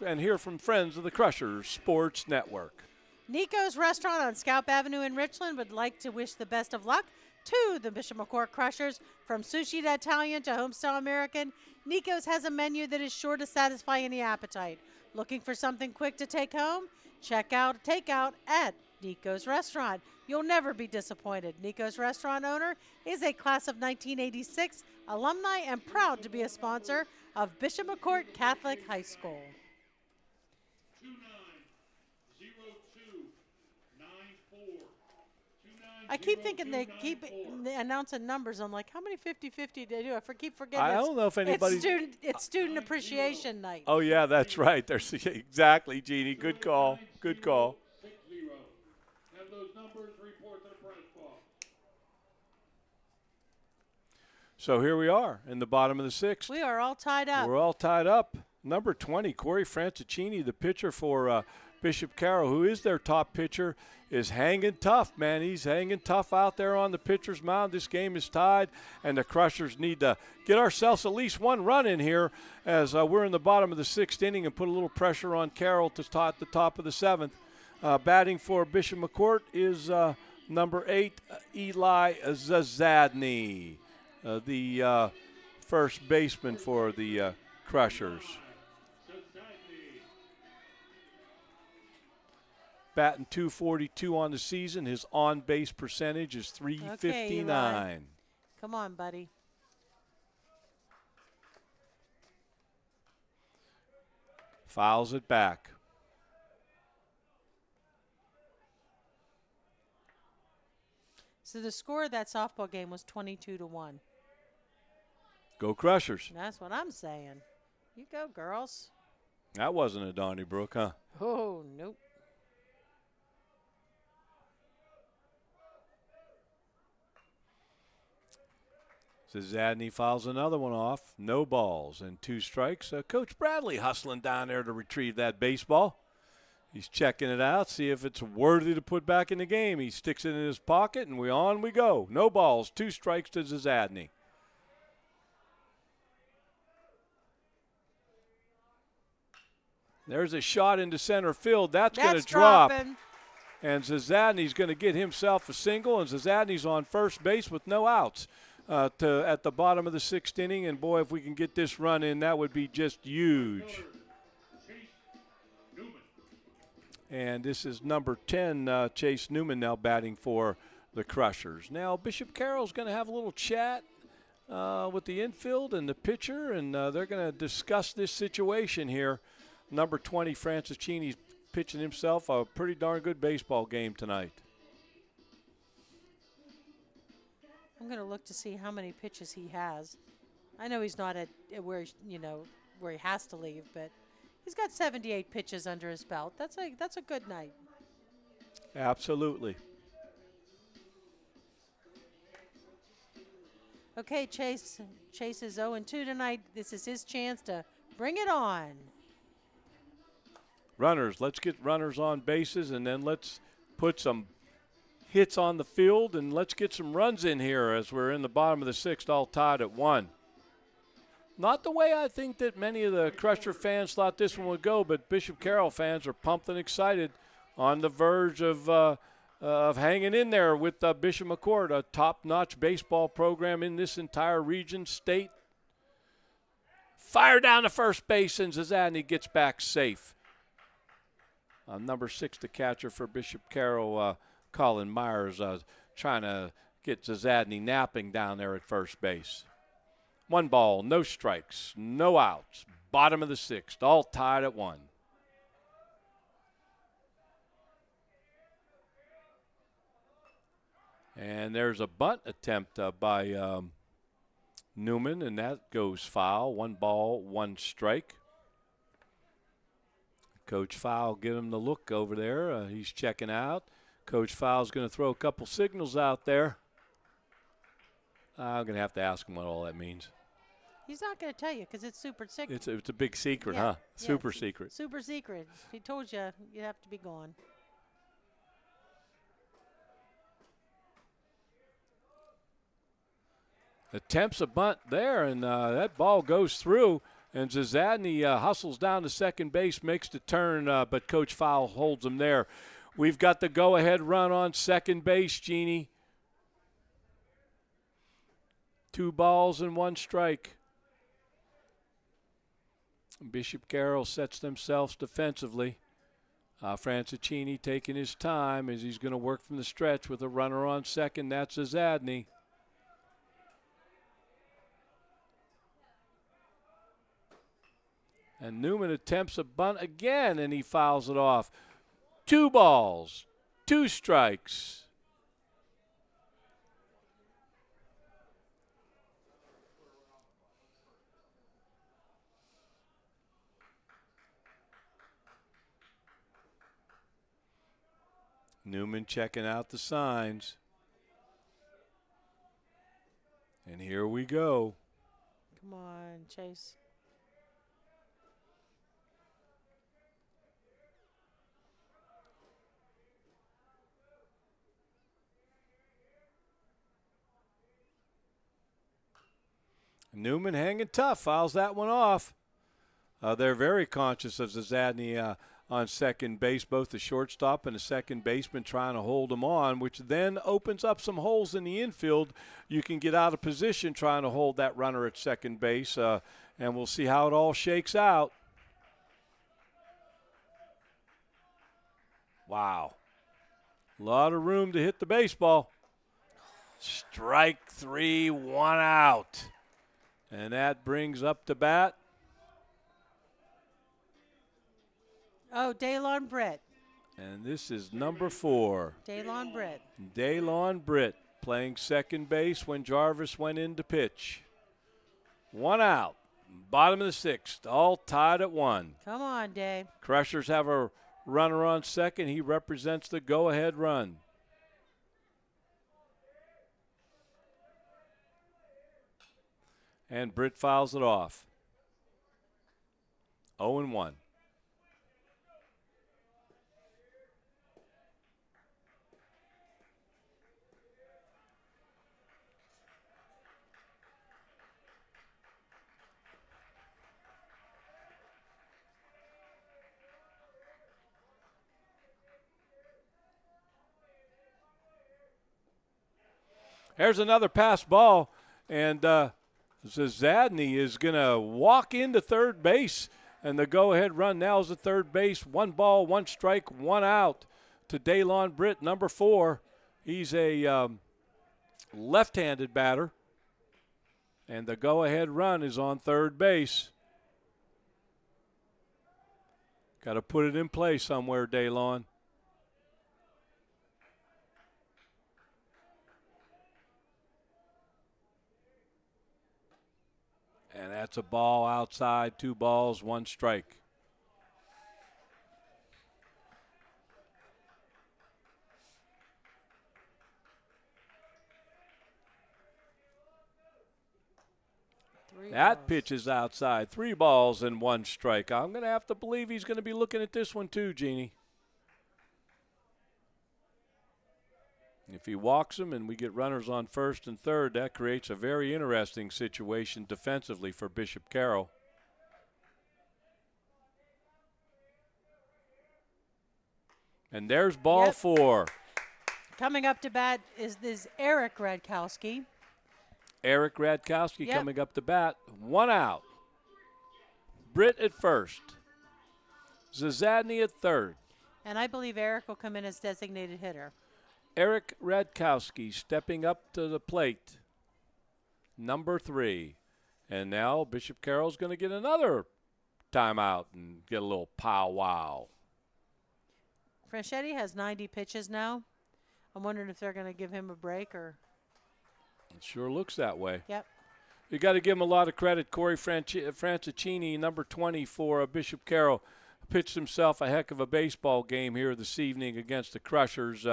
and hear from friends of the Crushers Sports Network. Nico's Restaurant on Scalp Avenue in Richland would like to wish the best of luck to the Bishop McCourt Crushers. From sushi to Italian to homestyle American, Nico's has a menu that is sure to satisfy any appetite. Looking for something quick to take home? Check out takeout at Nico's Restaurant. You'll never be disappointed. Nico's Restaurant owner is a class of 1986 alumni and proud to be a sponsor of Bishop McCourt Catholic High School. I keep thinking they keep announcing numbers. I'm like, how many 50-50 did they do? I keep forgetting. I don't know if anybody. It's student appreciation night. Oh yeah, that's right. There's exactly, Jeannie. Good call. Good call. Have those numbers report to the press box. So here we are in the bottom of the 6th. We are all tied up. We're all tied up. Number 20, Corey Francicini, the pitcher for Bishop Carroll, who is their top pitcher, is hanging tough, man. He's hanging tough out there on the pitcher's mound. This game is tied, and the Crushers need to get ourselves at least 1 run in here as we're in the bottom of the 6th inning and put a little pressure on Carroll to start the top of the 7th. Batting for Bishop McCourt is number 8, Eli Zazadny, the first baseman for the Crushers. batting .242 on the season. His on-base percentage is .359. Okay, Eli. Come on, buddy. Fouls it back. So the score of that softball game was 22-1. Go Crushers. That's what I'm saying. You go, girls. That wasn't a Donnybrook, huh? Oh, nope. Zadney fouls another one off. No balls and 2 strikes. Coach Bradley hustling down there to retrieve that baseball. He's checking it out, see if it's worthy to put back in the game. He sticks it in his pocket, and on we go. No balls, 2 strikes to Zadney. There's a shot into center field. That's going to drop. And Zadney's going to get himself a single, and Zadney's on first base with no outs. At the bottom of the 6th inning, and boy, if we can get this run in, that would be just huge. And this is number 10, Chase Newman, now batting for the Crushers. Now, Bishop Carroll's going to have a little chat with the infield and the pitcher, and they're going to discuss this situation here. Number 20, Francis Cheney's pitching himself a pretty darn good baseball game tonight. I'm going to look to see how many pitches he has. I know he's not at where he has to leave, but he's got 78 pitches under his belt. That's a good night. Absolutely. Okay, Chase is 0-2 tonight. This is his chance to bring it on. Runners, let's get runners on bases, and then let's put some hits on the field, and let's get some runs in here as we're in the bottom of the 6th, all tied at 1. Not the way I think that many of the Crusher fans thought this one would go, but Bishop Carroll fans are pumped and excited, on the verge of hanging in there with Bishop McCourt, a top-notch baseball program in this entire region, state. Fire down to first base, and Zadney gets back safe. Number 6, the catcher for Bishop Carroll, Colin Myers, trying to get Zadney napping down there at first base. 1 ball, no strikes, no outs. Bottom of the 6th, all tied at 1. And there's a bunt attempt by Newman, and that goes foul. 1 ball, 1 strike. Coach Fowl get him the look over there. He's checking out. Coach Fowle's going to throw a couple signals out there. I'm going to have to ask him what all that means. He's not going to tell you because it's super secret. It's a big secret, yeah. huh? Yeah, super secret. Super secret. He told you you have to be gone. Attempts a bunt there, and that ball goes through. And Zadney hustles down to second base, makes the turn, but Coach Fowl holds him there. We've got the go-ahead run on second base, Jeannie. 2 balls and 1 strike. Bishop Carroll sets themselves defensively. Francicini taking his time as he's going to work from the stretch with a runner on second. That's Zadney. And Newman attempts a bunt again, and he fouls it off. 2 balls, 2 strikes. Newman checking out the signs. And here we go. Come on, Chase. Newman hanging tough, fouls that one off. They're very conscious of Zadney on second base, both the shortstop and the second baseman trying to hold him on, which then opens up some holes in the infield. You can get out of position trying to hold that runner at second base, and we'll see how it all shakes out. Wow. A lot of room to hit the baseball. Strike 3, 1 out. And that brings up to bat. Oh, Daylon Britt. And this is number 4. Daylon Britt. Daylon Britt playing second base when Jarvis went in to pitch. 1 out. Bottom of the 6th. All tied at 1. Come on, Day. Crushers have a runner on second. He represents the go-ahead run. And Britt fouls it off. 0-1. There's another pass ball, and Zadney is going to walk into third base, and the go-ahead run now is at third base. 1 ball, 1 strike, 1 out to Daylon Britt, number 4. He's a left-handed batter, and the go-ahead run is on third base. Got to put it in play somewhere, Daylon. And that's a ball outside, 2 balls, 1 strike. That pitch is outside, 3 balls and 1 strike. I'm going to have to believe he's going to be looking at this one too, Jeannie. If he walks him and we get runners on first and third, that creates a very interesting situation defensively for Bishop Carroll. And there's ball 4. Coming up to bat is Eric Radkowski. Eric Radkowski coming up to bat. 1 out. Britt at first. Zadney at third. And I believe Eric will come in as designated hitter. Eric Radkowski stepping up to the plate, number 3. And now Bishop Carroll's going to get another timeout and get a little powwow. Franchetti has 90 pitches now. I'm wondering if they're going to give him a break or. It sure looks that way. Yep. You got to give him a lot of credit. Corey Francicini, number 20 for Bishop Carroll, pitched himself a heck of a baseball game here this evening against the Crushers.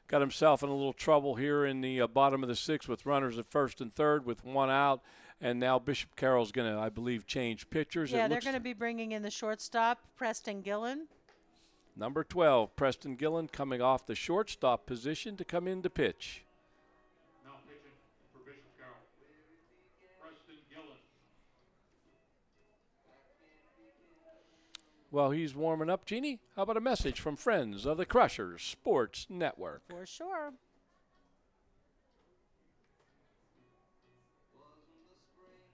Got himself in a little trouble here in the bottom of the 6th with runners at first and third with 1 out. And now Bishop Carroll's going to, I believe, change pitchers. Yeah, they're going to be bringing in the shortstop, Preston Gillen. Number 12, Preston Gillen, coming off the shortstop position to come in to pitch. Now pitching for Bishop Carroll, Preston Gillen. Well, he's warming up, Jeannie, how about a message from friends of the Crushers Sports Network? For sure.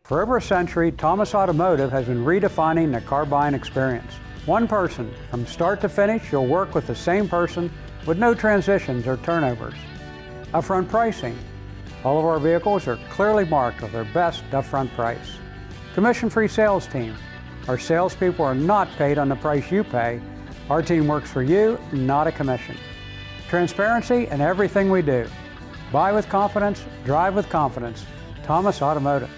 For over a century, Thomas Automotive has been redefining the car buying experience. One person, from start to finish, you'll work with the same person with no transitions or turnovers. Upfront pricing. All of our vehicles are clearly marked with their best upfront price. Commission-free sales team. Our salespeople are not paid on the price you pay. Our team works for you, not a commission. Transparency in everything we do. Buy with confidence, drive with confidence. Thomas Automotive.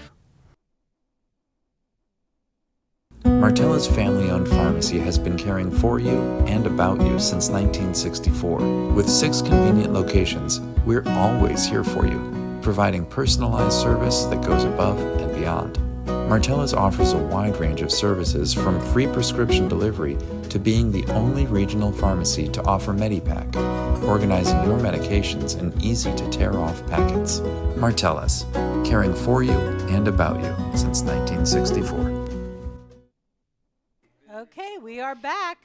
Martella's family-owned pharmacy has been caring for you and about you since 1964. With 6 convenient locations, we're always here for you, providing personalized service that goes above and beyond. Martella's offers a wide range of services from free prescription delivery to being the only regional pharmacy to offer Medipack, organizing your medications in easy-to-tear-off packets. Martella's, caring for you and about you since 1964. Okay, we are back.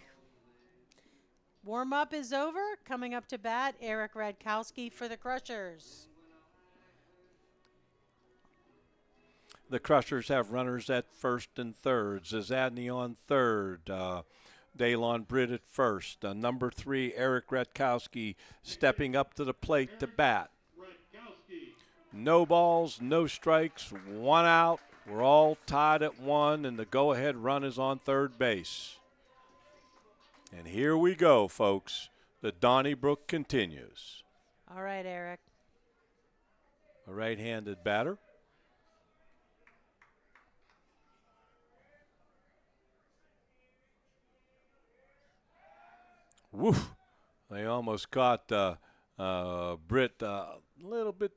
Warm-up is over. Coming up to bat, Eric Radkowski for the Crushers. The Crushers have runners at first and third. Zadney on third. Daylon Britt at first. Number 3, Eric Redkowski, stepping up to the plate to bat. No balls, no strikes, 1 out. We're all tied at 1, and the go-ahead run is on third base. And here we go, folks. The Donnybrook continues. All right, Eric. A right-handed batter. Woof. They almost caught Britt a little bit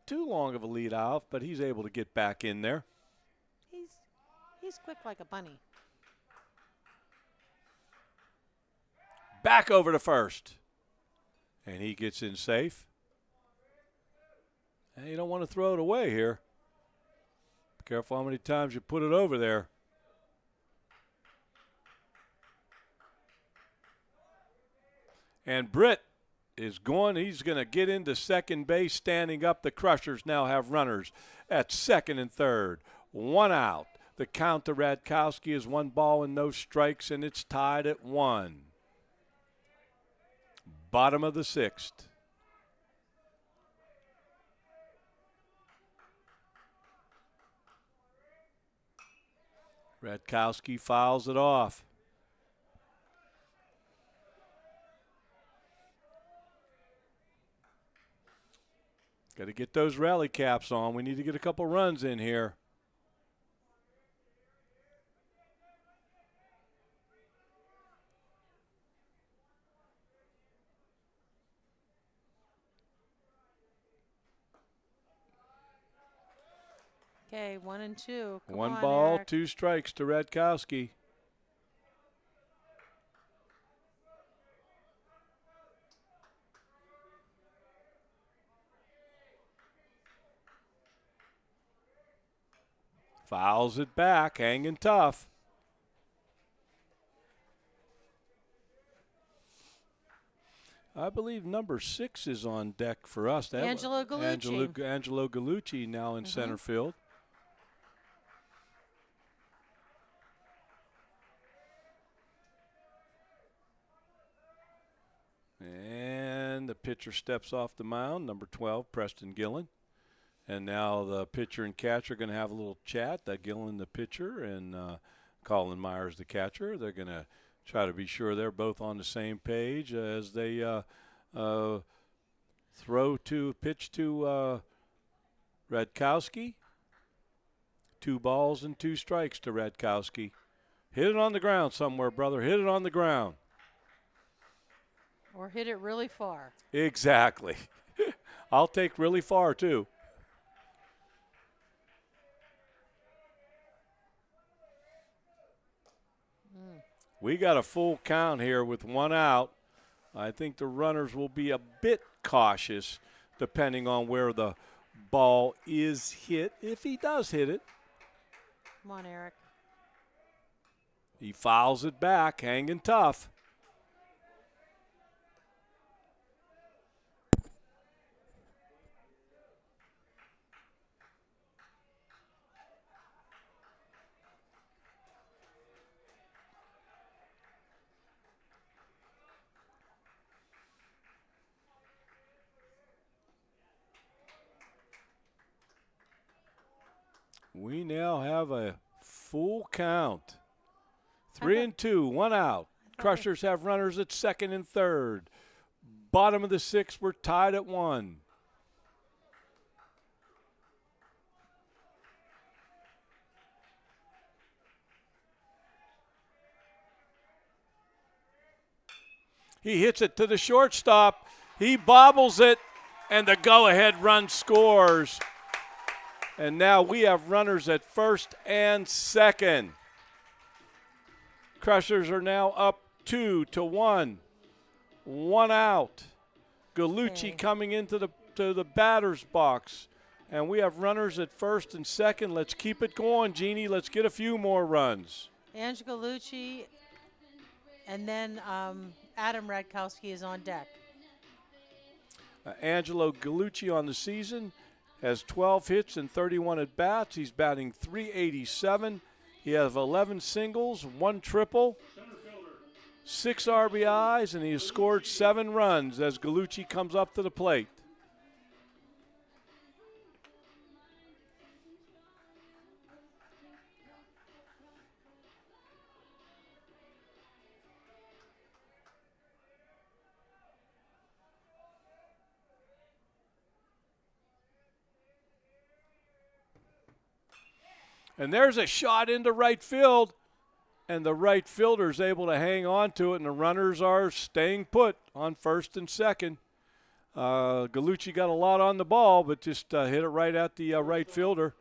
too long of a lead off, but he's able to get back in there. He's quick like a bunny. Back over to first. And he gets in safe. And you don't want to throw it away here. Be careful how many times you put it over there. And Britt is going. He's going to get into second base, standing up. The Crushers now have runners at second and third. 1 out. The count to Radkowski is 1 ball and no strikes, and it's tied at 1. Bottom of the 6th. Radkowski fouls it off. Got to get those rally caps on. We need to get a couple runs in here. Okay, 1 and 2. Come 1 on, ball, Eric. 2 strikes to Radkowski. Fouls it back, hanging tough. I believe number 6 is on deck for us. Angelo Gallucci. Angelo Gallucci now in center field. And the pitcher steps off the mound, number 12, Preston Gillen. And now the pitcher and catcher are going to have a little chat. Gillen, the pitcher, and Colin Myers, the catcher. They're going to try to be sure they're both on the same page as they pitch to Radkowski. 2 balls and 2 strikes to Radkowski. Hit it on the ground somewhere, brother. Hit it on the ground. Or hit it really far. Exactly. I'll take really far, too. We got a full count here with 1 out. I think the runners will be a bit cautious depending on where the ball is hit, if he does hit it. Come on, Eric. He fouls it back, hanging tough. We now have a full count. 3 and 2, 1 out. Crushers have runners at second and third. Bottom of the 6th, we're tied at 1. He hits it to the shortstop. He bobbles it, and the go-ahead run scores. And now we have runners at first and second. Crushers are now up 2-1. 1 out. Gallucci coming into the batter's box. And we have runners at first and second. Let's keep it going, Jeannie. Let's get a few more runs. Angelo Gallucci, and then Adam Radkowski is on deck. Angelo Gallucci on the season has 12 hits and 31 at-bats. He's batting .387. He has 11 singles, 1 triple. 6 RBIs, and he has scored 7 runs as Gallucci comes up to the plate. And there's a shot into right field, and the right fielder is able to hang on to it, and the runners are staying put on first and second. Gallucci got a lot on the ball, but just hit it right at the right fielder.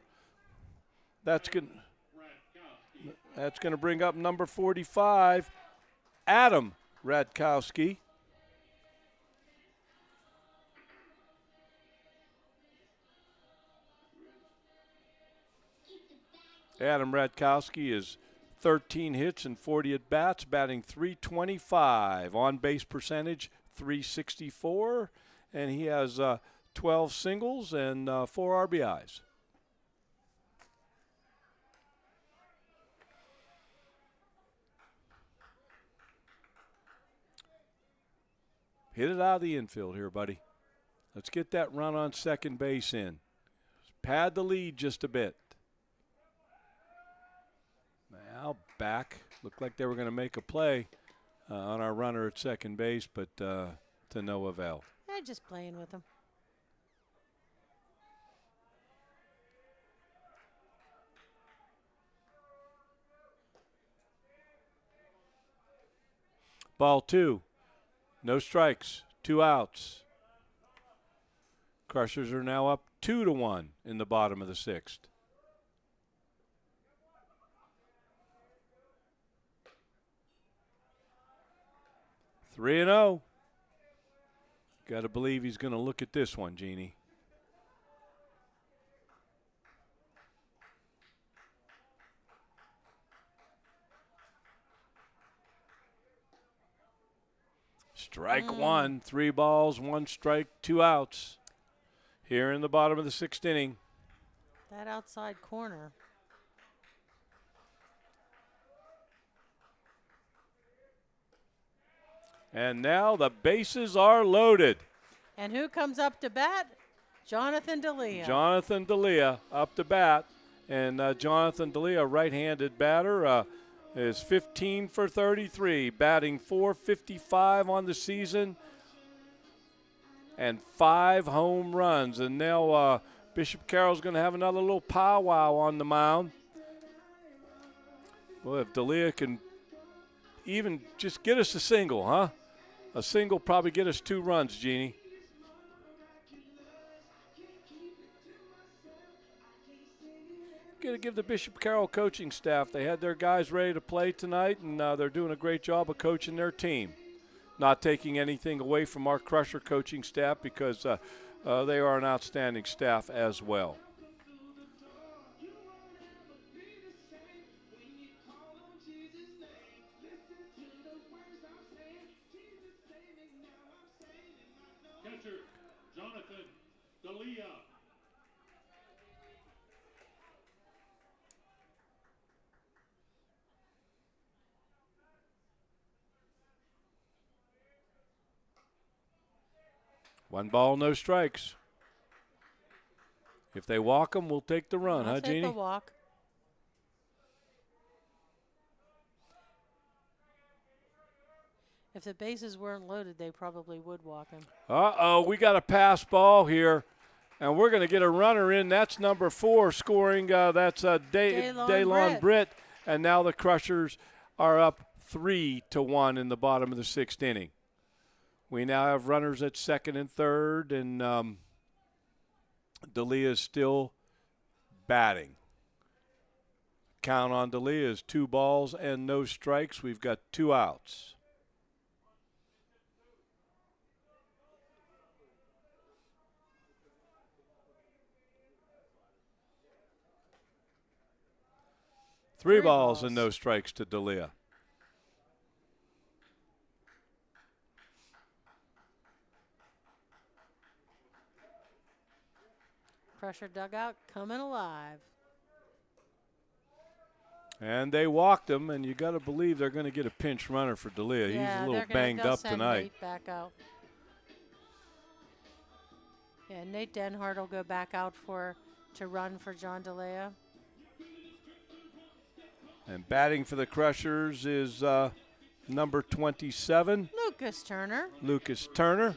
That's going to bring up number 45, Adam Radkowski. Adam Radkowski is 13 hits and 40 at-bats, batting .325, on-base percentage .364, and he has 12 singles and 4 RBIs. Hit it out of the infield here, buddy. Let's get that run on second base in. Pad the lead just a bit. Now back. Looked like they were going to make a play on our runner at second base, but to no avail. They're just playing with him. Ball 2. No strikes. 2 outs. Crushers are now up 2-1 in the bottom of the 6th. Three and 0. Got to believe he's going to look at this one, Jeannie. Strike one. 3 balls, 1 strike, 2 outs. Here in the bottom of the 6th inning. That outside corner. And now the bases are loaded. And who comes up to bat? Jonathan D'Elia. Jonathan D'Elia up to bat. And Jonathan D'Elia, right-handed batter, is 15 for 33, batting .455 on the season, and 5 home runs. And now Bishop Carroll's going to have another little powwow on the mound. Well, if D'Elia can even just get us a single, huh? A single probably get us 2 runs, Jeannie. Got to give the Bishop Carroll coaching staff. They had their guys ready to play tonight, and they're doing a great job of coaching their team. Not taking anything away from our Crusher coaching staff because they are an outstanding staff as well. Catcher, Jonathan D'Elia. One ball, no strikes. If they walk them, we'll take the run, I'll huh, take Jeannie? a walk. If the bases weren't loaded, they probably would walk him. Uh-oh, we got a pass ball here, and we're going to get a runner in. That's number 4 scoring. That's Daylon Britt. And now the Crushers are up 3-1 in the bottom of the 6th inning. We now have runners at second and third, and D'Elia is still batting. Count on D'Elia is 2 balls and no strikes. We've got 2 outs. Three balls and no strikes to D'Elia. Crusher dugout coming alive. And they walked him, and you got to believe they're going to get a pinch runner for D'Elia. Yeah, He's a little they'll banged up send tonight. Nate back out. Yeah, Nate Denhart will go back out to run for John D'Elia. And batting for the Crushers is number 27, Lucas Turner. Lucas Turner.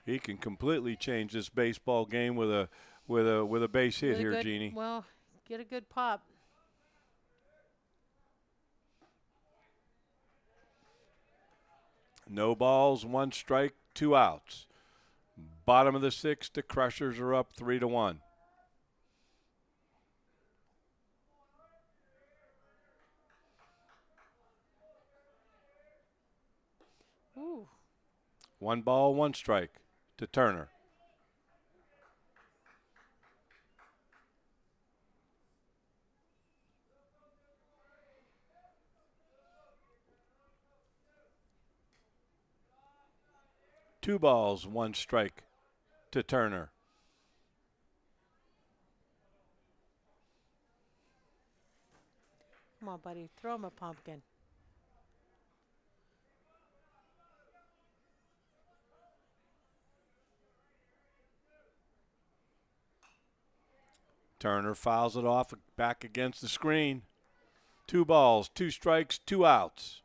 He can completely change this baseball game with a base hit Get a here, good- Jeannie. Well, get a good pop. No balls, 1 strike, 2 outs. Bottom of the 6th, the Crushers are up 3-1. Ooh. 1 ball, 1 strike to Turner. Two balls, 1 strike to Turner. Come on, buddy. Throw him a pumpkin. Turner fouls it off back against the screen. 2 balls, 2 strikes, 2 outs.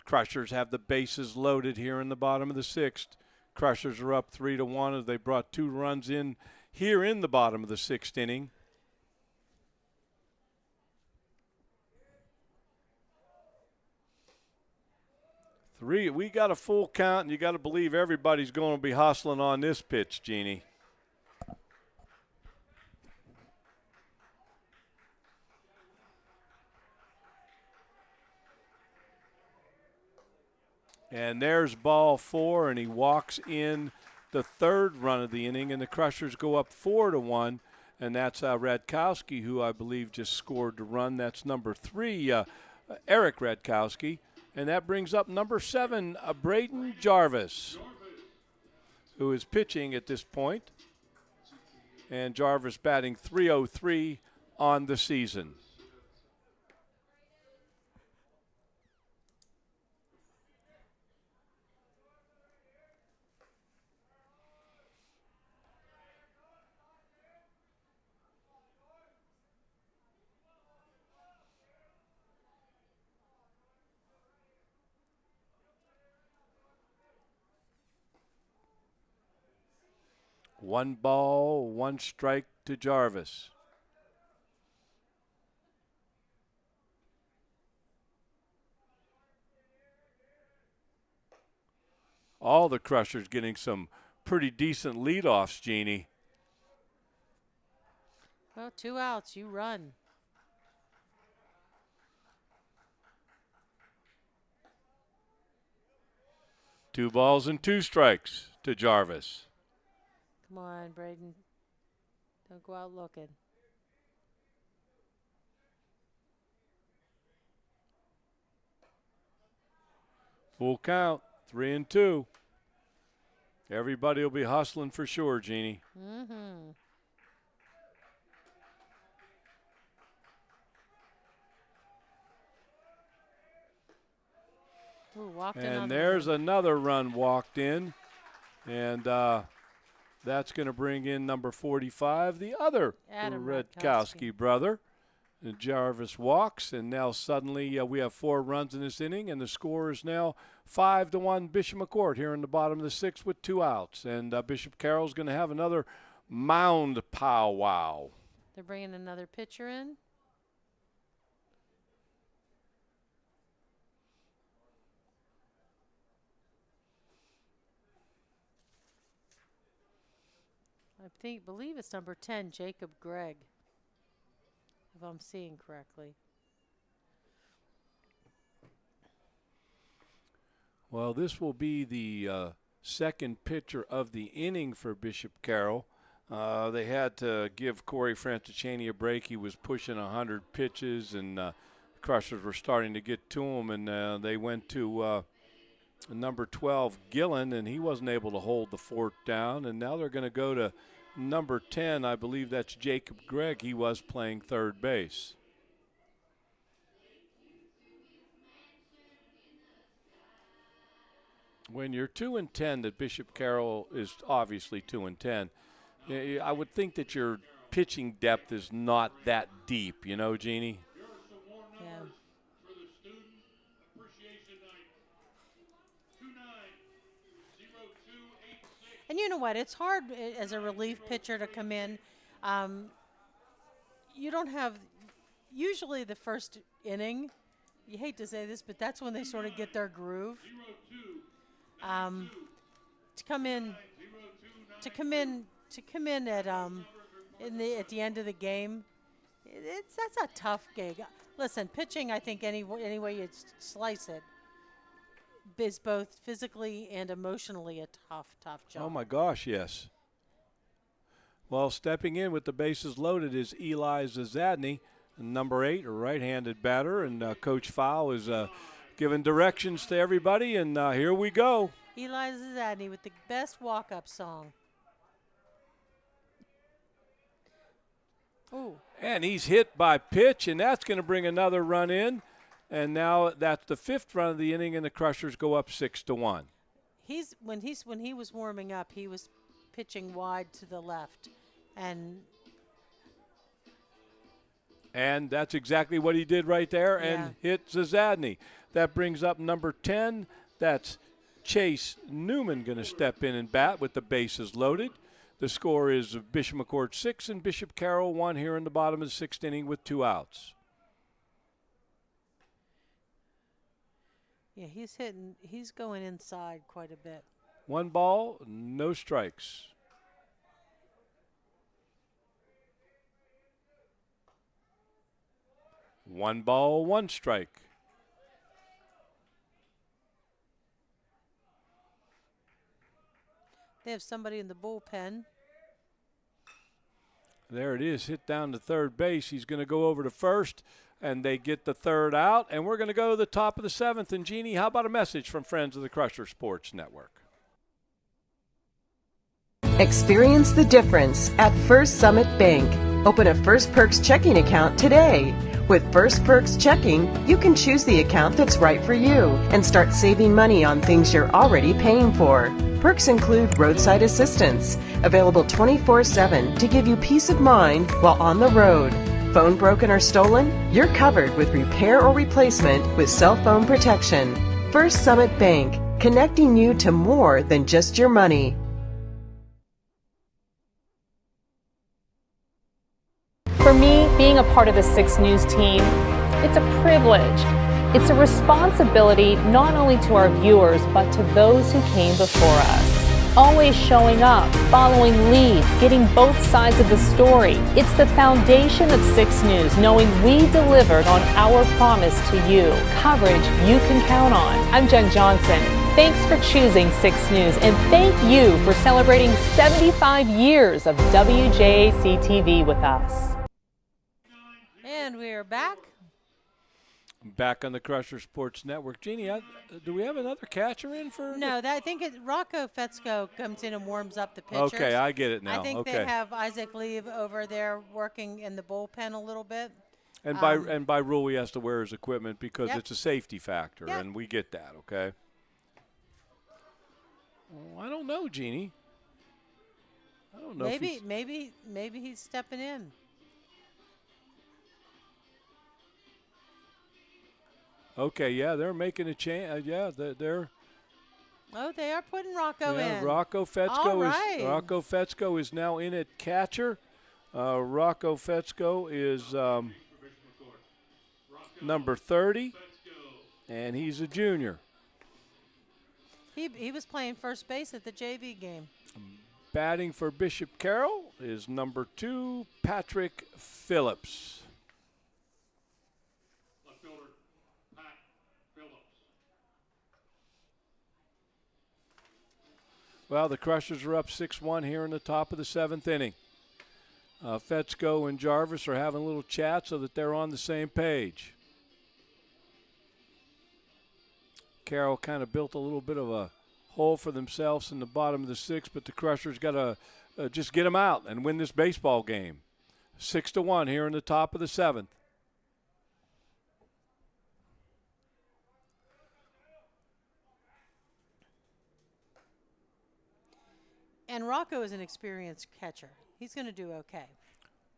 Crushers have the bases loaded here in the bottom of the 6th. Crushers are up 3-1 as they brought 2 runs in here in the bottom of the 6th inning. We got a full count, and you got to believe everybody's going to be hustling on this pitch, Jeannie. And there's ball 4, and he walks in the 3rd run of the inning, and the Crushers go up 4-1, and that's Radkowski, who I believe just scored the run. That's number 3, Eric Radkowski, and that brings up number 7, Braden Jarvis, who is pitching at this point, and Jarvis batting .303 on the season. One ball, 1 strike to Jarvis. All the Crushers getting some pretty decent leadoffs, Jeannie. Well, 2 outs. You run. Two balls and 2 strikes to Jarvis. Come on, Braden. Don't go out looking. Full count, 3-2. Everybody will be hustling for sure, Jeannie. Mm-hmm. Ooh, walked in on And the there's run. another run walked in. And that's going to bring in number 45, the other Adam Radkowski brother. And Jarvis walks, and now suddenly we have 4 runs in this inning, and the score is now 5-1 Bishop McCourt here in the bottom of the 6th with 2 outs. And Bishop Carroll's going to have another mound powwow. They're bringing another pitcher in. Believe it's number 10, Jacob Gregg, if I'm seeing correctly. Well, this will be the second pitcher of the inning for Bishop Carroll. They had to give Corey Francescini a break. He was pushing 100 pitches, and Crushers were starting to get to him, and they went to number 12, Gillen, and he wasn't able to hold the fort down. And now they're going to go to number 10. I believe that's Jacob Gregg. He was playing third base. When you're 2-10, that Bishop Carroll is obviously 2-10. I would think that your pitching depth is not that deep, you know, Jeannie? Yeah. And you know what? It's hard as a relief pitcher to come in. You don't have usually the first inning. You hate to say this, but that's when they sort of get their groove. To come in at at the end of the game, that's a tough gig. Listen, pitching, I think any way you slice it, is both physically and emotionally a tough job. Oh my gosh, yes. Well, stepping in with the bases loaded is Eli Zazadny, number 8, a right-handed batter, and Coach Fowl is giving directions to everybody, and here we go. Eli Zazadny with the best walk-up song. Ooh. And he's hit by pitch, and that's going to bring another run in. And now that's the 5th run of the inning, and the Crushers go up 6-1. When he was warming up, he was pitching wide to the left, and that's exactly what he did right there, and hit Zazadny. That brings up number 10. That's Chase Newman going to step in and bat with the bases loaded. The score is Bishop McCourt 6 and Bishop Carroll 1 here in the bottom of the 6th inning with 2 outs. Yeah, he's going inside quite a bit. 1 ball, no strikes. One ball, 1 strike. They have somebody in the bullpen. There it is, hit down to third base. He's going to go over to first, and they get the 3rd out. And we're going to go to the top of the 7th. And, Jeannie, how about a message from friends of the Crusher Sports Network? Experience the difference at First Summit Bank. Open a First Perks checking account today. With First Perks Checking, you can choose the account that's right for you and start saving money on things you're already paying for. Perks include roadside assistance, available 24/7 to give you peace of mind while on the road. Phone broken or stolen? You're covered with repair or replacement with cell phone protection. First Summit Bank, connecting you to more than just your money. For me, being a part of the 6 News team, it's a privilege. It's a responsibility not only to our viewers, but to those who came before us. Always showing up, following leads, getting both sides of the story. It's the foundation of 6 News, knowing we delivered on our promise to you. Coverage you can count on. I'm Jen Johnson. Thanks for choosing 6 News, and thank you for celebrating 75 years of WJAC TV with us. And we are back. Back on the Crusher Sports Network. Jeannie, do we have another catcher in for? No, I think Rocco Fetzko comes in and warms up the pitchers. Okay, I get it now. I think they have Isaac Leave over there working in the bullpen a little bit. And by rule, he has to wear his equipment because it's a safety factor, and we get that. Okay. Well, I don't know, Jeannie. I don't know. Maybe he's stepping in. Okay, yeah, they're making a change. They're. Oh, they are putting Rocco in. Rocco Fetzko is now in at catcher. Rocco Fetzko is number 30, and he's a junior. He was playing first base at the JV game. Batting for Bishop Carroll is number 2, Patrick Phillips. Well, the Crushers are up 6-1 here in the top of the 7th inning. Fetzko and Jarvis are having a little chat so that they're on the same page. Carroll kind of built a little bit of a hole for themselves in the bottom of the sixth, but the Crushers got to just get them out and win this baseball game. 6-1 here in the top of the seventh. And Rocco is an experienced catcher. He's going to do okay.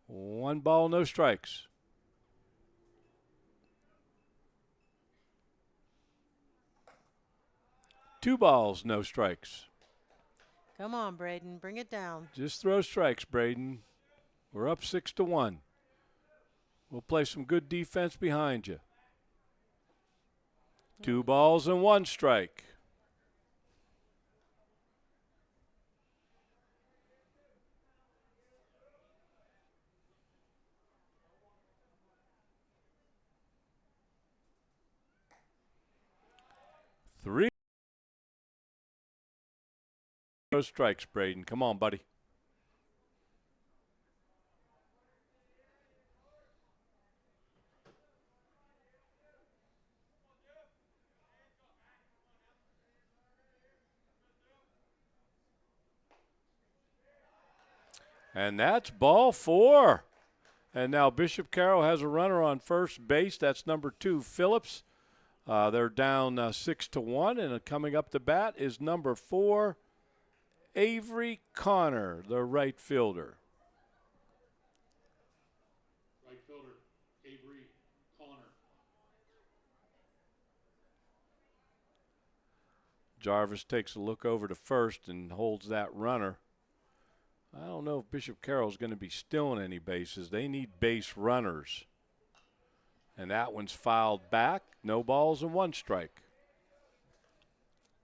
1 ball, no strikes. Two balls, no strikes. Come on, Braden. Bring it down. Just throw strikes, Braden. We're up 6-1. We'll play some good defense behind you. 2 balls and 1 strike. Three. No strikes, Braden. Come on, buddy. And that's ball 4. And now Bishop Carroll has a runner on first base. That's number 2, Phillips. They're down 6-1, and coming up to bat is number 4, Avery Connor, the right fielder. Right fielder, Avery Connor. Jarvis takes a look over to first and holds that runner. I don't know if Bishop Carroll's going to be stealing any bases. They need base runners. And that one's fouled back. No balls and 1 strike.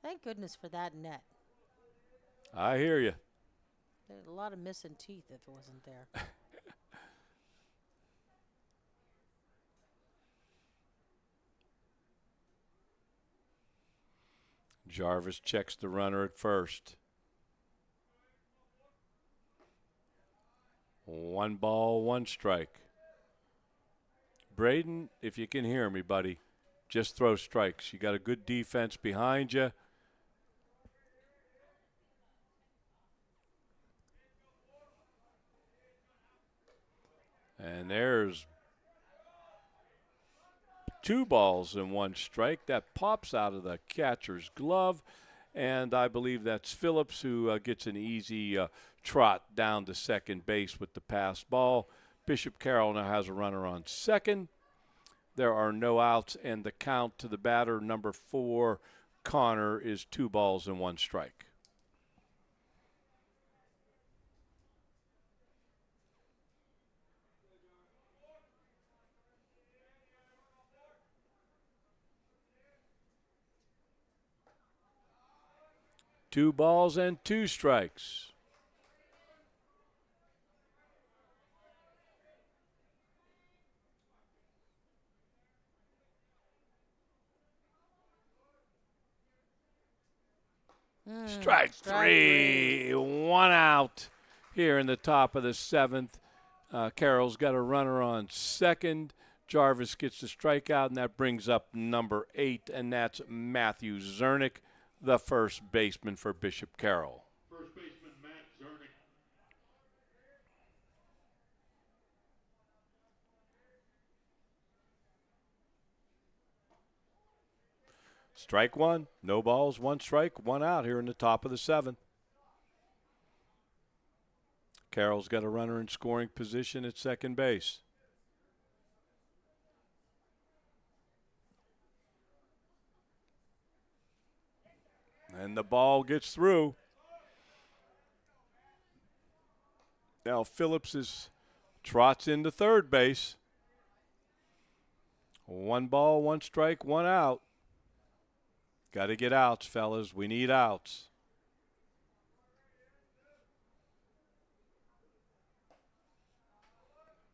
Thank goodness for that net. I hear you. There's a lot of missing teeth if it wasn't there. Jarvis checks the runner at first. 1 ball, 1 strike. Braden, if you can hear me, buddy, just throw strikes. You got a good defense behind you. And there's 2 balls and 1 strike. That pops out of the catcher's glove. And I believe that's Phillips who gets an easy trot down to second base with the pass ball. Bishop Carroll now has a runner on second. There are no outs, and the count to the batter, number 4, Connor, is 2 balls and 1 strike. Two balls and 2 strikes. Strike 3. 1 out here in the top of the 7th. Carroll's got a runner on second. Jarvis gets the strikeout, and that brings up number 8, and that's Matthew Zernick, the first baseman for Bishop Carroll. First baseman, Matt Zernick. Strike 1, no balls, 1 strike, 1 out here in the top of the 7th. Carroll's got a runner in scoring position at second base. And the ball gets through. Now Phillips trots into third base. 1 ball, 1 strike, 1 out. Got to get outs, fellas. We need outs.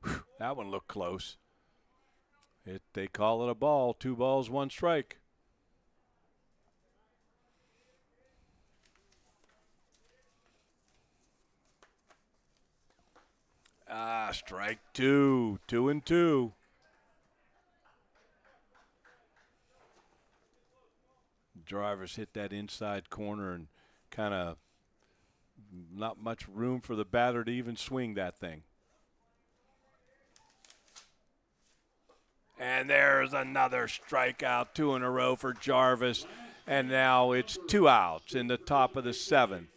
Whew, that one looked close. They call it a ball. 2 balls, 1 strike. Strike 2. 2-2. Jarvis hit that inside corner and kind of not much room for the batter to even swing that thing. And there's another strikeout, 2 in a row for Jarvis. And now it's 2 outs in the top of the 7th.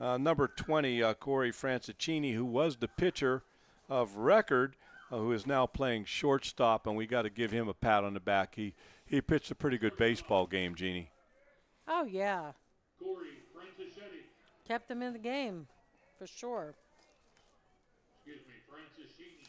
Number 20, Corey Francicini, who was the pitcher of record, who is now playing shortstop, and we got to give him a pat on the back. He pitched a pretty good baseball game, Jeannie. Oh, yeah. Corey Francischetti. Kept them in the game, for sure. Excuse me, Francischetti.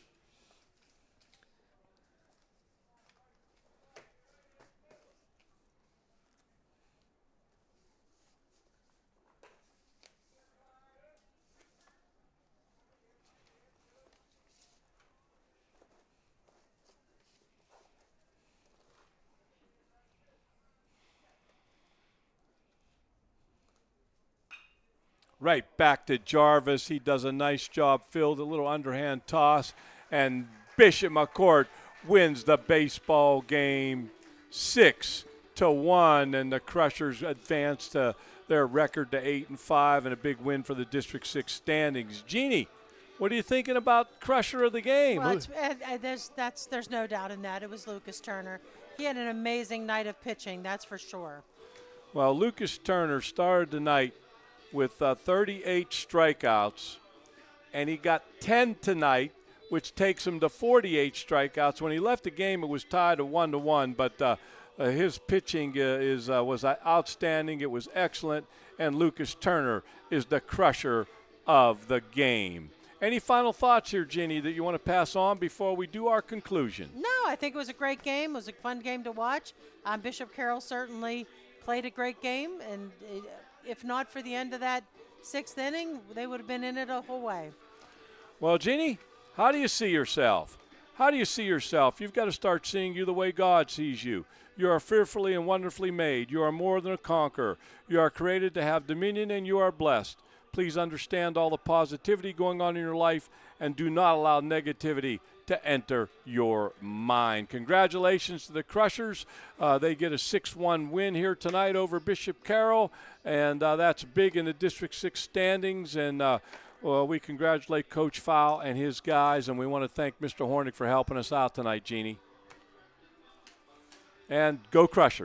Right back to Jarvis. He does a nice job, filled a little underhand toss, and Bishop McCourt wins the baseball game 6-1, and the Crushers advance to their record to 8-5, and a big win for the District 6 standings. Jeannie, what are you thinking about Crusher of the game? Well, there's no doubt in that. It was Lucas Turner. He had an amazing night of pitching, that's for sure. Well, Lucas Turner started the night with 38 strikeouts, and he got 10 tonight, which takes him to 48 strikeouts. When he left the game, it was tied at 1-1, but his pitching was outstanding. It was excellent, and Lucas Turner is the Crusher of the game. Any final thoughts here, Ginny, that you want to pass on before we do our conclusion? No, I think it was a great game. It was a fun game to watch. Bishop Carroll certainly played a great game, and if not for the end of that 6th inning, they would have been in it a whole way. Well, Jeannie, how do you see yourself? How do you see yourself? You've got to start seeing you the way God sees you. You are fearfully and wonderfully made. You are more than a conqueror. You are created to have dominion, and you are blessed. Please understand all the positivity going on in your life, and do not allow negativity to enter your mind. Congratulations to the Crushers. They get a 6-1 win here tonight over Bishop Carroll, and that's big in the District 6 standings. And well, we congratulate Coach Fowl and his guys, and we want to thank Mr. Hornick for helping us out tonight, Jeannie. And go Crushers.